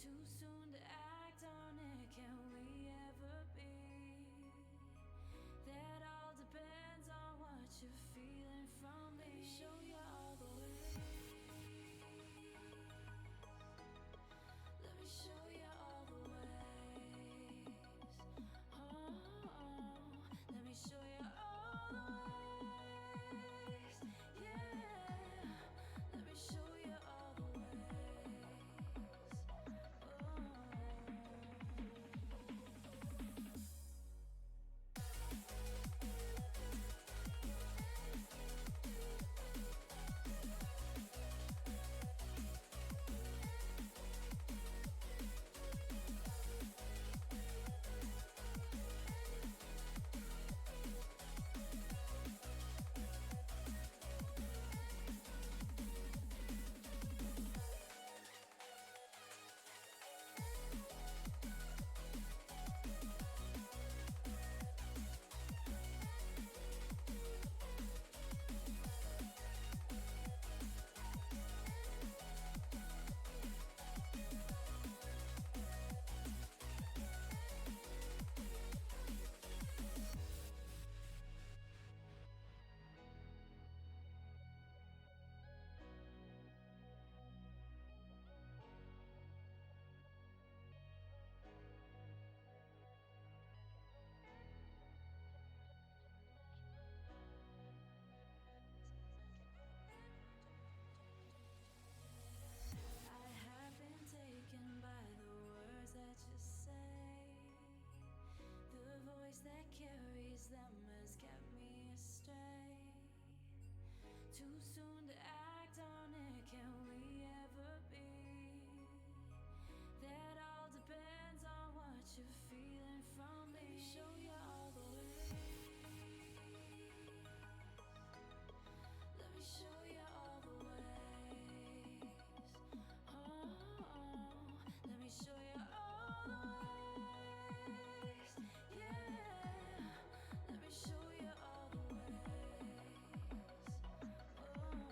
Too soon to act on it, can we ever be? That all depends on what you're feeling from me. Let me show you all the way. Let me show you all the ways. Oh, let me show you all the ways. Yeah, let me show you all the ways. I have been taken by the words that you say. The voice that carries them has kept me astray. Too soon to act on it, can we ever be? That all depends on what you're feeling from me. Let me show you all the way. Let me show you all the ways. Oh, let me show you all the ways. Yeah, let me show you all the ways. Oh.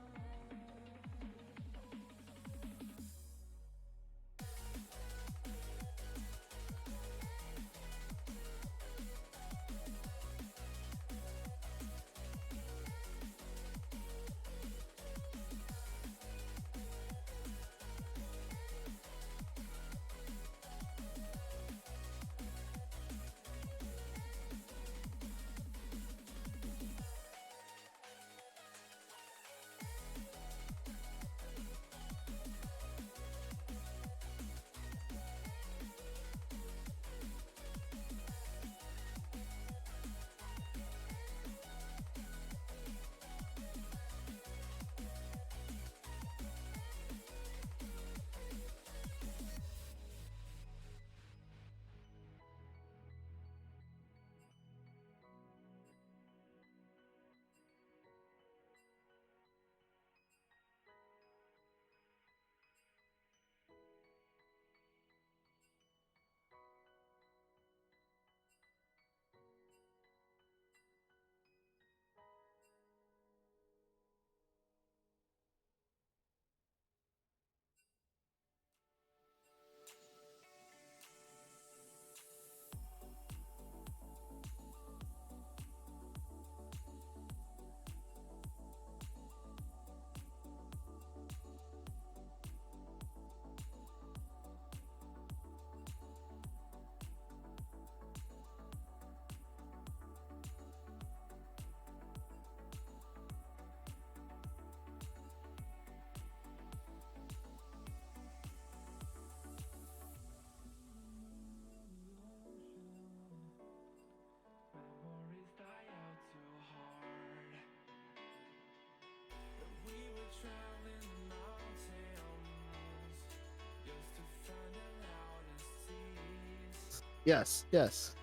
Yes, yes.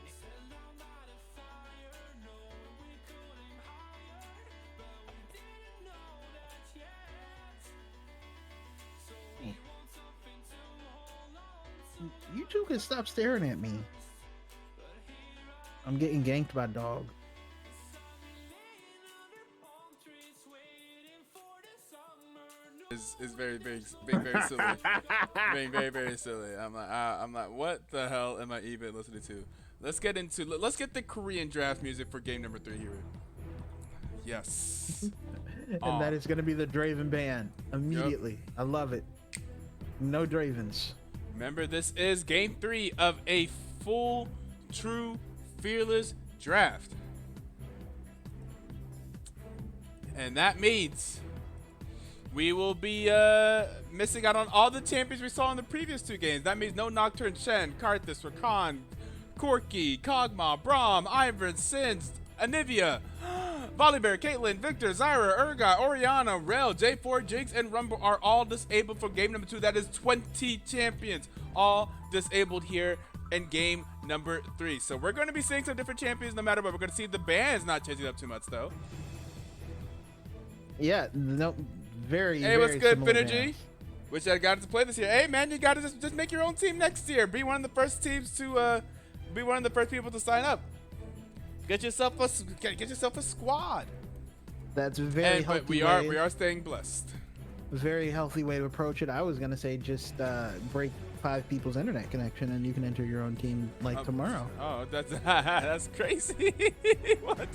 You two can stop staring at me. I'm getting ganked by dog. is very being very silly, being very silly. I'm like, what the hell am I even listening to? Let's get the Korean draft music for game number 3 here. Yes. And that is going to be the Draven ban immediately. Yep. I love it. No Dravens. Remember, this is game 3 of a full, true, fearless draft. And that means we will be missing out on all the champions we saw in the previous 2 games. That means no Nocturne Shen, Karthus, Rakan, Corki, Kog'Maw, Braum, Ivern, Sins, Anivia, Volibear, Caitlyn, Victor, Zyra, Urgot, Orianna, Rel, J4, Jinx, and Rumble are all disabled for game number 2. That is 20 champions all disabled here in game number 3. So we're going to be seeing some different champions no matter what. We're going to see the bans not changing up too much, though. Yeah, no, very. Hey, very what's good, similar Finergy? bands. Wish I got to play this year. Hey, man, you got to just make your own team next year. Be one of the first teams to, be one of the first people to sign up. Get yourself a squad. That's very healthy. But we are staying blessed. Very healthy way to approach it. I was gonna say just break 5 people's internet connection and you can enter your own team like tomorrow. Oh, that's crazy. What?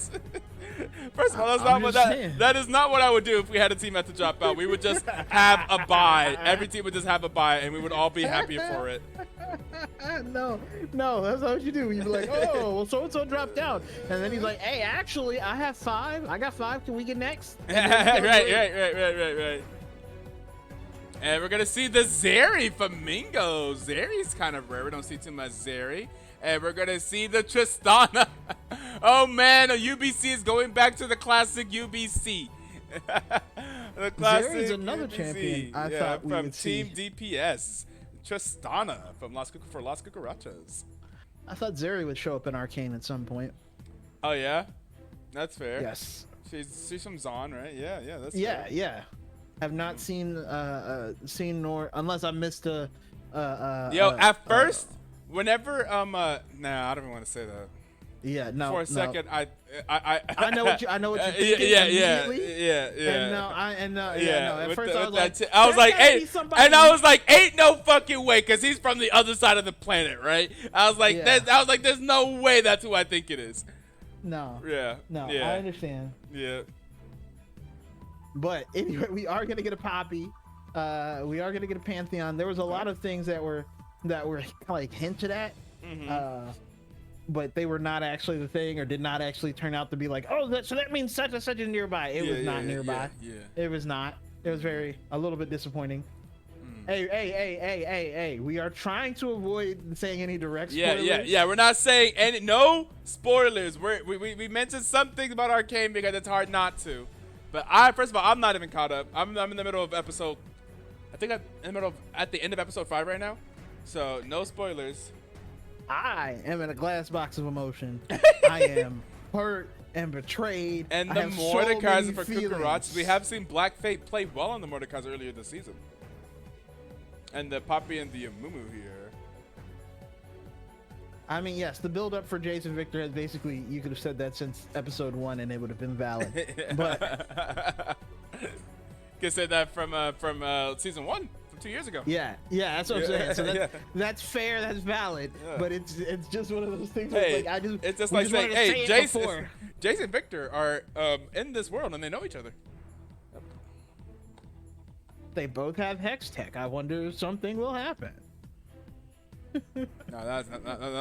First of all, that's not what that is not what I would do if we had a team had to drop out. We would just have a bye. Every team would just have a bye, and we would all be happy for it. No, that's not what you do. You'd be like, oh, well, so-and-so dropped out. And then he's like, hey, actually, I have 5. I got 5. Can we get next? Right. And we're going to see the Zeri from Mingos. Zeri's kind of rare. We don't see too much Zeri. And we're going to see the Tristana. Oh, man. A UBC is going back to the classic UBC. The classic Zeri's another UBC. champion I thought we from would Team see. DPS. Tristana from Las Cucarachas. I thought Zeri would show up in Arcane at some point. Oh, yeah? That's fair. Yes. She's from Zon, right? Yeah, that's Yeah, fair. yeah. Have not seen nor unless I missed a. At first, whenever nah, I don't even want to say that. Yeah, no. For a second, I know what you're thinking. Yeah. At first, I was like, ain't no fucking way, cause he's from the other side of the planet, right? I was like, there's no way that's who I think it is. No. Yeah. No, yeah. I understand. Yeah. But anyway, we are gonna get a Poppy. We are gonna get a Pantheon. There was a lot of things that were like hinted at. Mm-hmm. But they were not actually the thing, or did not actually turn out to be like, oh, so that means such and such is nearby. It was not nearby. Yeah. It was not. It was a little bit disappointing. Hey, we are trying to avoid saying any direct spoilers. Yeah. We're not saying no spoilers. We mentioned some things about Arcane because it's hard not to. But first of all, I'm not even caught up. I'm in the middle of episode. I think I'm at the end of episode 5 right now. So no spoilers. I am in a glass box of emotion. I am hurt and betrayed. And the Mordekaiser for Cucarachas, we have seen Black Fate play well on the Mordekaiser earlier this season. And the Poppy and the Amumu here. I mean, yes, the build-up for Jason Victor has basically, you could have said that since episode 1 and it would have been valid. But could say that from season 1 from 2 years ago. Yeah, that's what I'm saying. So that's fair, that's valid. Yeah. But it's just one of those things. Where it's just like saying, hey, Jason and Victor are in this world and they know each other. Yep. They both have Hex Tech. I wonder if something will happen. No,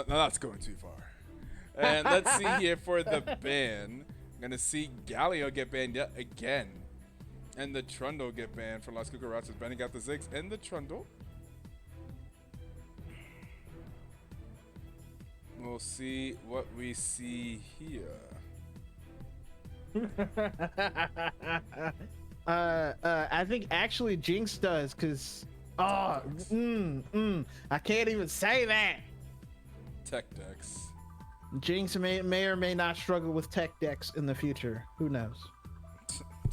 that's going too far. And let's see here for the ban. I'm gonna see Galio get banned yet again, and the Trundle get banned for Las Cucarachas, banning out the Ziggs and the Trundle. We'll see what we see here. I think actually Jinx does, cause. I can't even say that. Tech decks. Jinx may or may not struggle with tech decks in the future. Who knows?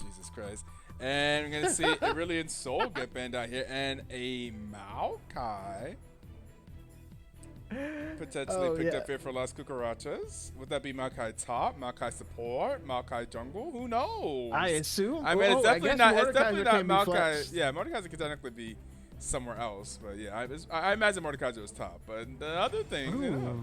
Jesus Christ. And we're gonna see Irillion Soul get banned out here, and a Maokai Potentially picked up here for Las Cucarachas. Would that be Maokai top, Maokai support, Maokai jungle? Who knows? I assume. I mean, it's definitely not. It's definitely not Mordekaiser Maokai. Yeah, Mordekaiser could technically be somewhere else, but yeah, I imagine Mordekaiser was top. But the other thing, you know.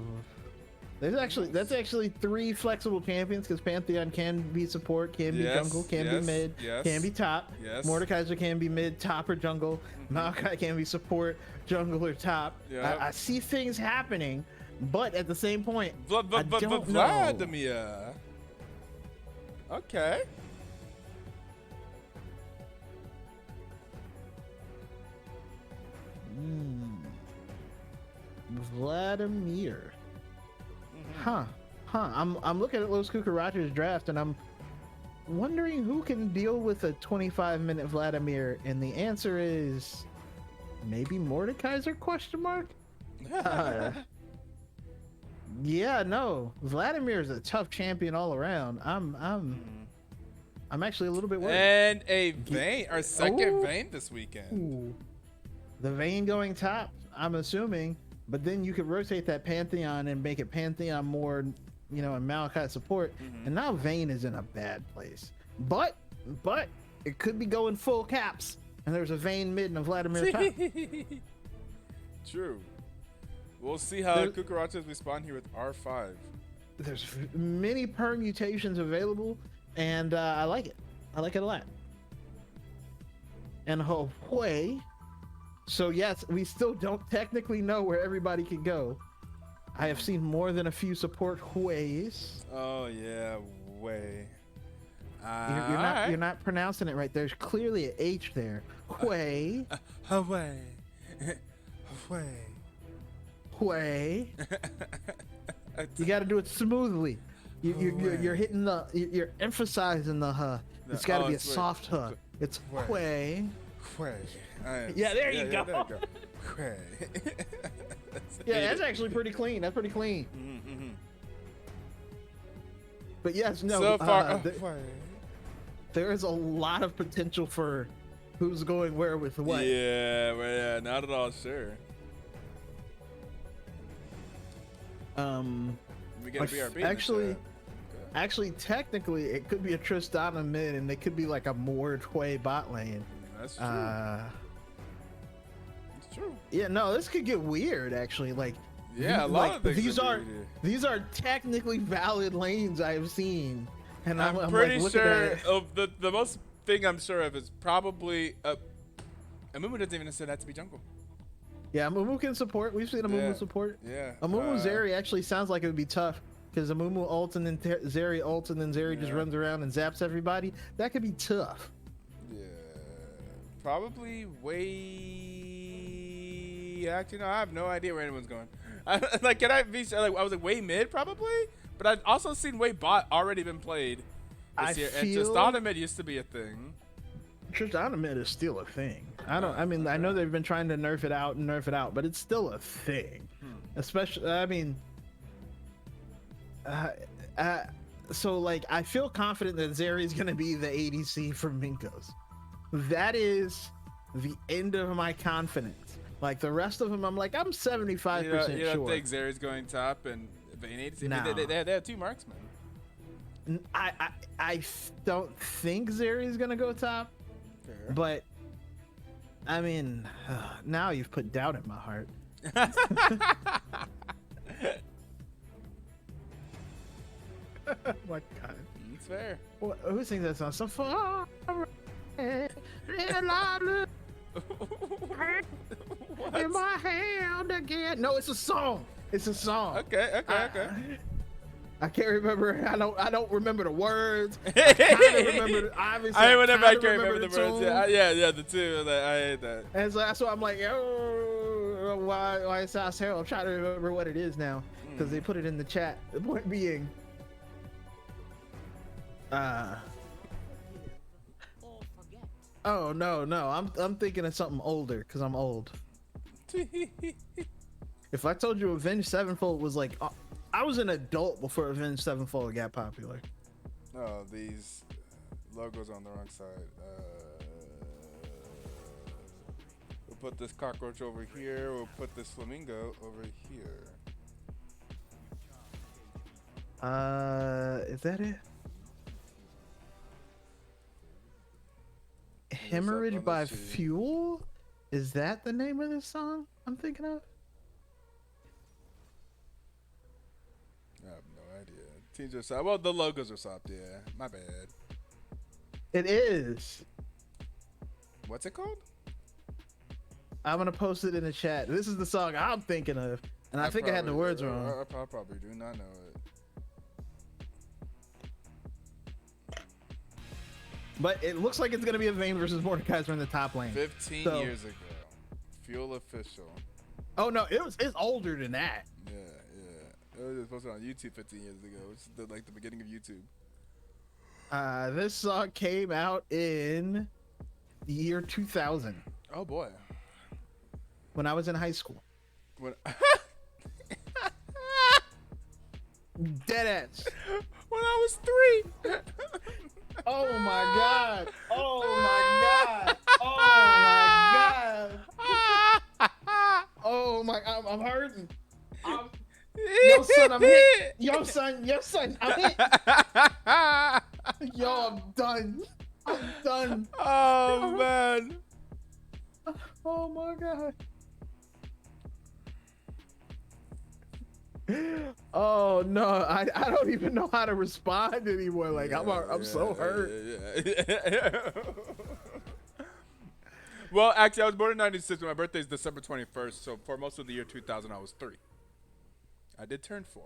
That's actually 3 flexible champions because Pantheon can be support, can be jungle, can be mid, can be top. Yes. Mordekaiser can be mid, top, or jungle. Maokai can be support, jungle, or top. Yeah. I see things happening, but at the same point, I don't know. Vladimir. Okay. Vladimir. Huh. I'm looking at Los Cucarachas draft and I'm wondering who can deal with a 25-minute Vladimir, and the answer is maybe Mordekaiser question mark? Yeah, no. Vladimir is a tough champion all around. I'm actually a little bit worried. And a Vayne, our second Vayne this weekend. Ooh. The Vayne going top, I'm assuming, but then you could rotate that Pantheon and make it Pantheon more, you know, and Maokai support. And now Vayne is in a bad place. But it could be going full caps, and there's a Vayne mid and a Vladimir top. True. We'll see how Cucarachas respond here with R5. There's many permutations available, and I like it. I like it a lot. And Etoe. So yes, we still don't technically know where everybody can go. I have seen more than a few support ways. Oh yeah, way. You're not pronouncing it right. There's clearly an H there. Way. Away. Way. You got to do it smoothly. You're hitting you're emphasizing the huh. It's got to be a soft huh. It's way. Yeah, there you go. Yeah, that's actually pretty clean. That's pretty clean. But yes, no. So far, there is a lot of potential for who's going where with what. Yeah, well, yeah, not at all sure. We get a BRB. Actually, technically, it could be a Tristana mid, and it could be like a Etoe bot lane. That's true. It's true. Yeah, no, this could get weird. Actually, like a lot of things. These are technically valid lanes I have seen, and I'm pretty like, sure of the most thing I'm sure of is probably Amumu doesn't even necessarily have to be jungle. Yeah, Amumu can support. We've seen Amumu support. Yeah. Amumu Zeri actually sounds like it would be tough because Amumu ults and then Zeri ults and then Zeri just runs around and zaps everybody. That could be tough. Yeah. Probably way. Actually, no, I have no idea where anyone's going. Like, can I be like? I was like way mid probably, but I've also seen way bot already been played this year, and Tristana mid used to be a thing. Tristana mid is still a thing. I know they've been trying to nerf it out, but it's still a thing. Especially, I mean, so like I feel confident that Zeri is gonna be the ADC for Mingos. That is the end of my confidence. Like the rest of them, I'm like, I'm 75% sure. You don't think Zeri's going top and Vayne ADC? No. I mean, they have 2 marksmen. I don't think Zeri's gonna go top. Fair. But I mean, now you've put doubt in my heart. Oh my God. It's fair. Who sings that song? So far. In my hand again. No, it's a song. It's a song. Okay. I can't remember. I don't remember the words. I can't remember. Obviously, I can't remember the words. Yeah, the two. I hate that. And so that's why I'm like, oh, why it sounds terrible. I'm trying to remember what it is now because they put it in the chat. The point being, oh no, I'm thinking of something older because I'm old. If I told you Avenged Sevenfold was like, I was an adult before Avenged Sevenfold got popular. Oh, these logos on the wrong side. We'll put this cockroach over here. We'll put this flamingo over here. Is that it? Yes, up Hemorrhage on by the sea. Fuel? Is that the name of this song I'm thinking of? I have no idea. Teams are soft. Well, the logos are soft. Yeah, my bad. It is. What's it called? I'm gonna post it in the chat. This is the song I'm thinking of, and I think I had the words wrong. I probably do not know it. But it looks like it's gonna be a Vayne versus Mordekaiser in the top lane. 15 So- years ago. Fuel official. Oh no, it's older than that. Yeah. It was just posted on YouTube 15 years ago. It's like the beginning of YouTube. This song came out in the year 2000 Oh boy. when I was in high school. When Dead ass. when I was 3. Oh my god. Oh my god. Oh my god. Oh my. I'm hurting. Yo son, I'm hit. Yo son, I'm hit. Yo, I'm done. I'm done. Oh man. Oh my god. Oh no, I don't even know how to respond anymore. Like I'm so hurt. Yeah. Well, actually, I was born in '96. My birthday is December 21st. So for most of the year 2000, I was 3. I did turn 4.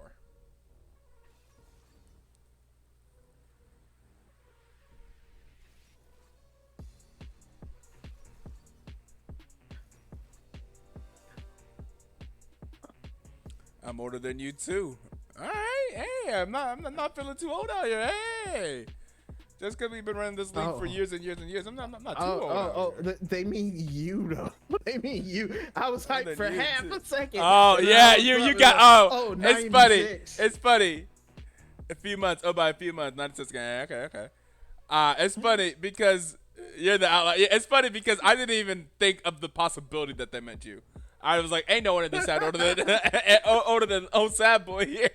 I'm older than you too. All right, hey, I'm not feeling too old out here. Hey, just because we've been running this league for years and years and years, I'm not too old. Out here. They mean you though. They mean you. I was hyped for half a second. Oh yeah, you got it's 96. funny. It's funny. A few months. Oh, by a few months, 96. Okay. It's funny because you're the outlier. Yeah, it's funny because I didn't even think of the possibility that they meant you. I was like, ain't no one in this side older than OldSadBoy here.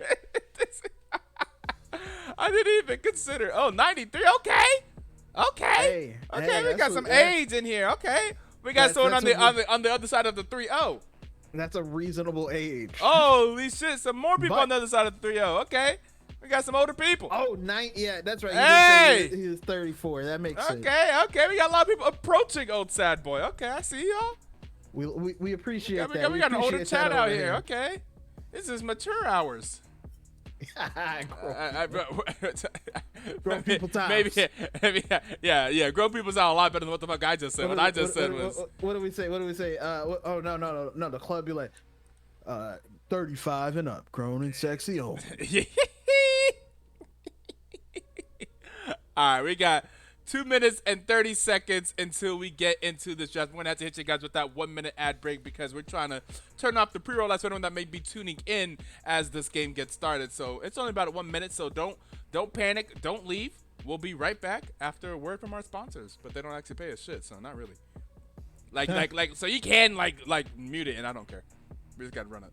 I didn't even consider. Oh, 93. Okay. Hey, we got some age in here. Okay. We got someone on the other side of the 3-0. That's a reasonable age. Holy shit, some more people But- on the other side of the 3-0. Okay. We got some older people. Oh, yeah, that's right. You Hey! did say he was 34. That makes sense. Okay. We got a lot of people approaching OldSadBoy. Okay, I see y'all. We appreciate We that. got an older appreciate chat that out over here. Okay. This is mature hours. Grown people times. Maybe, yeah. Grown people sound a lot better than what the fuck I just said. What I just said was. What do we say? Oh no. The club be like, 35 and up, grown and sexy old. All right, we got 2 minutes and 30 seconds until we get into this draft. We're gonna have to hit you guys with that 1 minute ad break because we're trying to turn off the pre-roll. That's for anyone that may be tuning in as this game gets started. So it's only about 1 minute. So don't panic, don't leave. We'll be right back after a word from our sponsors, but they don't actually pay us shit, so not really. Like so you can like mute it, and I don't care. We just gotta run it.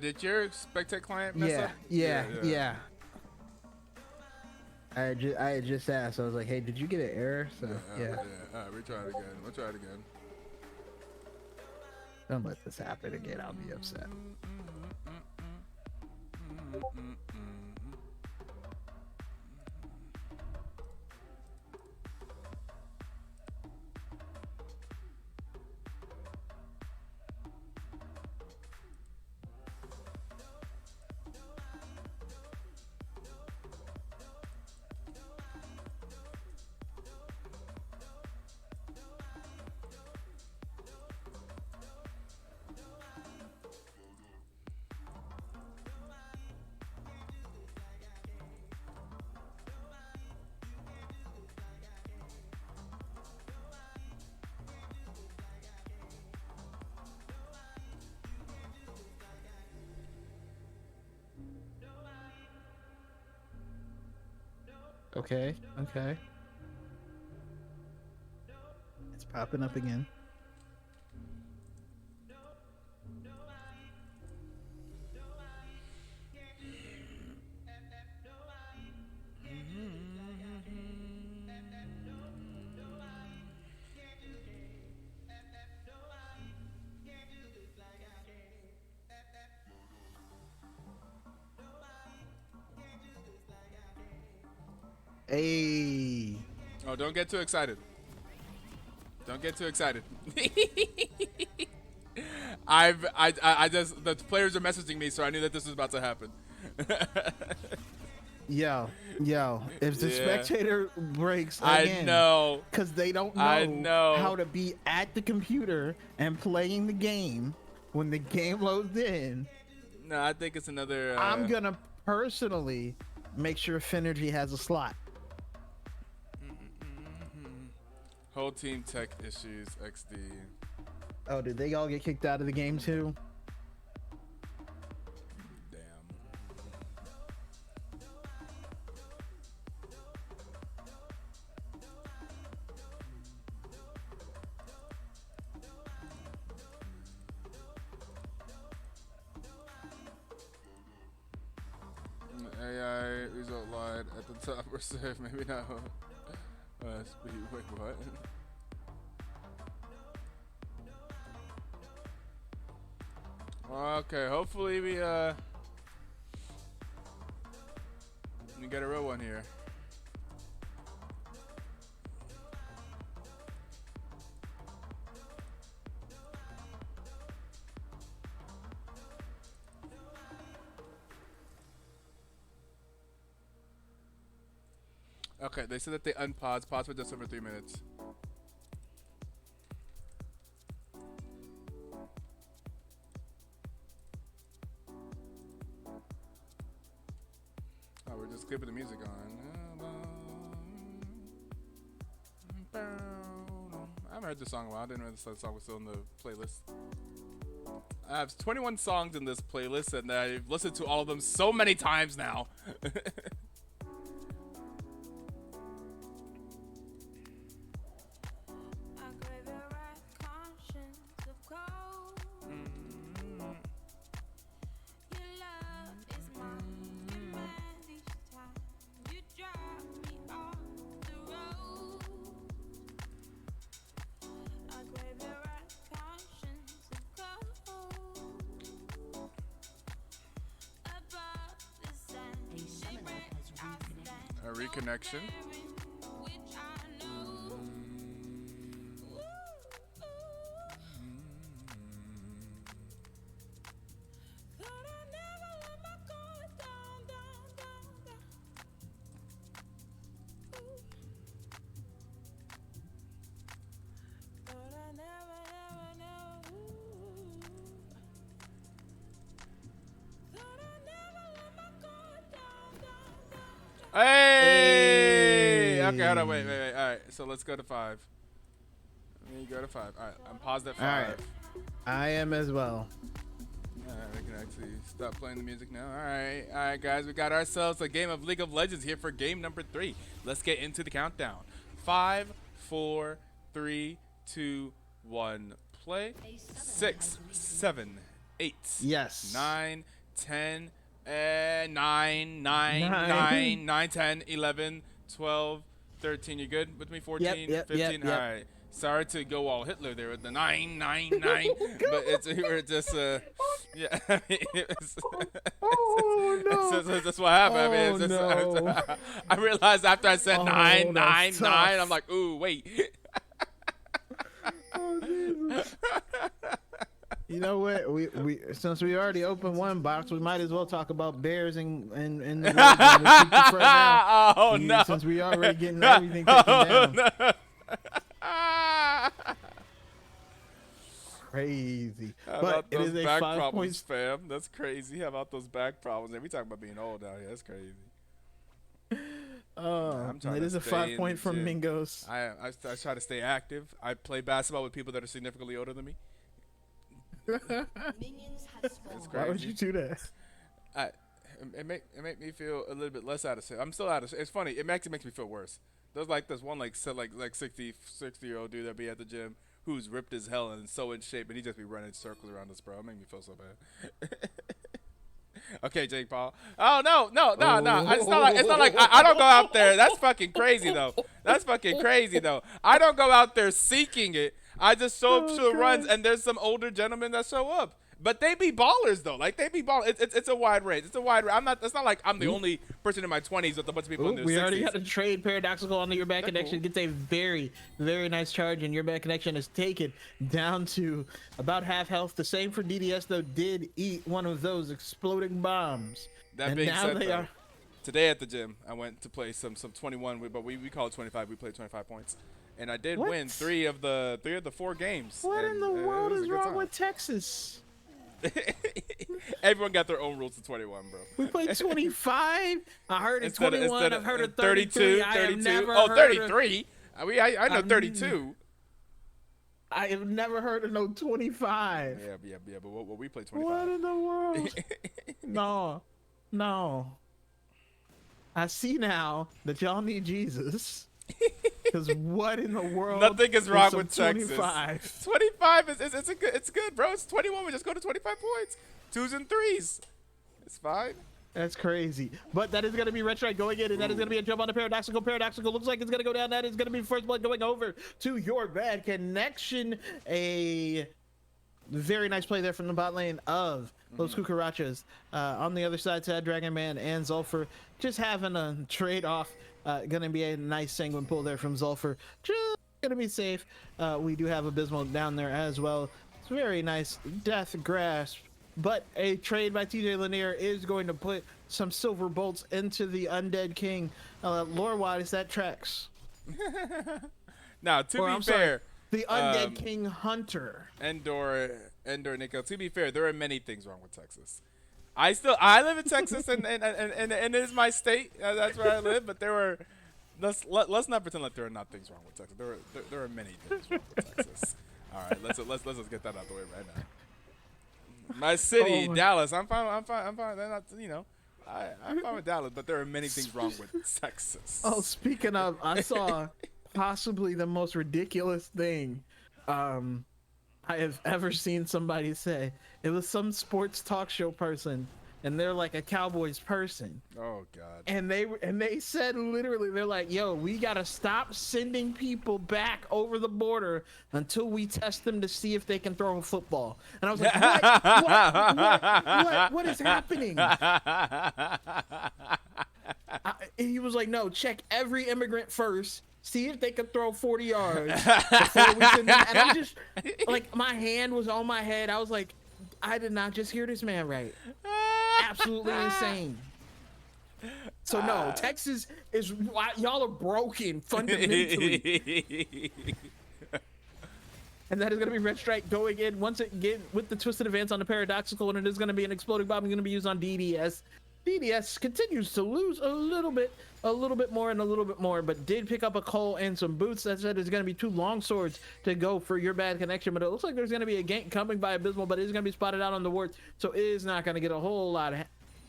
Did your spectate client mess Yeah, up? yeah. I had just asked. I was like, "Hey, did you get an error?" So yeah. All right, we try it again. We'll try it again. Don't let this happen again. I'll be upset. Okay. It's popping up again. Hey. Oh, don't get too excited. Don't get too excited. I just the players are messaging me, so I knew that this was about to happen. Yo. If the Yeah. spectator breaks I again, know. because they don't I know know. how to be at the computer and playing the game when the game loads in, No, I think it's another. I'm gonna personally make sure Finergy has a slot. Whole team tech issues. XD. Oh, did they all get kicked out of the game too? Damn. AI result lied at the top or safe. Maybe not. Speed. Wait, what? Okay, hopefully we get a real one here. Okay, they said that they unpaused. Pause for just over 3 minutes. Oh, we're just skipping the music on. I haven't heard this song in a while. I didn't know this song was still in the playlist. I have 21 songs in this playlist, and I've listened to all of them so many times now. A reconnection. Hey! Okay, hold on, wait. All right, so let's go to 5. Let me go to 5. All right, I'm paused at 5. All right. I am as well. All right, I can actually stop playing the music now. All right, guys, we got ourselves a game of League of Legends here for game number 3. Let's get into the countdown. 5, 4, 3, 2, 1, play. 6, 7, 8, Yes. 9, 10, 9, 10, 11, 12, 13. You good with me? 14, Yep, 15. yep. All right. Sorry to go all Hitler there with the 999, but we're just yeah. Oh no! That's what happened. I mean, I realized after I said 999, I'm like, ooh, wait. You know what? We since we already opened one box, we might as well talk about bears and the right now. Oh no! Since we already getting everything taken down. No. Crazy. How But about it those is a back 5 problems, points. fam? That's crazy. How about those back problems? And we talking about being old out here. That's crazy. I'm trying It to is a stay 5 in point the from gym. Mingos. I try to stay active. I play basketball with people that are significantly older than me. It's Why would crazy. you do that? It make me feel a little bit less out of shape. I'm still out of shape. It's funny. It makes me feel worse. There's like this one like 60-year-old dude that be at the gym who's ripped as hell and so in shape, and he just be running circles around us, bro. It make me feel so bad. Okay, Jake Paul. Oh no. It's not like I don't go out there. That's fucking crazy though. I don't go out there seeking it. I just show up to the runs, and there's some older gentlemen that show up. But they be ballers though. Like they be ballers. It's a wide range. It's not like I'm the only person in my 20s with a bunch of people in their 60s. We already got a trade Paradoxical onto your back connection. cool. Gets a very, very nice charge, and your back connection is taken down to about half health. The same for DDS though. Did eat one of those exploding bombs. That and being now said, they though, are. today at the gym, I went to play some 21, but we call it 25. We played 25 points, and I did What? win 3 of the 4 games. What in and, the it world was a is good wrong time. with Texas? Everyone got their own rules to 21, bro. We played 25. I heard it 21. I've heard of 32, 32. I have never Oh, heard 33. I know 32. I have never heard of no 25. Yeah. But what we play 25. What in the world? No. I see now that y'all need Jesus. Because what in the world? Nothing is wrong with some Texas. 25? 25 it's good, bro. It's 21. We just go to 25 points. 2s and 3s. It's fine. That's crazy. But that is going to be Red Strike going in, and that is going to be a jump on the Paradoxical. Paradoxical looks like it's going to go down. That is going to be first blood going over to your bad connection. A very nice play there from the bot lane of Las Cucarachas. On the other side, Sad Dragon Man and Zulfer just having a trade-off. Going to be a nice sanguine pull there from Zulfer. Just going to be safe. We do have Abysmal down there as well. It's very nice. Death Grasp. But a trade by TJ Lanier is going to put some silver bolts into the Undead King. Lore-wise, that tracks. Now, to Or, be I'm fair, sorry, the Undead King Hunter. Endor, Nico. To be fair, there are many things wrong with Texas. I live in Texas, and it is my state. That's where I live. But let's not pretend like there are not things wrong with Texas. There are many things wrong with Texas. All right, let's just get that out the way right now. My city, Dallas. I'm fine. They're not, I'm fine with Dallas, but there are many things wrong with Texas. Oh, speaking of, I saw possibly the most ridiculous thing I have ever seen somebody say. It was some sports talk show person, and they're like a Cowboys person. Oh God. And they said literally, they're like, yo, we gotta stop sending people back over the border until we test them to see if they can throw a football. And I was like, what is happening? And he was like, no, check every immigrant first. See if they can throw 40 yards before we send them. And I just, like, my hand was on my head. I was like, I did not just hear this man right. Absolutely insane. So no, Texas is, y'all are broken fundamentally. And that is going to be Red Strike going in once again with the twisted advance on the Paradoxical, and it is going to be an exploding bomb. It's going to be used on DDS. DDS continues to lose a little bit more and a little bit more, but did pick up a coal and some boots. That said, there's going to be 2 long swords to go for your bad connection, but it looks like there's going to be a gank coming by Abysmal, but it is going to be spotted out on the ward, so it is not going to get a whole lot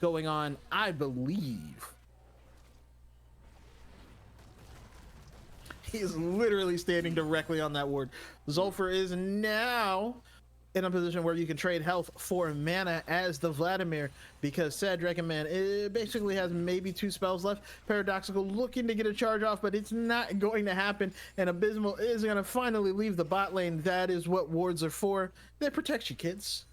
going on, I believe. He is literally standing directly on that ward. Zolfer is now in a position where you can trade health for mana as the Vladimir, because Sad Dragon Man basically has maybe 2 spells left. Paradoxical looking to get a charge off, but it's not going to happen, and Abysmal is going to finally leave the bot lane. That is what wards are for. They protect you, kids.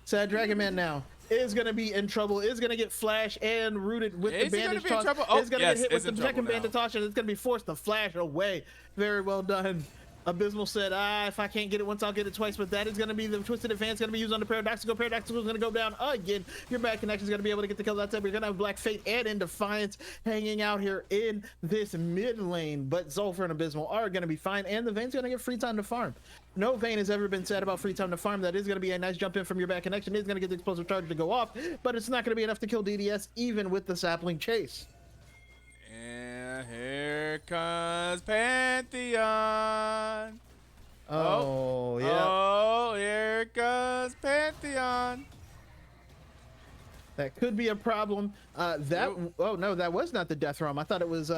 Sad Dragon Man now is going to be in trouble, is going to get flash and rooted with the bandage toss. Is going to get hit with the second bandage toss, and it's going to be forced to flash away. Very well done. Abysmal said, if I can't get it once, I'll get it twice, but that is going to be the Twisted Advance going to be used on the Paradoxical. Paradoxical is going to go down again. Your bad connection is going to be able to get the kill. That's it. We're going to have Black Fate and In Defiance hanging out here in this mid lane, but Zolfer and Abysmal are going to be fine, and the Vayne's going to get free time to farm. No Vayne has ever been sad about free time to farm. That is going to be a nice jump in from your bad connection. It's going to get the explosive charge to go off, but it's not going to be enough to kill DDS, even with the sapling chase. And here comes Pantheon. Oh, yeah. Oh, here goes Pantheon. That could be a problem. Oh no, that was not the Death Realm. I thought it was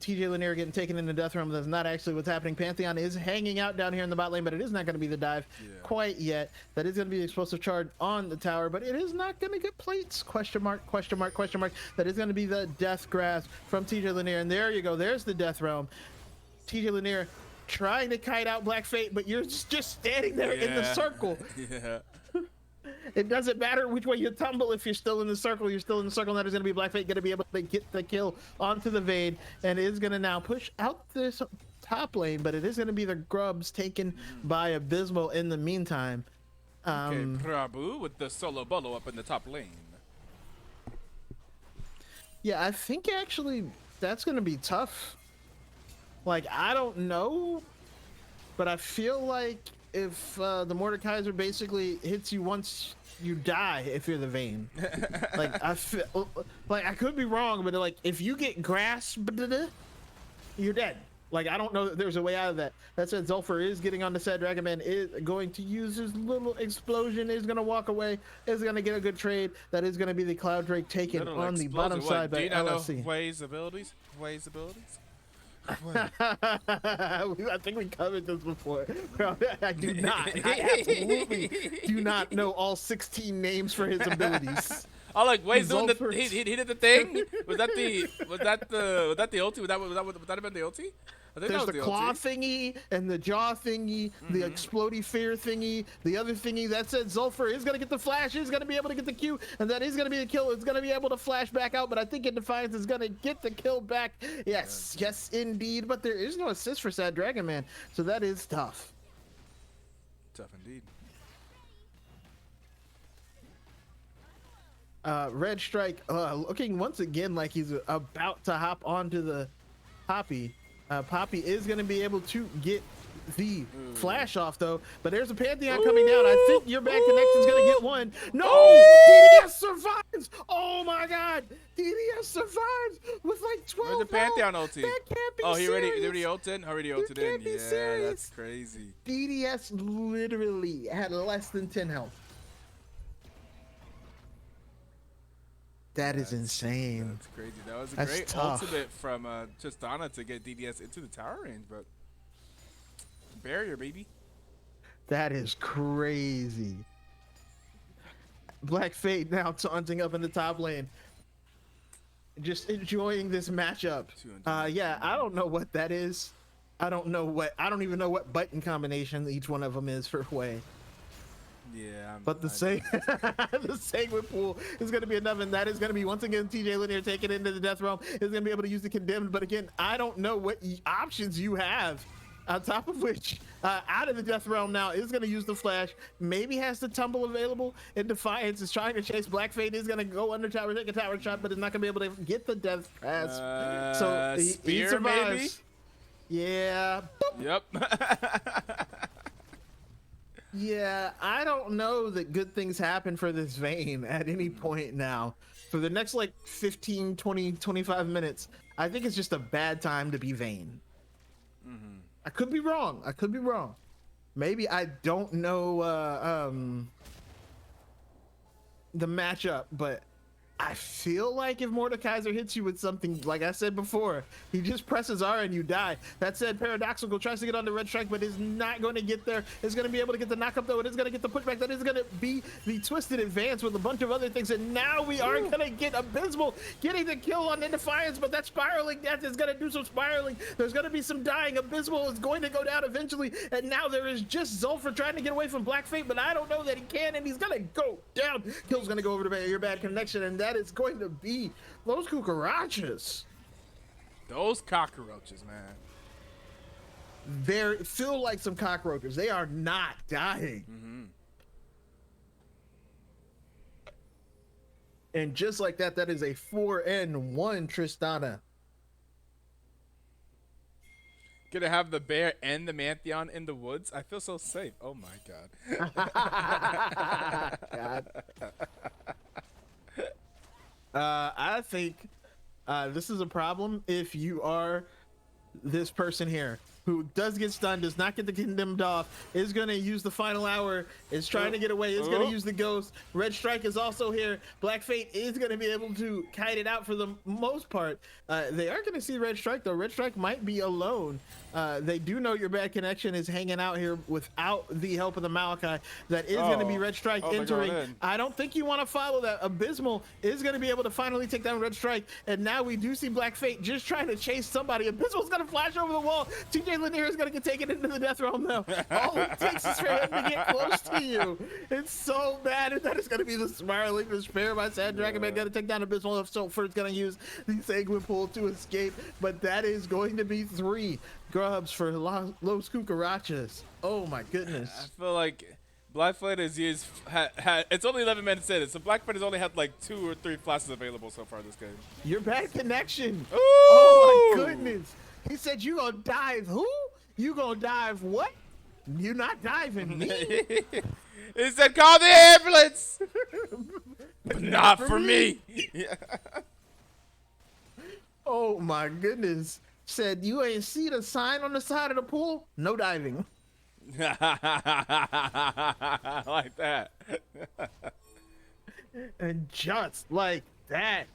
TJ Lanier getting taken in the Death Realm. That's not actually what's happening. Pantheon is hanging out down here in the bot lane, but it is not going to be the dive quite yet. That is going to be the explosive charge on the tower, but it is not going to get plates. Question mark, question mark, question mark. That is going to be the Death Grasp from TJ Lanier, and there you go. There's the Death Realm. TJ Lanier trying to kite out Black Fate, but you're just standing there in the circle. Yeah. It doesn't matter which way you tumble. If you're still in the circle, you're still in the circle. That is going to be Black Fate going to be able to get the kill onto the Vayne, and is going to now push out this top lane, but it is going to be the grubs taken by Abysmal in the meantime. Okay, Prabhu with the solo bolo up in the top lane. Yeah, I think actually that's going to be tough. Like, I don't know, but I feel like if the Mordekaiser basically hits you once, you die if you're the Vayne. Like, I feel like I could be wrong, but like if you get grasped, you're dead. Like, I don't know that there's a way out of that. That said, Zolfer is getting on the Sad Dragon Man, is going to use his little explosion, is going to walk away, is going to get a good trade. That is going to be the Cloud Drake taken on the bottom side by LSC. Do you know Huey's abilities? Huey's abilities? I think we covered this before. I do not. I absolutely do not know all 16 names for his abilities. Oh, like Huey's doing the he did the thing. Was that the ulti? Would that have been the ulti? I think There's that was the claw thingy and the jaw thingy, the explodey fear thingy, the other thingy. That said, Zolfer is going to get the flash, is going to be able to get the Q, and that is going to be the kill. It's going to be able to flash back out, but I think In Defiance is going to get the kill back. Yes, yes, indeed. But there is no assist for Sad Dragon Man, so that is tough. Tough indeed. Red Strike looking once again like he's about to hop onto the Poppy. Poppy is going to be able to get the flash off though, but there's a Pantheon coming down. I think your bad connection's going to get one. No! DDS survives! Oh my god! DDS survives with like 12 Where's the Pantheon ulti? That can't be he already ulted? Already ulted in. can't be Yeah, serious. that's crazy. DDS literally had less than 10 health. That's insane. That's crazy. That was a That's great tough. ultimate from Tristana to get DDS into the tower range, but barrier, baby. That is crazy. Black Fate now taunting up in the top lane. Just enjoying this matchup. Yeah, I don't know what that is. I don't even know what button combination each one of them is for Hwei. Yeah, But the Segwit pool is going to be enough, and that is going to be once again TJ Lanier taken into the Death Realm. Is going to be able to use the Condemned, but again, I don't know what options you have. On top of which, out of the Death Realm now is going to use the flash. Maybe has the tumble available. In Defiance is trying to chase. Black Fate is going to go under tower, take a tower shot, but is not going to be able to get the Death Pass. So he survives. Maybe? Yeah. Yep. Yeah, I don't know that good things happen for this Vayne at any point now. for the next like 15, 20, 25 minutes, I think it's just a bad time to be Vayne. I could be wrong. I could be wrong. Maybe I don't know the matchup, but I feel like if Mordekaiser hits you with something, like I said before, he just presses R and you die. That said, Paradoxical tries to get on the red strike, but is not going to get there. Is going to be able to get the knockup, though. It is going to get the pushback. That is going to be the twisted advance with a bunch of other things. And now we are going to get Abysmal getting the kill on Defiance, but that spiraling death is going to do some spiraling. There's going to be some dying. Abysmal is going to go down eventually. And now there is just Zulfur trying to get away from Black Fate, but I don't know that he can, and he's going to go down. Kill's going to go over to your bad connection, and that is going to be those Cucarachas. Those cockroaches, man. They feel like some cockroaches. They are not dying. And just like that, that is a 4-1 Tristana. Gonna have the bear and the Mantheon in the woods. I feel so safe. Oh my god. God. I think this is a problem if you are this person here who does get stunned, does not get the condemned off, is going to use the final hour, is trying to get away, is going to use the ghost. Red Strike is also here. Black Fate is going to be able to kite it out for the most part. They are going to see Red Strike, though. Red Strike might be alone. They do know your bad connection is hanging out here without the help of the Malachi. That is going to be Red Strike entering. I don't think you want to follow that. Abysmal is going to be able to finally take down Red Strike, and now we do see Black Fate just trying to chase somebody. Abysmal's going to flash over the wall. TJ Lanier is going to get taken into the death realm now. All it takes is for him to get close to you. It's so bad, and that is going to be the spiraling despair by Sad Dragon Man. Going to take down Abysmal. If Sulfur's going to use the Sanguine Pool to escape, but that is going to be 3 grubs for Los Cucarachas. Oh my goodness. I feel like Black Fate has used it's only 11 minutes in, so Black Fate has only had like 2 or 3 flashes available so far this game. Your bad connection. Ooh! Oh my goodness. He said you gonna dive who? You gonna dive what? You not diving me. He said call the ambulance. But not for me. Oh my goodness. Said you ain't see the sign on the side of the pool? No diving. I like that. And just like that,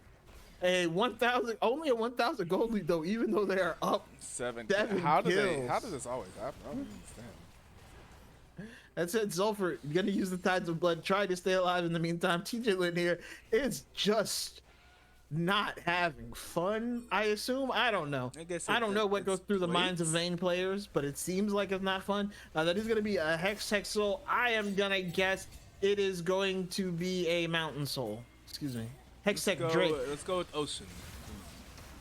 a 1,000, only a 1,000 gold lead though, even though they are up 7 kills. How does this always happen? I don't understand. That said, Zulfur gonna use the Tides of Blood, try to stay alive in the meantime. TJ Lanier is just not having fun, I assume. I don't know. I don't know what goes through the minds of Vayne players, but it seems like it's not fun. That is going to be a Hex Soul. I am going to guess it is going to be a Mountain Soul. Excuse me. Hextech Drake. Let's go with Ocean.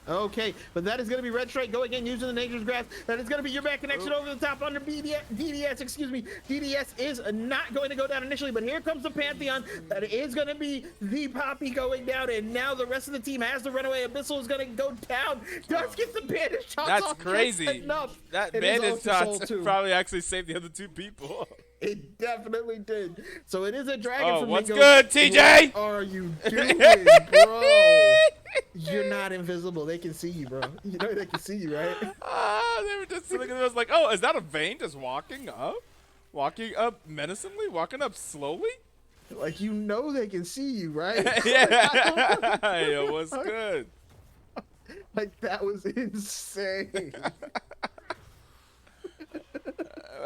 Okay, but that is going to be Red Strike. Go again using the Nature's Grasp. That is going to be your back connection over the top under DDS. Excuse me. DDS is not going to go down initially, but here comes the Pantheon. That is going to be the Poppy going down, and now the rest of the team has the runaway. Abyssal is going to go down. Does get the bandage shots That's off. crazy. That bandage shots probably actually saved the other 2 people. It definitely did. So it is a dragon from what's Mingos. good, TJ? What are you doing, bro? You're not invisible. They can see you, bro. You know they can see you, right? They were just looking at us like, oh, is that a Vayne just walking up? Walking up menacingly? Walking up slowly? Like, you know they can see you, right? Yeah. Yo, what's good? Like, that was insane.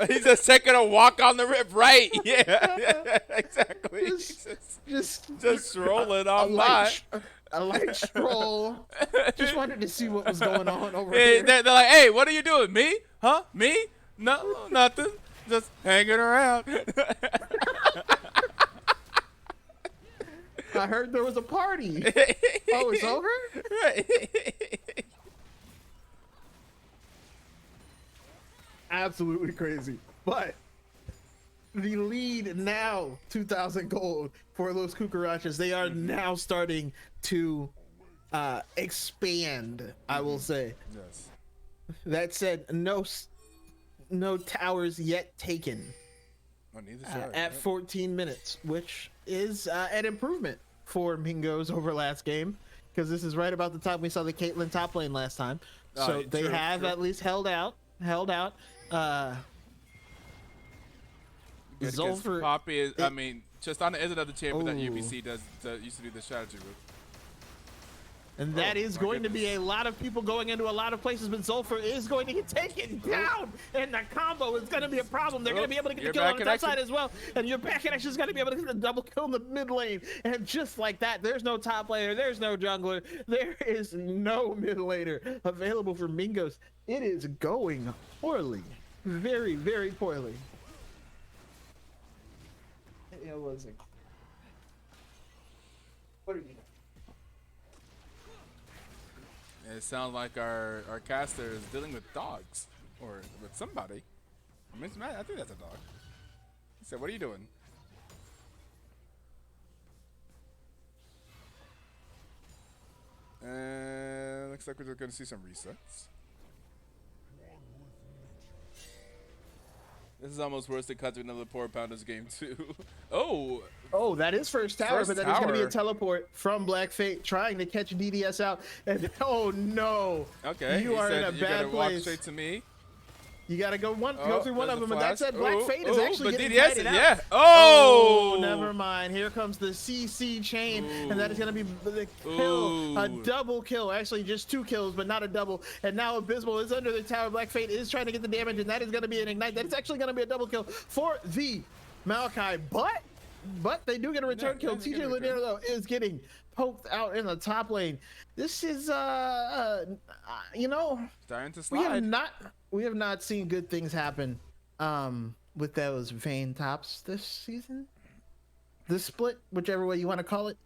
He's just taking a walk on the rip, right? Yeah, exactly. Just strolling on by. A light stroll. Just wanted to see what was going on over here. They're like, hey, what are you doing? Me? Huh? Me? No, nothing. Just hanging around. I heard there was a party. Oh, it's over? Right. Absolutely crazy. But the lead now, 2,000 gold for Los Cucarachas. They are now starting to expand, I will say. Yes. That said, no towers yet taken Oh, neither at 14 minutes, which is an improvement for Mingos over last game, because this is right about the time we saw the Caitlyn top lane last time. So they have at least held out. Zolfer, Poppy is, I mean, Tristana is another champion that UBC used to do the strategy with. And that is going to be a lot of people going into a lot of places, but Zolfer is going to get taken down, and the combo is going to be a problem. They're going to be able to get the kill on the top side as well, and your back connection is going to be able to get the double kill in the mid lane. And just like that, there's no top laner, there's no jungler, there is no mid laner available for Mingos. It is going poorly, very, very poorly. It wasn't. What are you doing? It sounds like our caster is dealing with dogs, or with somebody. I mean, I think that's a dog. He said, "What are you doing?" And looks like we're going to see some resets. This is almost worse than cutting another Poor Pounders game too. Oh, that is first tower, but that is going to be a teleport from Black Fate trying to catch DDS out. And oh no. Okay. You are in a you bad gotta place. walk straight to me. You got to go through one of them. And that said, Black Fate is actually getting DDS, kited out. yeah. Oh, never mind. Here comes the CC chain, and that is going to be the kill. A double kill. Actually, just 2 kills, but not a double. And now Abysmal is under the tower. Black Fate is trying to get the damage, and that is going to be an ignite. That is actually going to be a double kill for the Maokai. But they do get a return kill. TJ Lanier, though, is getting poked out in the top lane. This is, you know, starting to slide. We have not seen good things happen with those Vayne tops this season. The split, whichever way you want to call it.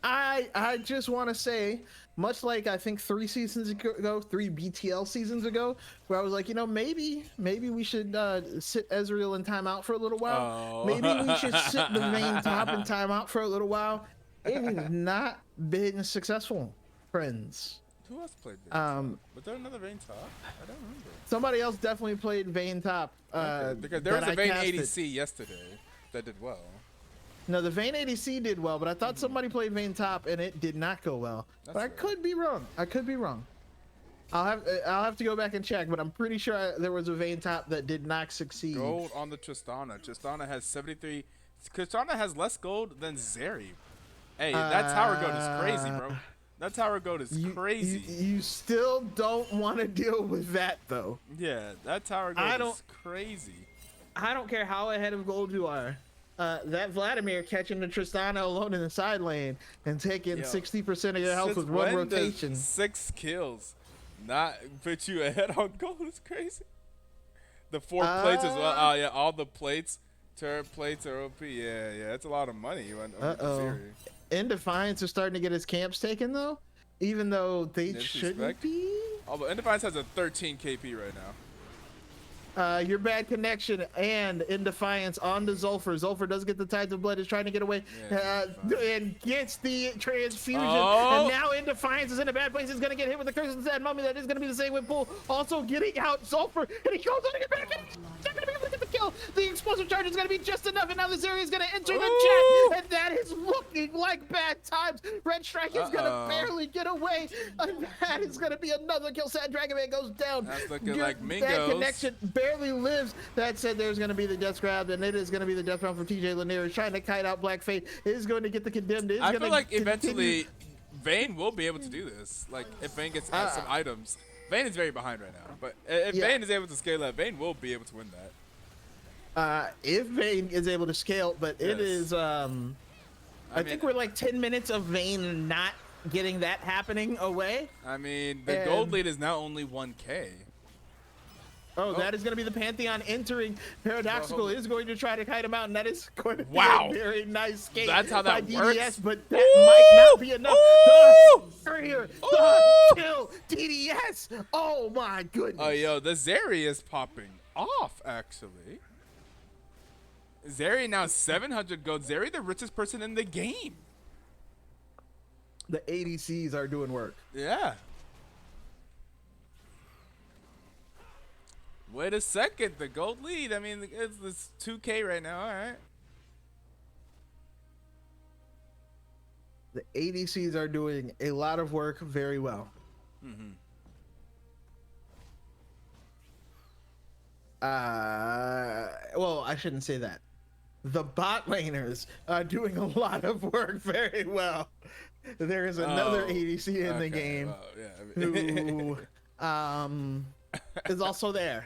I just want to say, much like I think 3 seasons ago, 3 BTL seasons ago, where I was like, you know, maybe we should sit Ezreal in timeout for a little while. Maybe we should sit the Vayne top in timeout for a little while. It has not been successful, friends. Who else played Vayne top? Was there another Vayne top? I don't remember. Somebody else definitely played Vayne top. Because there was a Vayne ADC yesterday that did well. No, the Vayne ADC did well, but I thought somebody played Vayne top and it did not go well. But I could be wrong. I'll have to go back and check, but I'm pretty sure there was a Vayne top that did not succeed. Gold on the Tristana. Tristana has 73. Tristana has less gold than Zeri. Hey, that tower gold is crazy, bro. That tower gold is crazy. You still don't want to deal with that, though. Yeah, that tower gold is crazy. I don't care how ahead of gold you are. That Vladimir catching the Tristana alone in the side lane and taking 60% of your health with one rotation. 6 kills not put you ahead on gold is crazy. The 4 plates as well. Oh, yeah, all the plates. Turret plates are OP. Yeah, that's a lot of money. In Defiance is starting to get his camps taken, though, even though they shouldn't be. Although In Defiance has a 13 KP right now. Your bad connection and In Defiance on to Zolfer. Zolfer does get the Tides of Blood, is trying to get away, and gets the transfusion. And now In Defiance is in a bad place. He's going to get hit with the Curse of the Sad Mummy. That is going to be the same with Bull. Also getting out Zolfer, and he goes on to get back. He's not going to be able to get the kill. The explosive charge is going to be just enough, and now this area is going to enter the chat, and that is looking like bad times. Red Strike is going to barely get away, and that is going to be another kill. Sad Dragon Man goes down. That's looking like Mingos. That connection barely lives. That said, there's going to be the death grab, and it is going to be the death round for TJ Lanier. He's trying to kite out Black Fate. It is going to get the condemned. I feel like eventually Vayne will be able to do this. Like, if Vayne gets some items. Vayne is very behind right now, but if Vayne is able to scale up, Vayne will be able to win that. If Vayne is able to scale, but it is, I think we're like 10 minutes of Vayne not getting that happening away. I mean, the gold lead is now only 1K. That is going to be the Pantheon entering. Paradoxical is going to try to kite him out, and that is going to be a very nice skate. That's how that DDS, works. But that might not be enough. The barrier, the kill, DDS. Oh my goodness. Oh, yo, the Zeri is popping off, actually. Zeri now 700 gold. Zeri the richest person in the game. The ADCs are doing work. Yeah. Wait a second, the gold lead. I mean, it's 2K right now. All right. The ADCs are doing a lot of work very well. Mm-hmm. Well, I shouldn't say that. The bot laners are doing a lot of work very well. There is another ADC in the game who is also there.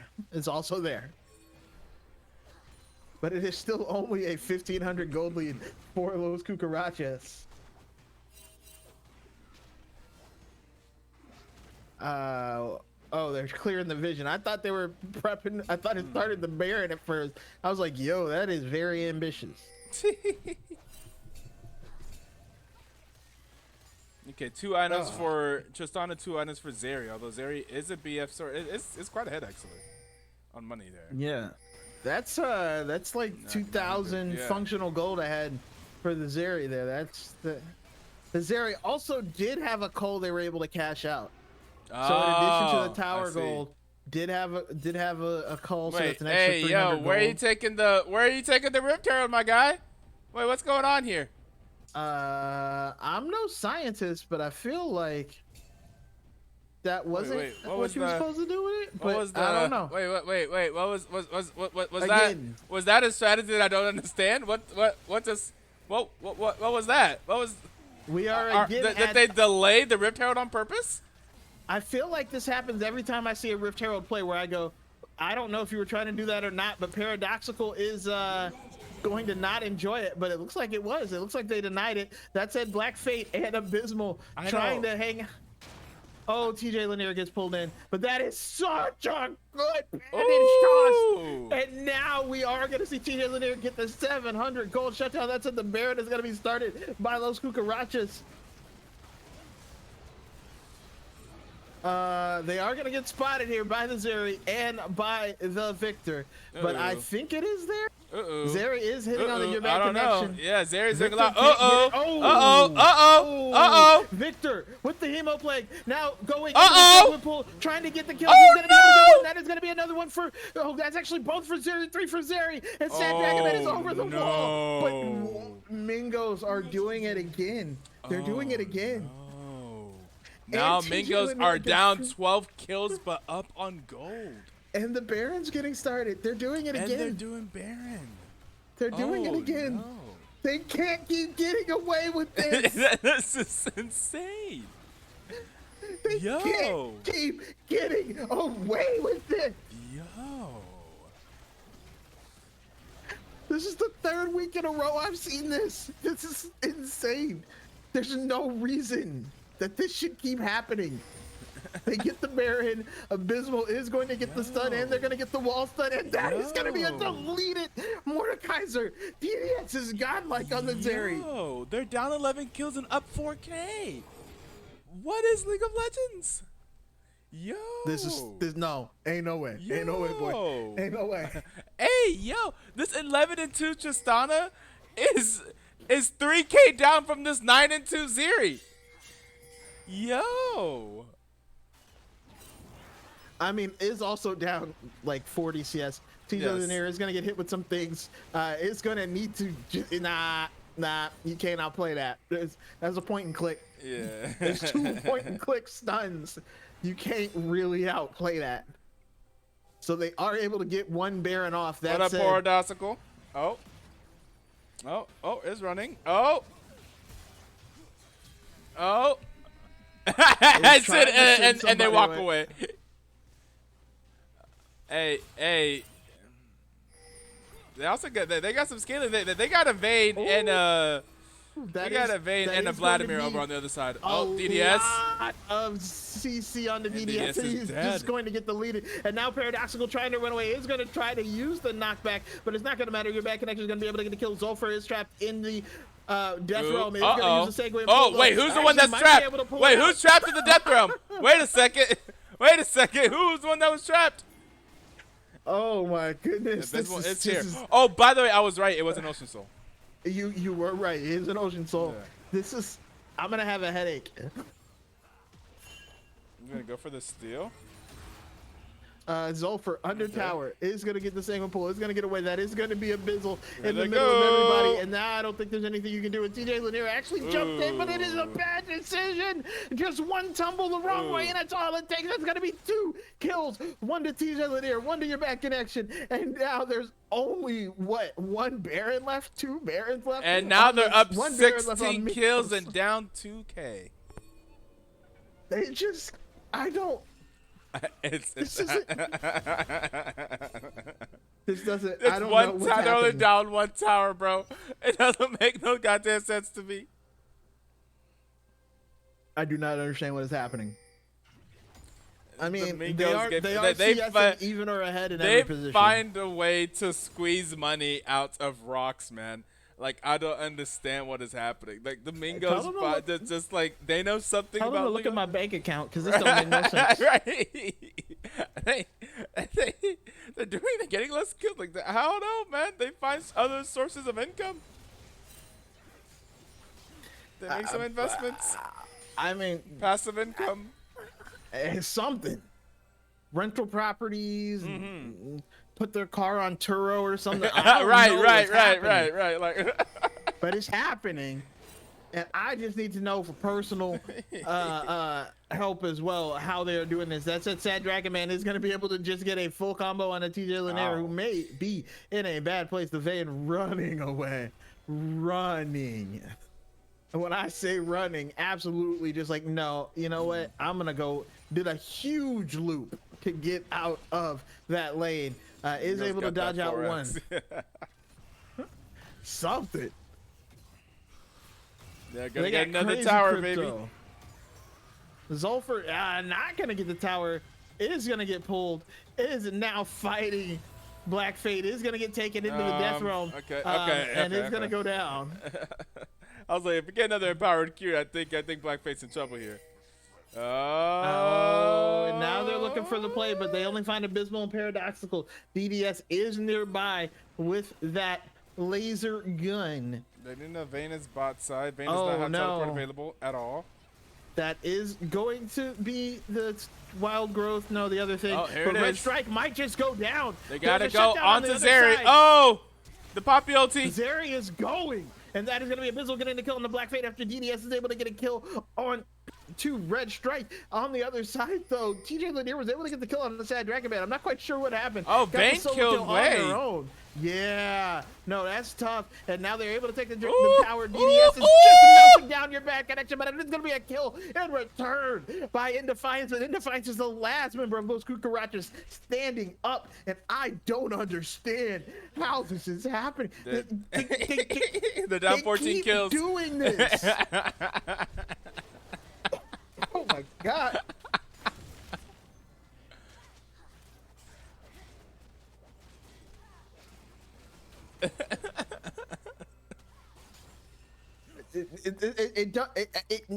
But it is still only a 1,500 gold lead for Las Cucarachas. Oh, they're clearing the vision. I thought they were prepping. I thought it started the Baron at first. I was like, yo, that is very ambitious. Okay, 2 items for Tristana, 2 items for Zeri. Although Zeri is a BF, so it's quite ahead actually on money there. Yeah, that's like 2,000 functional gold ahead for the Zeri there. That's the Zeri also did have a coal they were able to cash out. So in addition to the tower gold, did have a call. Wait, so it's an extra 300 gold. where are you taking the Rift Herald, my guy? Wait, what's going on here? I'm no scientist, but I feel like that wasn't what you were supposed to do with it. But I don't know. Wait. What was that? Was that a strategy that I don't understand? What was that? What was? We are again. Did they delay the Rift Herald on purpose? I feel like this happens every time I see a Rift Herald play where I go, I don't know if you were trying to do that or not, but Paradoxical is going to not enjoy it, but it looks like it was. It looks like they denied it. That said, Black Fate and Abysmal trying to hang. Oh, TJ Lanier gets pulled in, but that is such a good bandage toss. And now we are going to see TJ Lanier get the 700 gold shutdown. That's at the Baron is going to be started by Las Cucarachas. They are going to get spotted here by the Zeri and by the Victor, but I think it is there. Zeri is hitting on the your back connection. Know. Yeah, Zeri's hitting a lot. Victor with the hemo plague now going pool, trying to get the kill. He's gonna be able to get one. That is going to be another one for. Oh, that's actually both for Zeri, 3 for Zeri, and Sad Dragonman is over the wall. But Mingos are doing it again. They're doing it again. Now Mingos are down 12 kills, but up on gold. And the Baron's getting started. They're doing it again. And they're doing Baron. They're doing it again. No. They can't keep getting away with this. This is insane. They can't keep getting away with this. This is the 3rd week in a row I've seen this. This is insane. There's no reason that this should keep happening. They get the Baron. Abysmal is going to get the stun, and they're going to get the wall stun, and that is going to be a deleted Mordekaiser. DDX is godlike on the Zeri. They're down 11 kills and up 4K. What is League of Legends? This no, ain't no way. Ain't no way, boy. Ain't no way. Hey, this 11-2 Tristana is 3K down from this 9-2 Zeri. I mean, is also down like 40 CS. TJ Lanier is going to get hit with some things. It's going to need to nah, you can't outplay that. That's a point and click. Yeah. There's 2 point and click stuns. You can't really outplay that. So they are able to get one Baron off. That what up, Paradoxical? Oh, it's running. Oh. and they walk away. Hey. They also got they got some scaling. They got a Vayne and a Vladimir over on the other side. DDS. Lot of CC on the DDS. He's just going to get the lead. And now Paradoxical trying to run away is going to try to use the knockback, but it's not going to matter. Your back connection is going to be able to get the kill. Zolfer is trapped in the death realm. Is going to use the segue. Wait, who's the one that's trapped? Wait, who's trapped in the death realm? Wait a second. Who's the one that was trapped? Oh my goodness. It's here. Oh, by the way, I was right. It was an Ocean Soul. You were right. It is an Ocean Soul. Yeah. I'm gonna have a headache. I'm gonna go for the steal. Zolfer under tower is going to get the single pull. Is going to get away. That is going to be a Bizzle in the they middle of go. everybody. And now I don't think there's anything you can do. And TJ Lanier actually jumped in, but it is a bad decision. Just one tumble the wrong way, and that's all it takes. That's going to be 2 kills. 1 to TJ Lanier, 1 to your back connection. And now there's only, what, 1 Baron left? 2 Barons left? And now they're up 1 Baron left on 16 Mingos. kills and down 2K. They just, I don't. This This doesn't. It's I don't one know what's tower. They're only happening. down 1 tower, bro. It doesn't make no goddamn sense to me. I do not understand what is happening. I mean, Mingos they are they CSing even or ahead in They every position. find a way to squeeze money out of rocks, man. Like, I don't understand what is happening. Like, the Mingos, just like, they know something Tell them about to look Lego. at my bank account because this don't make no sense. Right. They're getting less skilled. Like, I don't know, man. They find other sources of income. They make some investments. I mean, Passive income. something. Rental properties. Put their car on Turo or something. I don't know what's happening, right. Like, but it's happening. And I just need to know for personal help as well how they're doing this. That's it. Sad Dragon Man is going to be able to just get a full combo on a TJ Lanier who may be in a bad place. The Vayne running away. Running. And when I say running, absolutely just like, no, you know what? I'm going to go did a huge loop to get out of that lane. Is able to dodge out 1. Something. Yeah, gonna get another tower, baby. Zolfer not gonna get the tower. Is gonna get pulled. Is now fighting. Black Fate is gonna get taken into the death realm. And it's gonna go down. I was like, if we get another empowered Q, I think Black Fate's in trouble here. Oh, now they're looking for the play, but they only find Abysmal and Paradoxical. DDS is nearby with that laser gun. They didn't have Vayne's bot side. Vayne does not have teleport available at all. That is going to be the wild growth. No, the other thing. Oh, here but it Red is. Strike might just go down. They gotta There's a go shutdown on onto the other Zeri. side. Oh, the Poppy ulti. Zeri is going. And that is going to be Abyssal getting the kill on the Black Fate after DDS is able to get a kill on to Red Strike. On the other side, though, TJ Lanier was able to get the kill on the Sad Dragon Man. I'm not quite sure what happened. Oh, Got the Vayne solo killed kill on Wei. their own. Yeah. No, that's tough. And now they're able to take the tower. DDS is ooh. just melting down your back connection, but it is going to be a kill in return by Indefiance. And Indefiance is the last member of Las Cucarachas standing up. And I don't understand how this is happening. They're down 14 keep kills. Doing this. Oh my god.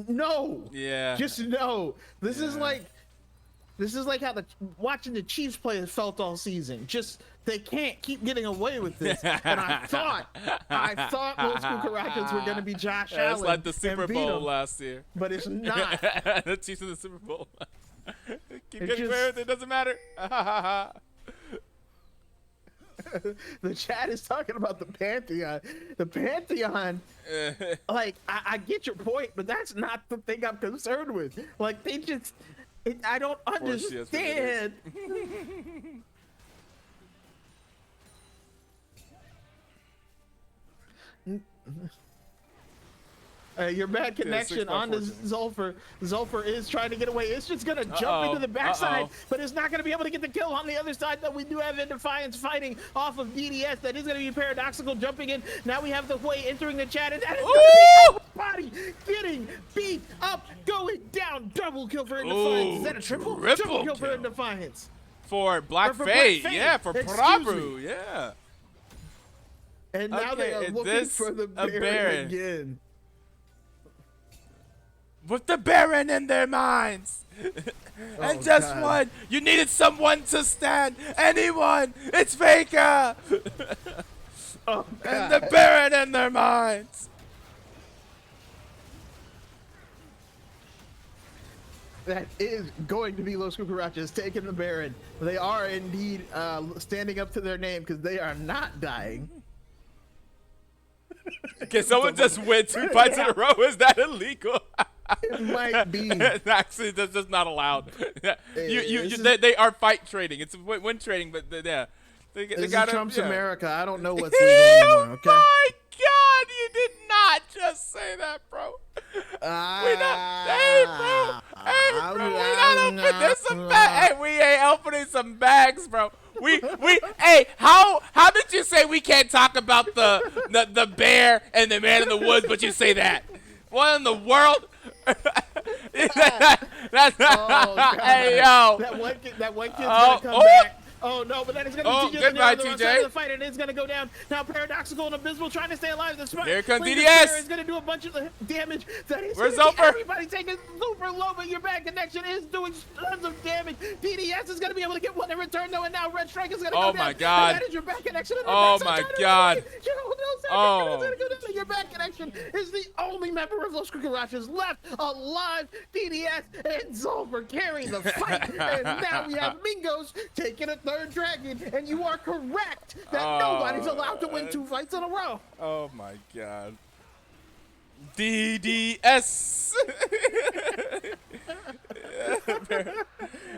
No. Yeah. Just no. This is like how watching the Chiefs play felt all season. Just they can't keep getting away with this. And I thought Las Cucarachas were gonna be Josh Allen. It's like the Super and beat Bowl him, last year. but it's not. The Chiefs in the Super Bowl. Keep It getting just- away with it. It doesn't matter. The chat is talking about the Pantheon. The Pantheon, like, I get your point, but that's not the thing I'm concerned with. Like, they just, I don't course she has understand. Your bad connection on the Zolfer. Zolfer is trying to get away. It's just going to jump into the backside, but it's not going to be able to get the kill on the other side. That we do have Indefiance fighting off of DDS. That is going to be Paradoxical jumping in. Now we have the Way entering the chat, and that is going to be everybody getting beat up, going down. Double kill for Indefiance. Is that a triple? Triple kill for Indefiance. For Black for Fate. Black Fate. Yeah, for Excuse Prabhu. me. Yeah. And now they are Okay, looking this for the a Baron Baron. again. With the Baron in their minds. And just God. one. You needed someone to stand. Anyone. It's Faker. Oh, And God. the Baron in their minds. that is going to be Los Cucarachas taking the Baron. They are indeed standing up to their name because they are not dying. Can someone just win 2 fights in a row? Is that illegal? It might be. Actually, that's just not allowed. This is- They are fight trading. It's win trading, but yeah. They This gotta, is Trump's yeah. America. I don't know what's legal anymore, okay? Oh my God, you did not just say that, bro. We not, hey, bro, we not opening. There's some bags. Hey, we ain't opening some bags, bro. Hey, how did you say we can't talk about the bear and the man in the woods, but you say that? What in the world? That's God. hey, yo. That one kid's gonna come back. Oh no, but that is gonna be TJ goodbye, on the wrong TJ. side of the fight, and it's gonna go down. Now Paradoxical and Abysmal trying to stay alive. Here comes Flameless DDS. Bear is gonna do a bunch of the damage. That is Where's gonna be Zoper? everybody taking super low, but your bad connection is doing tons of damage. DDS is gonna be able to get one in return though, and now Red Strike is gonna go down. Oh my God. And that is your bad connection. Oh my God. Oh. Your bad connection is the only member of Los Cucarachas left alive. DDS and Zoper carry the fight, and now we have Mingos taking a third dragon. And you are correct that nobody's allowed to win 2 fights in a row. Oh my God. DDS.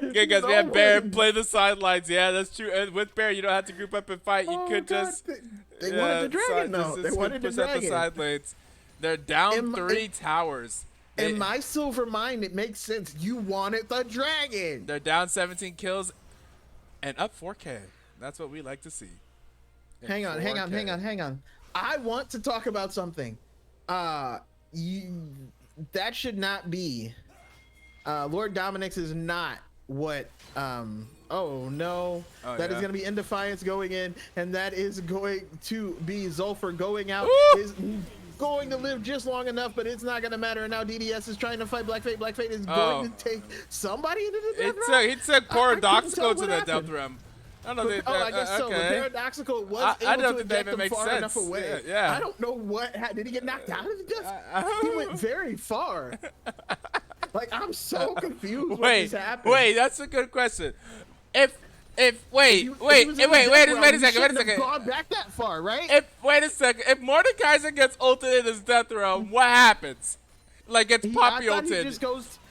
Okay, guys, we have Bear play the sidelines. Yeah, that's true. And with Bear, you don't have to group up and fight. You could just. They wanted the dragon, though. They wanted the push out the dragon. side lanes. They're down 3 towers. In my silver mind, it makes sense. You wanted the dragon. They're down 17 kills and up 4K. That's what we like to see. Hang on. I want to talk about something. That should not be. Lord Dominic's is not what. Oh no. That is going to be In Defiance going in, and that is going to be Zulfer going out. Is going to live just long enough, but it's not going to matter. And now DDS is trying to fight Black Fate. Black Fate is going to take somebody into the death realm. He took Paradoxical to the happened. death realm. I don't know. I guess so. Okay. The Paradoxical was I able don't to think that eject even him makes far sense. enough away. Yeah. I don't know what. Did he get knocked out of the death? He went very far. Like, I'm so confused. What just happened. Wait, that's a good question. Wait a second. Gone back that far, right? Wait a second. If Mordekaiser gets ulted in his death realm, what happens? Like, gets poppy ulted.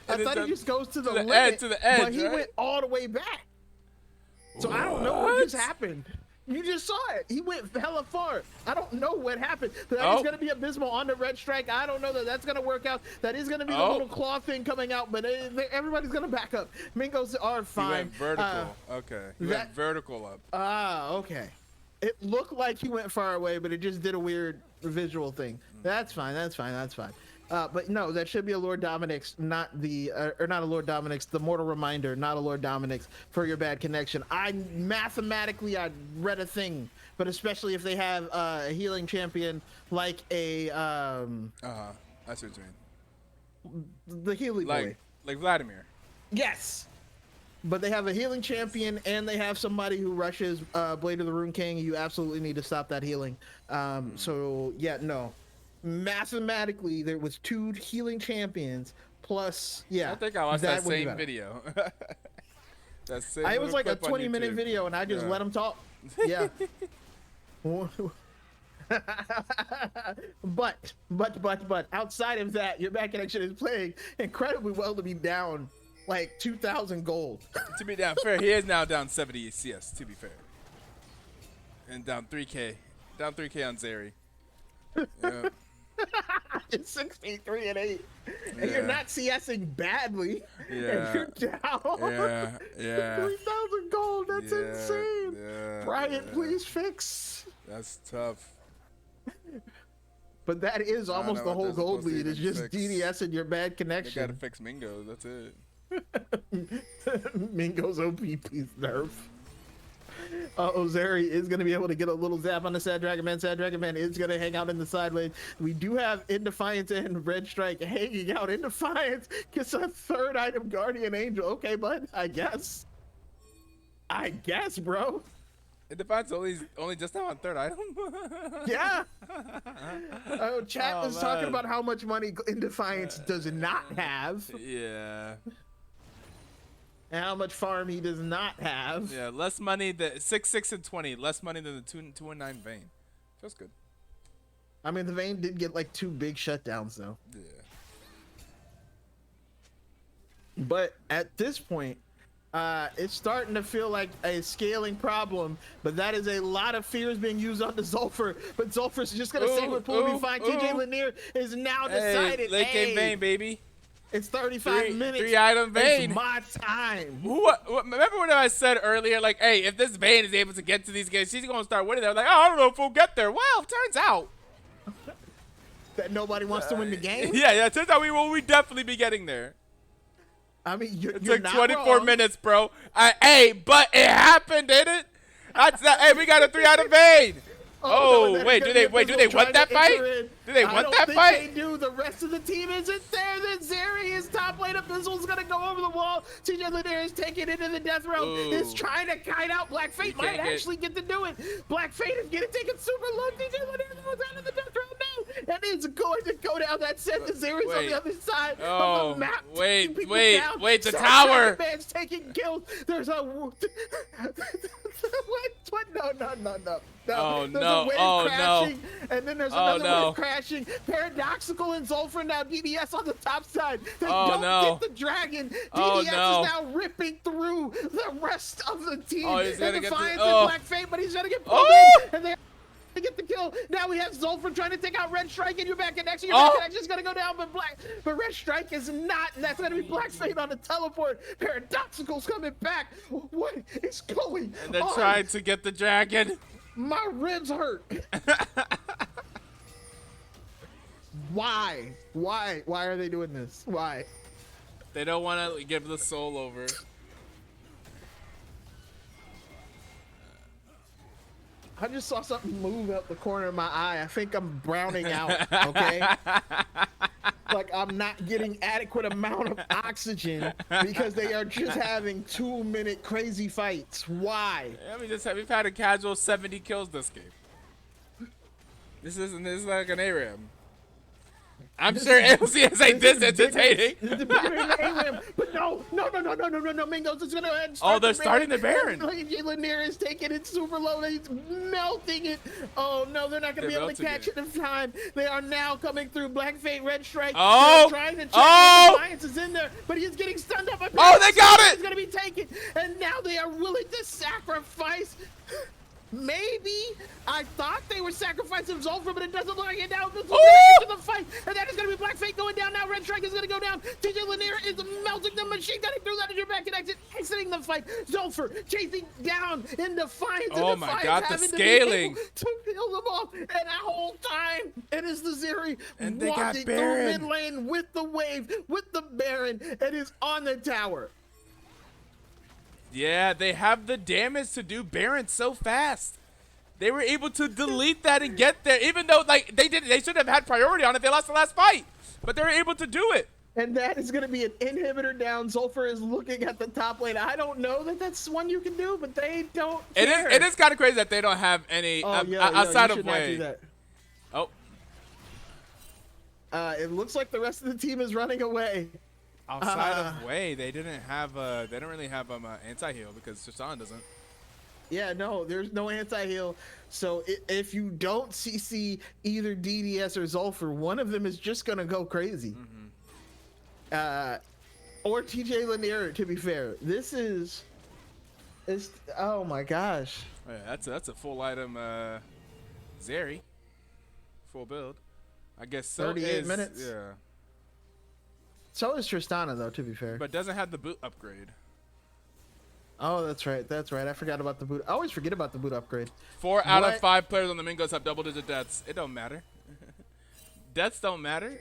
I thought he just goes to the limit, edge, but he right? went all the way back. So I don't know what just happened. You just saw it. He went hella far. I don't know what happened. That is going to be Abysmal on the Red Strike. I don't know that that's going to work out. That is going to be the little claw thing coming out, but everybody's going to back up. Mingos are fine. He went vertical. Okay. He went vertical up. Okay. It looked like he went far away, but it just did a weird visual thing. That's fine. But no, that should be a Lord Dominic's, not the, or not a Lord Dominic's, the Mortal Reminder, not a Lord Dominic's for your bad connection. I read a thing, but especially if they have a healing champion like a, I see what you mean. the healing boy. Like Vladimir. Yes. But they have a healing champion and they have somebody who rushes Blade of the Rune King. You absolutely need to stop that healing. So yeah, no. Mathematically, there was 2 healing champions plus, I think I watched that same video. It was like a 20-minute video, and I just let him talk. Yeah. but outside of that, your bad connection is playing incredibly well to be down like 2,000 gold. To be down fair, he is now down 70 CS. To be fair, and down 3K on Zeri. Yeah. It's 63 and 8, and you're not CSing badly. Yeah. And you're down. Yeah. 3,000 gold. That's insane. Yeah. Brian, please fix. That's tough. But that is almost the whole gold lead. It's just fix. DDS and your bad They connection. gotta fix Mingo. That's it. Mingo's OP piece nerf. Ozeri is going to be able to get a little zap on the Sad Dragon Man. Sad Dragon Man is going to hang out in the side lane. We do have In Defiance and Red Strike hanging out. In Defiance gets a 3rd item, Guardian Angel. Okay, bud, I guess, bro. In Defiance only just now on 3rd item. Yeah. Chat was talking about how much money In Defiance does not have. Yeah. and how much farm he does not have. Yeah, less money than 6, 6, and 20. Less money than the 2 and 9 Vayne. Feels good. I mean, the Vayne did get like 2 big shutdowns though. Yeah. But at this point, it's starting to feel like a scaling problem, but that is a lot of fears being used on the Zulfer. But Zulfer's just gonna say what will be fine. TJ Lanier is now decided. Late game Vayne, baby. It's 35 minutes. 3-item Vayne. It's my time. Remember what I said earlier? Like, hey, if this Vayne is able to get to these guys, she's gonna start winning. They're like, oh, I don't know if we'll get there. Well, turns out that nobody wants to win the game. Yeah. It turns out we definitely be getting there. I mean, it took 24 minutes, bro. Hey, but it happened, didn't it? Hey, we got a 3-item Vayne. Oh, no, wait, do they want that fight? Do they want that fight? They do. The rest of the team isn't there. Then Zeri is top lane. Abyssmal's gonna go over the wall. TJ Lanier is taking it into the death realm. Is trying to kite out. Black Fate might actually get to do it. Black Fate is getting taken super low. TJ Lanier goes out of the death realm now, and it's going to go down. That said, the Zeri's on the other side of the map. Wait, the tower. Man's taking kills. There's a what? No. Oh there's no! A wave Oh crashing, no! And then there's another wave crashing. Paradoxical and Zulfer now DDS on the top side. They don't get the dragon. DDS is now ripping through the rest of the team. He's gonna get Defiance and Black Fate, but he's gonna get pulled in, and they get the kill. Now we have Zulfer trying to take out Red Strike, and you're back in action. Your back in action is gonna go down, but Red Strike is not, and that's gonna be Black Fate on the teleport. Paradoxical's coming back. What is going on? And they're trying to get the dragon. My ribs hurt. Why? Why are they doing this? Why? They don't want to give the soul over. I just saw something move out the corner of my eye. I think I'm browning out, okay? Like I'm not getting adequate amount of oxygen because they are just having 2-minute crazy fights. Why? Yeah, we've had a casual 70 kills this game. This is like an ARAM. I'm sure LCS ain't this entertaining. But no, Mingos is gonna end. They're starting the Baron. Lanier is taking it super low. He's melting it. Oh no, they're not gonna be able to catch it in time. They are now coming through. Black Fate, Red Strike. Trying to check. Alliance is in there, but he's getting stunned up. They got it. He's gonna be taken, and now they are willing to sacrifice. Maybe I thought they were sacrificing Zulfer, but it doesn't look like it now. This is going to enter the fight, and that is going to be Black Fate going down now. Red Strike is going to go down. TJ Lanier is melting the machine gunning through that as your back and exiting the fight. Zulfer chasing down in defiance. Oh my God, the scaling to kill them off, and that whole time it is the Zeri and they walking got Baron through mid lane with the wave, with the Baron, and is on the tower. Yeah, they have the damage to do Baron so fast. They were able to delete that and get there, even though like they should have had priority on it. They lost the last fight, but they were able to do it. And that is going to be an inhibitor down. Zulfer is looking at the top lane. I don't know that that's one you can do, but they don't care. It is kind of crazy that they don't have any outside of Way. Oh. It looks like the rest of the team is running away. Outside of Way, they didn't have they don't really have anti-heal because Shashan doesn't. Yeah, no, there's no anti-heal. So if you don't CC either DDS or Zulfer, one of them is just gonna go crazy. Or TJ Lanier, to be fair. It's oh my gosh. Oh, yeah, that's a full item Zeri. Full build. I guess so 38 minutes. Yeah. So is Tristana, though, to be fair. But doesn't have the boot upgrade. Oh, that's right. I forgot about the boot. I always forget about the boot upgrade. 4 out of 5 players on the Mingos have double-digit deaths. It don't matter. Deaths don't matter.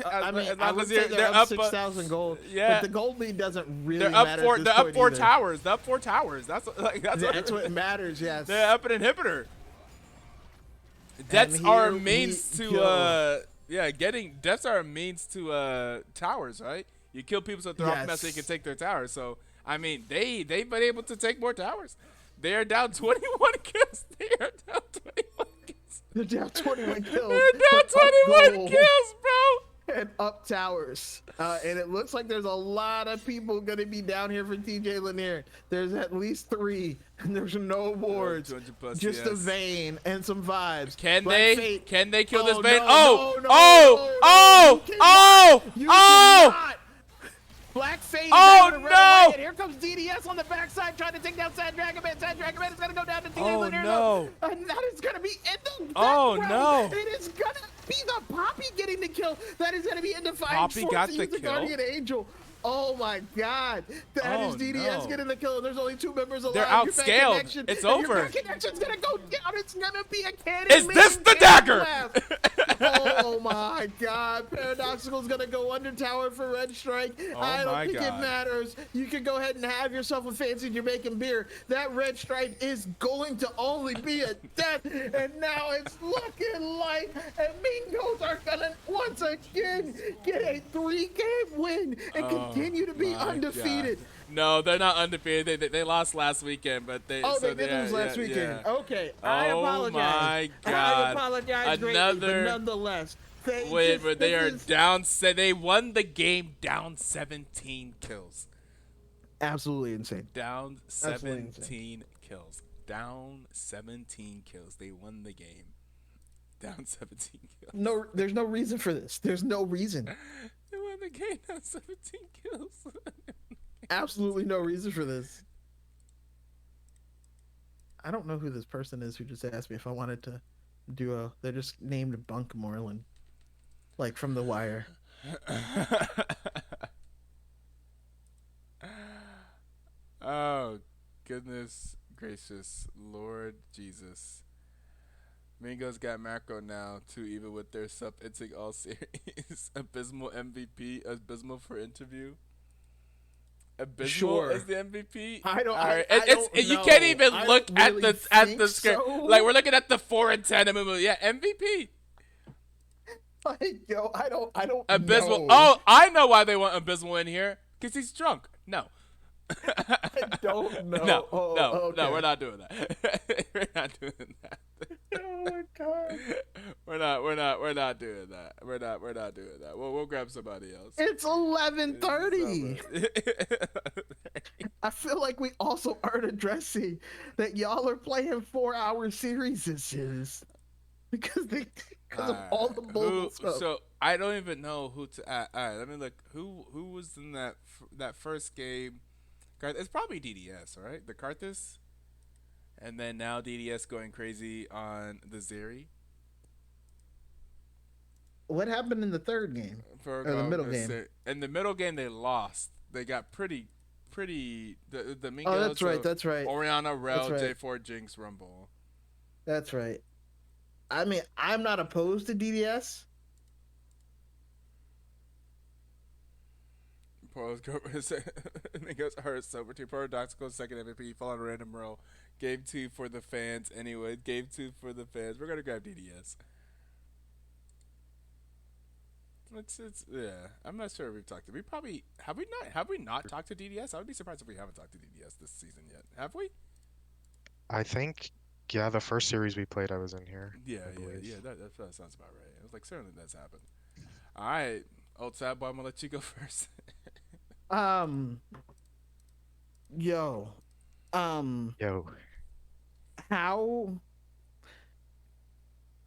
I would say they're up 6,000 gold. Yeah. But the gold lead doesn't really matter. They're up 4 towers. They're up 4 towers. That's what matters, yes. They're up an inhibitor. Deaths are a means to deaths are a means to towers, right? You kill people so they're off mess so you can take their towers. So I mean they've been able to take more towers. They are down 21 kills. They are down 21 kills. They're down 21 kills. They're down 21 kills, bro. and up towers. And it looks like there's a lot of people going to be down here for TJ Lanier. There's at least 3, and there's no wards. 200 plus, Just a yes. vein and some vibes. Can Black they? Fate. Can they kill this Oh, vein? no, Oh! no, no, Oh! no, Oh! you Oh! cannot. You Oh! cannot. Black Fate Oh, is able to no! run away, and here comes DDS on the backside trying to take down Sad Dragon Man. Sad Dragon Man is going to go down to TJ Oh, Lanier. no. And that is going to be in the Oh, background. no. It is going to be the Poppy getting the kill. That is going to be in Defiance Poppy Force got to the use the kill? Guardian Angel. Oh my God! That is Oh, DDS no. getting the kill. There's only 2 members alive. They're Your back outscaled. connection- It's and over. Your back connection's gonna go down. It's gonna be a cannon. Is this making the cannon dagger? blast. Oh my God! Paradoxical's gonna go under tower for Red Strike. Oh I don't my think God. it matters. You can go ahead and have yourself a fancy Jamaican beer. That Red Strike is going to only be a death, and now it's looking like and Mingos are gonna once again get a 3-game win and continue to be my undefeated. God. No, they're not undefeated. They lost last weekend, but they. Oh, so they did lose last weekend. yeah. Okay, I Oh apologize. my I God. apologize greatly, Another- but nonetheless. Wait, but they are this is down. They won the game down 17 kills. absolutely insane. Down Absolutely insane. 17 kills. Down 17 kills. They won the game. Down 17 kills. No, there's no reason for this. There's no reason. They won the game down 17 kills. Absolutely no reason for this. I don't know who this person is who just asked me if I wanted to duo. They're just named Bunk Moreland, like from The Wire. Oh, goodness gracious, Lord Jesus. Mingos got macro now, too, even with their sub-inting all series. Abysmal MVP, Abysmal for interview. Abysmal Sure. is the MVP. I don't. All right. I don't You know. can't even I look don't at really the think script. so. Like we're looking at the 4 and 10 movie. Yeah, MVP. Like, yo, I don't Abysmal. know. Oh, I know why they want Abysmal in here. Because he's drunk. No. I don't know. No, Oh, no, okay. no, we're not doing that. We're not doing that. Oh my God. We're not doing that. We're not doing that. We'll grab somebody else. It's 11:30. I feel like we also aren't addressing that y'all are playing 4-hour series because of all the bull stuff. So I don't even know who to add. All right, let me look. Who was in that first game? It's probably DDS, right? The Karthus, and then now DDS going crazy on the Zeri. What happened in the third game? Or the middle game? In the middle game, they lost. They got pretty. The Mingos. Oh, that's right. That's right. Oriana, Rel, That's right. J4, Jinx, Rumble. That's right. I mean, I'm not opposed to DDS. Mingos hurt sober team. Paradoxical second MVP. Fallen random roll. Game 2 for the fans. Anyway, game 2 for the fans. We're gonna grab DDS. It's yeah. I'm not sure if we've talked to. We probably have we not talked to DDS? I would be surprised if we haven't talked to DDS this season yet. Have we? I think, yeah, the first series we played, I was in here. Yeah. That sounds about right. I was like, certainly that's happened. All right, OldSadBoy, I'm gonna let you go first. Yo. Yo. How?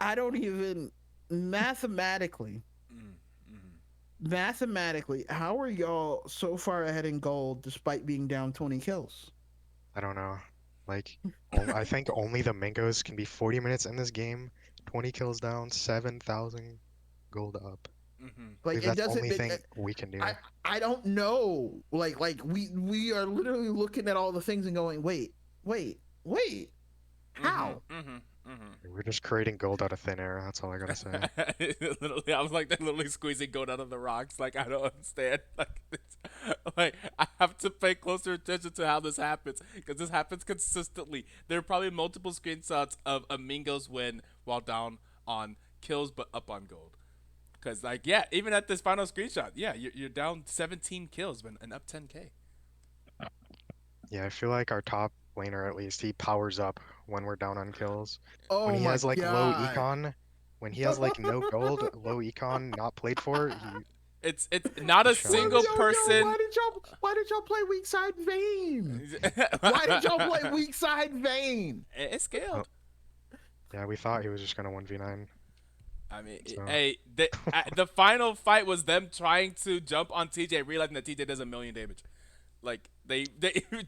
I don't even mathematically. Mathematically, how are y'all so far ahead in gold despite being down 20 kills? I don't know. Like, I think only the Mingos can be 40 minutes in this game, 20 kills down, 7,000 gold up. Like, If it that's the doesn't. only thing we can do. I don't know. Like we are literally looking at all the things and going, wait, how? We're just creating gold out of thin air. That's all I gotta say. Literally, I was like, they're literally squeezing gold out of the rocks. Like, I don't understand. Like I have to pay closer attention to how this happens because this happens consistently. There are probably multiple screenshots of a Mingos win while down on kills but up on gold. Because, like, yeah, even at this final screenshot, yeah, you're down 17 kills but and up 10k. Yeah, I feel like our top laner, at least, he powers up when we're down on kills. Oh When he my has like God. low econ, when he has like no gold, low econ, not played for, It's not a He's showing. single Yo, person. why did y'all play weak side Vayne? Why did y'all play weak side Vayne? It's scaled. Yeah, we thought he was just gonna 1v9. I mean, So. hey, the final fight was them trying to jump on TJ, realizing that TJ does 1,000,000 damage. Like they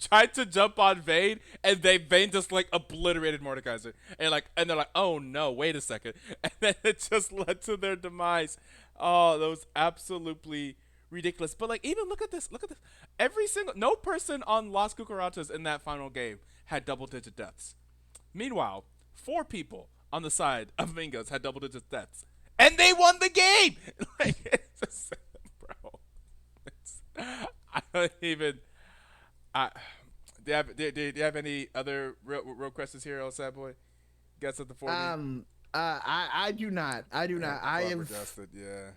tried to jump on Vayne, and Vayne just like obliterated Mordekaiser, and they're like, oh no, wait a second, and then it just led to their demise. Oh, that was absolutely ridiculous. But like, even look at this. No person on Las Cucarachas in that final game had double-digit deaths. Meanwhile, 4 people on the side of Mingos had double-digit deaths, and they won the game. Like, it's just, bro. I don't even. Do you have any other real questions here, OldSadBoy? Got something for me? I do not. I have flabbergasted, yeah.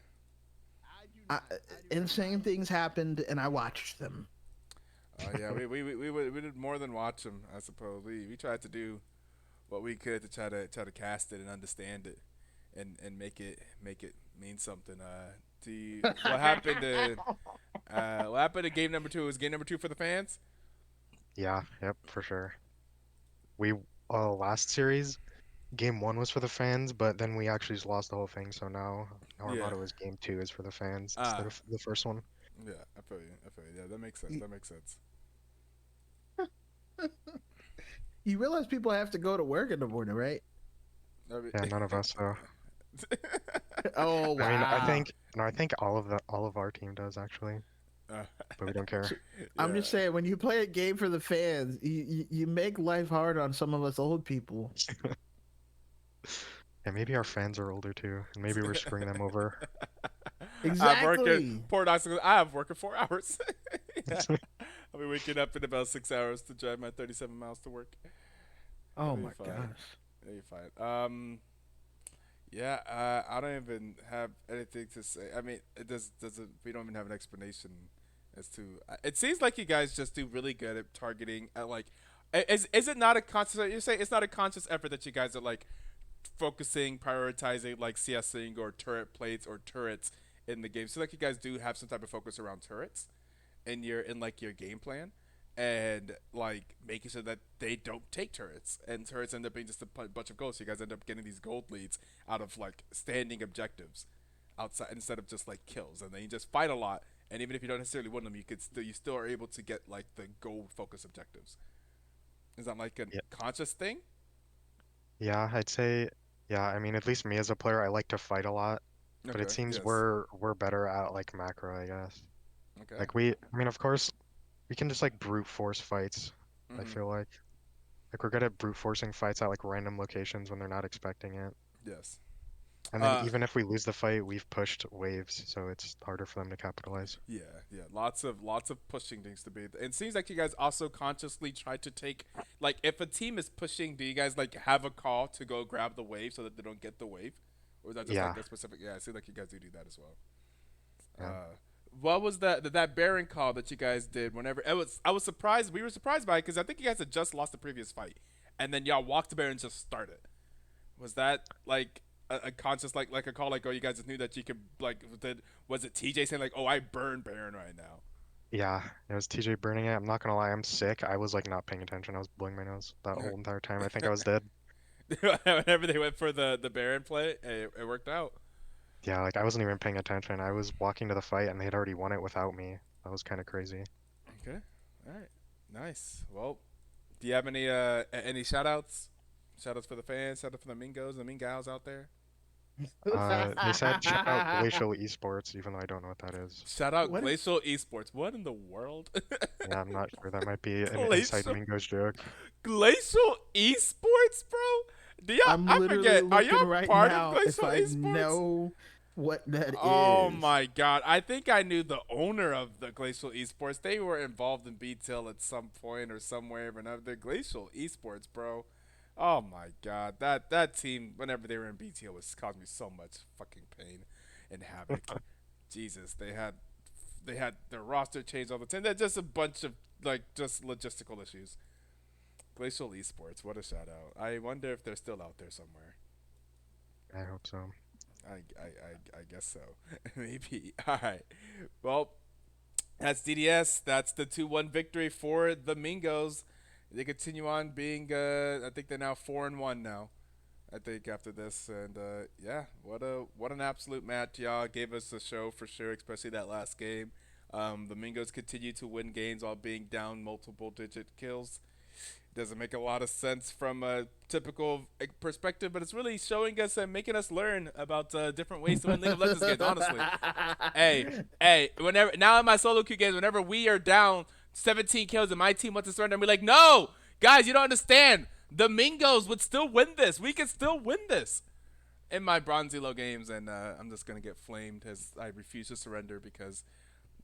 insane things happened, and I watched them. Oh yeah, we did more than watch them. I suppose we tried to do what we could to try to cast it and understand it, and make it mean something. What happened to game number 2? Was game number 2 for the fans? Yeah, yep, for sure. We last series, game 1 was for the fans, but then we actually just lost the whole thing. So now our motto is game 2 is for the fans instead of the first one. Yeah, I feel you. Yeah, that makes sense. You realize people have to go to work in the morning, right? Yeah, none of us though. Oh wow! I mean, I think all of our team does actually, but we don't care. I'm just saying, when you play a game for the fans, you make life hard on some of us old people. Yeah, maybe our fans are older too, and maybe we're screwing them over. Exactly. Poor Doctor. I have working 4 hours. Yeah. I'll be waking up in about 6 hours to drive my 37 miles to work. Oh my gosh. You're fine. Yeah, I don't even have anything to say. I mean, it doesn't. We don't even have an explanation as to. It seems like you guys just do really good at targeting. At like, is it not a conscious? You're saying it's not a conscious effort that you guys are like focusing, prioritizing like CSing or turret plates or turrets in the game. So like you guys do have some type of focus around turrets in your game plan, and like making sure that they don't take turrets, and turrets end up being just a bunch of gold. So you guys end up getting these gold leads out of like standing objectives outside instead of just like kills, and then you just fight a lot. And even if you don't necessarily win them, you still are able to get like the gold focus objectives. Is that like a conscious thing? Yeah, I'd say. Yeah, I mean, at least me as a player, I like to fight a lot, but it seems we're better at like macro, I guess. Okay. Like I mean, of course, we can just like brute force fights. I feel like we're good at brute forcing fights at like random locations when they're not expecting it. Yes. And then even if we lose the fight, we've pushed waves, so it's harder for them to capitalize. Yeah. Lots of pushing things to be. And it seems like you guys also consciously try to take, like, if a team is pushing, do you guys like have a call to go grab the wave so that they don't get the wave, or is that just like a specific? Yeah, I see like you guys do that as well. Yeah. What was that Baron call that you guys did? Whenever I was surprised. We were surprised by it because I think you guys had just lost the previous fight, and then y'all walked to Baron and just started. Was that like a conscious like a call, like, oh, you guys just knew that you could, like, was it TJ saying like, oh, I burn Baron right now? Yeah, it was TJ burning it. I'm not gonna lie, I'm sick. I was like not paying attention. I was blowing my nose that whole entire time. I think I was dead. Whenever they went for the Baron play, it worked out. Yeah, like I wasn't even paying attention. I was walking to the fight and they had already won it without me. That was kind of crazy. Okay, all right, nice. Well, do you have any shout outs? Shout outs for the fans, shout out for the Mingos and the Mingals out there. They said shout out Glacial Esports, even though I don't know what that is. Shout out Glacial Esports. What in the world? Yeah, I'm not sure. That might be an inside Mingos joke. Glacial Esports, bro? Do y'all? I'm literally forget. Are looking y'all right part now of Glacial if I Esports? know what that is. Oh my god! I think I knew the owner of the Glacial Esports. They were involved in BTL at some point or somewhere or another. Glacial Esports, bro. Oh my god, that team, whenever they were in BTL, was causing me so much fucking pain and havoc. Jesus, they had their roster changed all the time. They're just a bunch of like just logistical issues. Glacial Esports, what a shout out. I wonder if they're still out there somewhere. I hope so. I guess so. Maybe. All right. Well, that's DDS. That's the 2-1 victory for the Mingos. They continue on being. I think they're now 4-1 now. I think after this, and yeah, what an absolute match, y'all gave us a show for sure, especially that last game. The Mingos continue to win games while being down multiple digit kills. Doesn't make a lot of sense from a typical perspective, but it's really showing us and making us learn about different ways to win League of Legends games. Honestly, hey, whenever now in my solo queue games, whenever we are down 17 kills and my team wants to surrender, I'm like, no, guys, you don't understand. The Mingos would still win this. We can still win this. In my Bronze Elo games, and I'm just gonna get flamed as I refuse to surrender because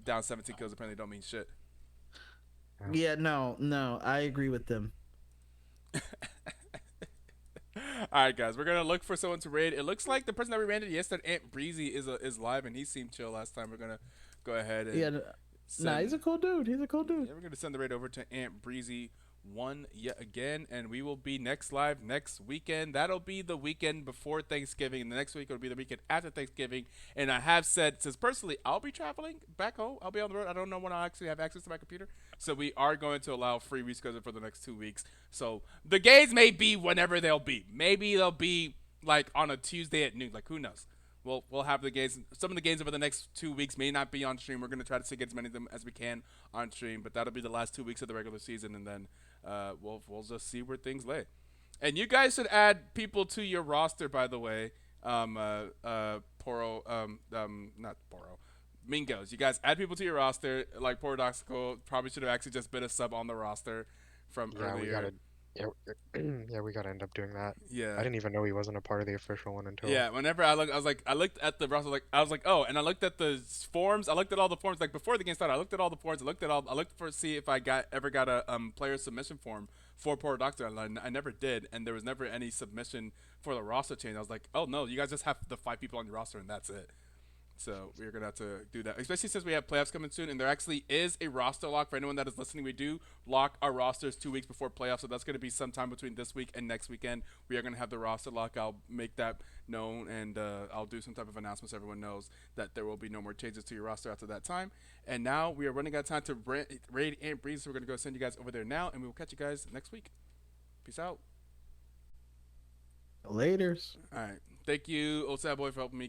down 17 kills apparently don't mean shit. Yeah, no, I agree with them. All right, guys, we're gonna look for someone to raid. It looks like the person that we raided yesterday, Aunt Breezy, is live, and he seemed chill last time. We're gonna go ahead and he's a cool dude. He's a cool dude. Yeah, we're gonna send the raid over to Aunt Breezy 1 yet again, and we will be next live next weekend. That'll be the weekend before Thanksgiving, and the next week will be the weekend after Thanksgiving. And I have said, since personally I'll be traveling back home, I'll be on the road. I don't know when I'll actually have access to my computer, so we are going to allow free reschedule for the next 2 weeks. So the games may be whenever they'll be. Maybe they'll be like on a Tuesday at noon. Like, who knows? We'll have the games. Some of the games over the next 2 weeks may not be on stream. We're gonna try to get as many of them as we can on stream, but that'll be the last 2 weeks of the regular season, and then we'll just see where things lay. And you guys should add people to your roster, by the way. Not Poro, Mingos. You guys add people to your roster. Like Paradoxical probably should have actually just been a sub on the roster from earlier. We gotta end up doing that. Yeah. I didn't even know he wasn't a part of the official one until. Yeah, whenever I looked at the roster, I was like, oh, and I looked at the forums. I looked at all the forums, like before the game started. I looked at all the forums. I looked for see if I ever got a player submission form for Paradoxical, and I never did, and there was never any submission for the roster change. I was like, oh no, you guys just have the 5 people on your roster, and that's it. So we're going to have to do that, especially since we have playoffs coming soon. And there actually is a roster lock for anyone that is listening. We do lock our rosters 2 weeks before playoffs. So that's going to be sometime between this week and next weekend. We are going to have the roster lock. I'll make that known, and I'll do some type of announcement so everyone knows that there will be no more changes to your roster after that time. And now we are running out of time to raid Aunt Breeze. So we're going to go send you guys over there now, and we will catch you guys next week. Peace out. Laters. All right. Thank you, OldSadBoy, for helping me